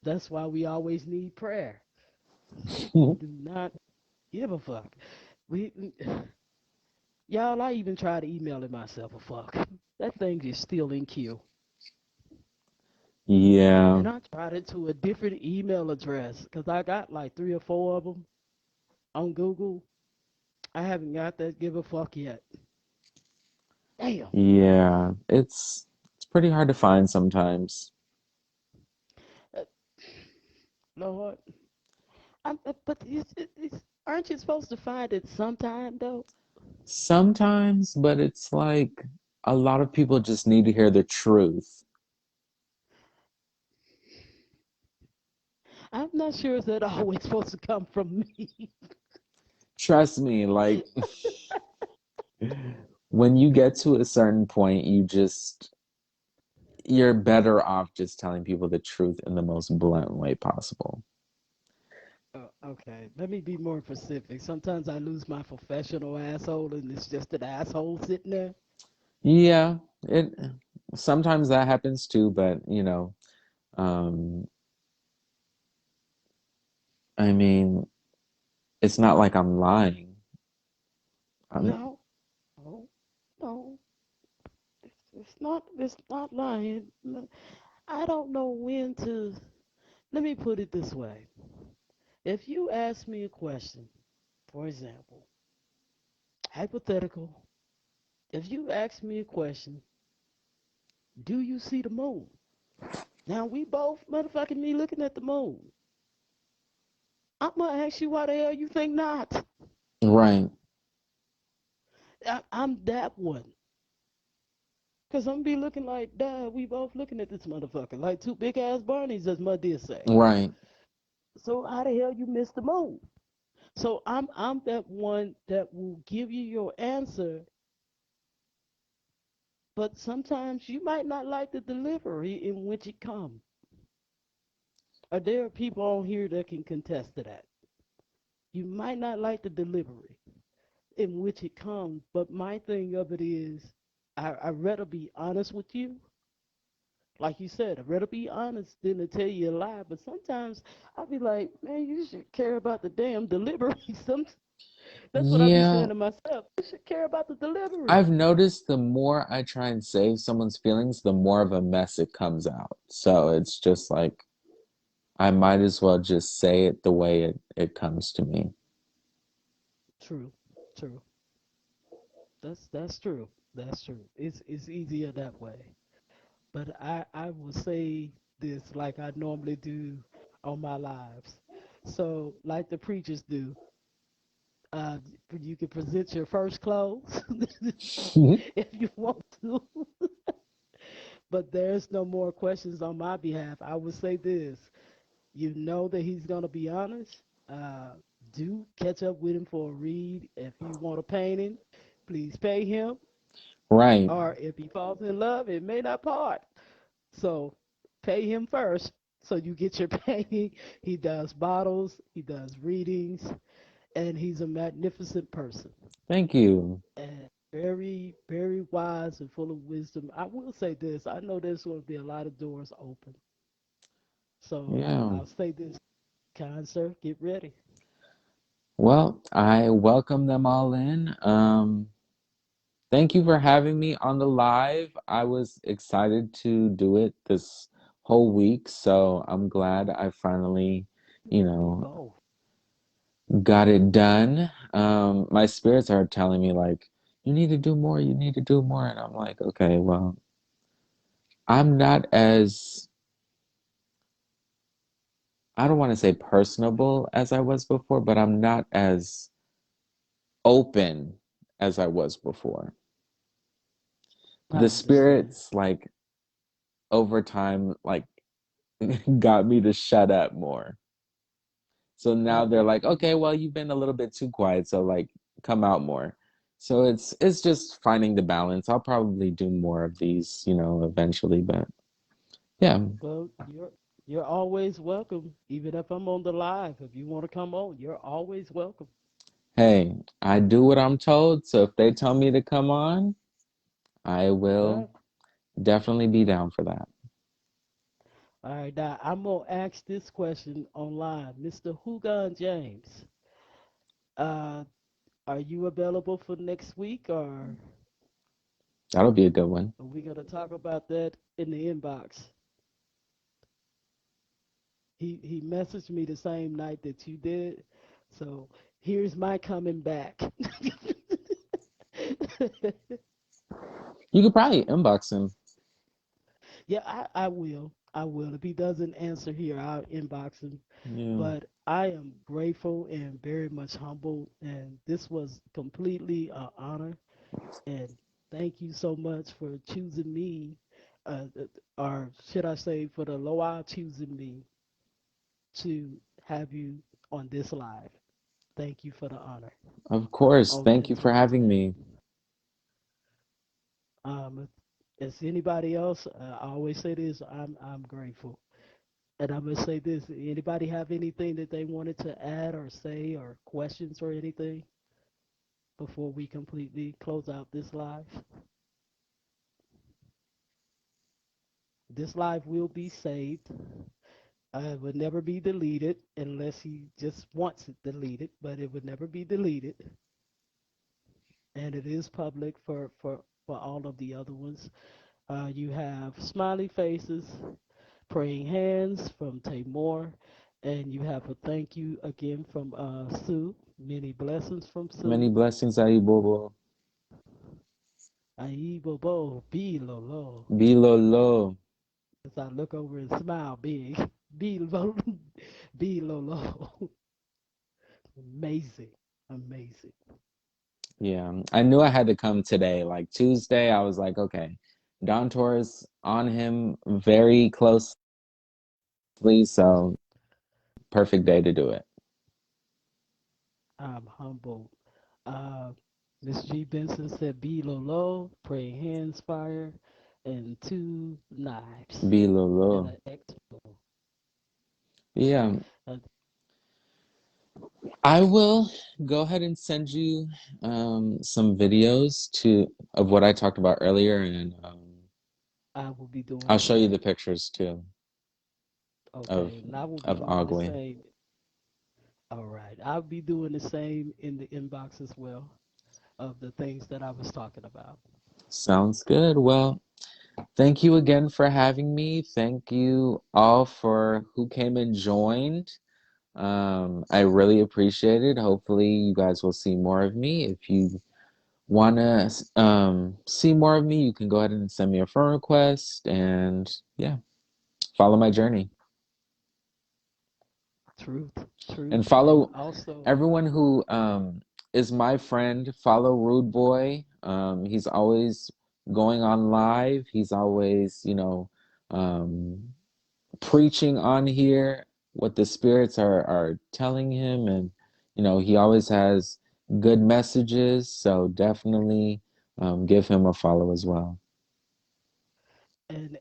That's why we always need prayer. We do not give a fuck. We y'all, I even tried emailing myself a fuck. That thing is still in queue. Yeah, And I tried it to a different email address because I got like three or four of them on Google. I haven't got that give a fuck yet. Damn. yeah. It's pretty hard to find sometimes. Uh, Lord. But aren't you supposed to find it sometime though? Sometimes, but it's like a lot of people just need to hear the truth. I'm not sure is that always supposed to come from me. Trust me, like when you get to a certain point, you're better off just telling people the truth in the most blunt way possible. Oh, okay, let me be more specific. Sometimes I lose my professional asshole, and it's just an asshole sitting there. Yeah, it sometimes that happens too, but um, I mean, it's not like I'm lying. I'm, No, no, no. It's not. It's not lying. No, I don't know when to. let me put it this way. If you ask me a question, for example, hypothetical, if you ask me a question, do you see the moon? Now we both motherfucking me looking at the moon. I'm gonna ask you why the hell you think not. Right. I'm that one. Cause I'm gonna be looking like, Dad, we both looking at this motherfucker like two big ass Barneys, as my dear say. Right. So how the hell you miss the moon? So I'm that one that will give you your answer, but sometimes you might not like the delivery in which it comes. Or there are people on here that can contest to that. You might not like the delivery in which it comes, but my thing of it is, I'd rather be honest with you. Like you said, I'd rather be honest than to tell you a lie. But sometimes I'll be like, man, you should care about the damn delivery. That's what I be Yeah. saying to myself. You should care about the delivery. I've noticed the more I try and save someone's feelings, the more of a mess it comes out. So it's just like I might as well just say it the way it comes to me. True, true. That's true. That's true. It's easier that way. But I will say this like I normally do on my lives. So like the preachers do, uh, you can present your first clothes if you want to, but there's no more questions on my behalf. I would say this: you know that he's gonna be honest. Uh, do catch up with him for a read. If you want a painting, please pay him. Right. Or if he falls in love, it may not part. So pay him first so you get your painting. He does bottles, he does readings, and he's a magnificent person. Thank you. And very, very wise and full of wisdom. I will say this, I know there's going to be a lot of doors open. So Yeah. I'll say this, kind sir, get ready. Well, I welcome them all in. Thank you for having me on the live. I was excited to do it this whole week, so I'm glad I finally, you We know, both. got it done. My spirits are telling me like, you need to do more, you need to do more, and I'm like, okay, well, I'm not as, I don't want to say personable as I was before, but I'm not as open as I was before. I The understand. spirits like over time like got me to shut up more. So now they're like, You, okay, well, you've been a little bit too quiet, so like come out more. So it's just finding the balance. I'll probably do more of these, eventually, but yeah. well, you're always welcome, even if I'm on the live. If you want to come on, you're always welcome. Hey, I do what I'm told, so if they tell me to come on, I will Well, definitely be down for that. all right, now I'm gonna ask this question online, Mr. Hugon James. Uh, are you available for next week, or That'll be a good one. are we gonna talk about that in the inbox? He messaged me the same night that you did, so here's my coming back. You could probably inbox him. Yeah, I will. I will. If he doesn't answer here, I'll inbox him. Yeah. But I am grateful and very much humbled, and this was completely an honor. And thank you so much for choosing me, or should I say, for the Loa choosing me to have you on this live. Thank you for the honor Of course. on Thank you this for having Wednesday. me. Um, as anybody else, I always say this: I'm grateful. And I'm gonna say this: anybody have anything that they wanted to add or say or questions or anything before we completely close out this live? This live will be saved. It would never be deleted unless he just wants it deleted, but it would never be deleted. And it is public for all of the other ones. You have smiley faces, Praying Hands from Tamor. And you have a thank you again from Sue. Many blessings from Many Sue. blessings, Aibobo. Ayi Bobo, B Lolo. Bilolo. As I look over and smile big. B Lolo. B Lolo. Amazing. Amazing. Yeah, I knew I had to come today. Like Tuesday, I was like, okay, Don Torres on him very closely, so perfect day to do it. I'm humbled. Uh, Miss G. Benson said, "Be low, praying hands, fire, and two knives, and Bilolo. an expo." Yeah, Uh, I will go ahead and send you some videos to of what I talked about earlier, and I will be doing I'll the show you the same. pictures too of Okay, and I will be of doing the Ogwe. same. All right, I'll be doing the same in the inbox as well of the things that I was talking about. Sounds good. Well, thank you again for having me. Thank you all for who came and joined. I really appreciate it. Hopefully, you guys will see more of me. If you want to see more of me, you can go ahead and send me a friend request and yeah, follow my journey. Truth, And truth, and follow also, everyone who is my friend. Follow Rude Boy. He's always going on live. He's always, um, preaching on here what the spirits are telling him, and he always has good messages. So definitely give him a follow as well.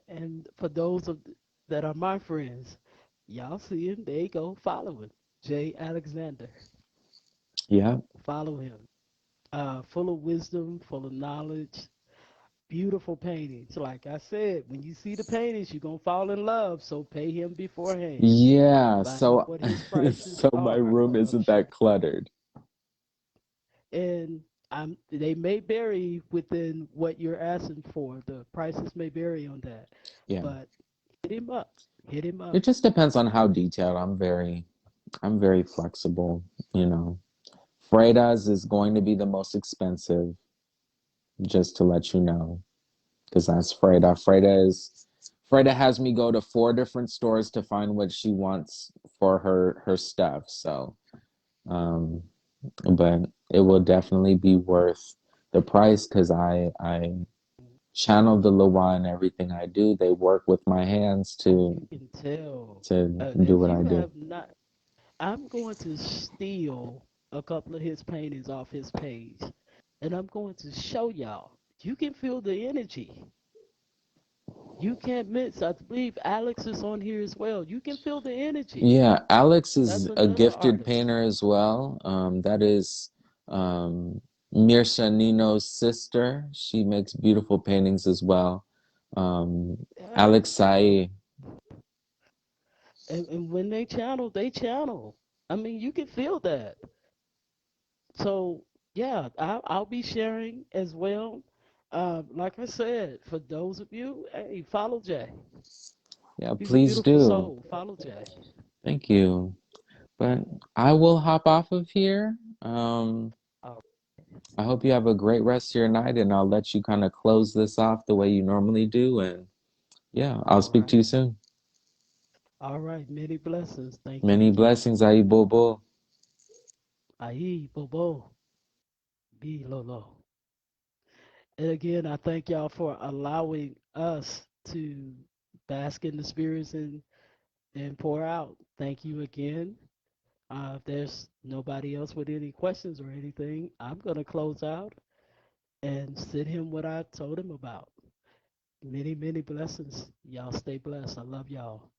and for those of that are my friends, y'all see him. There you go, following Jay Alexander. Yeah. Follow him. Full of wisdom, full of knowledge, beautiful paintings. Like I said, when you see the paintings, you're gonna fall in love. So pay him beforehand. Yeah. Find out So what his prices so my are room of isn't that sure. cluttered. And they may vary within what you're asking for. The prices may vary on that. Yeah. But hit him up. Hit him It up. just depends on how detailed. I'm very flexible, you know. Freda's is going to be the most expensive, just to let you know, because that's Freda. Freda has me go to four different stores to find what she wants for her stuff. So, um, but it will definitely be worth the price because I channel the Loa in everything I do. They work with my hands You to can tell. do If what I you do. have not, I'm going to steal a couple of his paintings off his page, and I'm going to show y'all. You can feel the energy. You can't miss. I believe Alex is on here as well. You can feel the energy. Yeah, Alex is That's a another gifted artist. painter as well. That is Mirsha Nino's sister. She makes beautiful paintings as well. Um, Yeah. Alex Sai, And when they channel, they channel. I mean, you can feel that. So yeah, I'll be sharing as well. Like I said, for those of you, hey, follow Jay. yeah, He's a please beautiful do. soul. Follow Jay. Thank you. But I will hop off of here. All, I hope you have a great rest of your night, and I'll let you kind of close this off the way you normally do. And yeah, I'll all speak to right. you soon. All right. Many blessings. Thank you Many again. blessings, Aibobo. Aye, Bobo, B Lolo. And again, I thank y'all for allowing us to bask in the spirits and pour out. Thank you again. If there's nobody else with any questions or anything, I'm going to close out and send him what I told him about. Many, many blessings. Y'all stay blessed. I love y'all.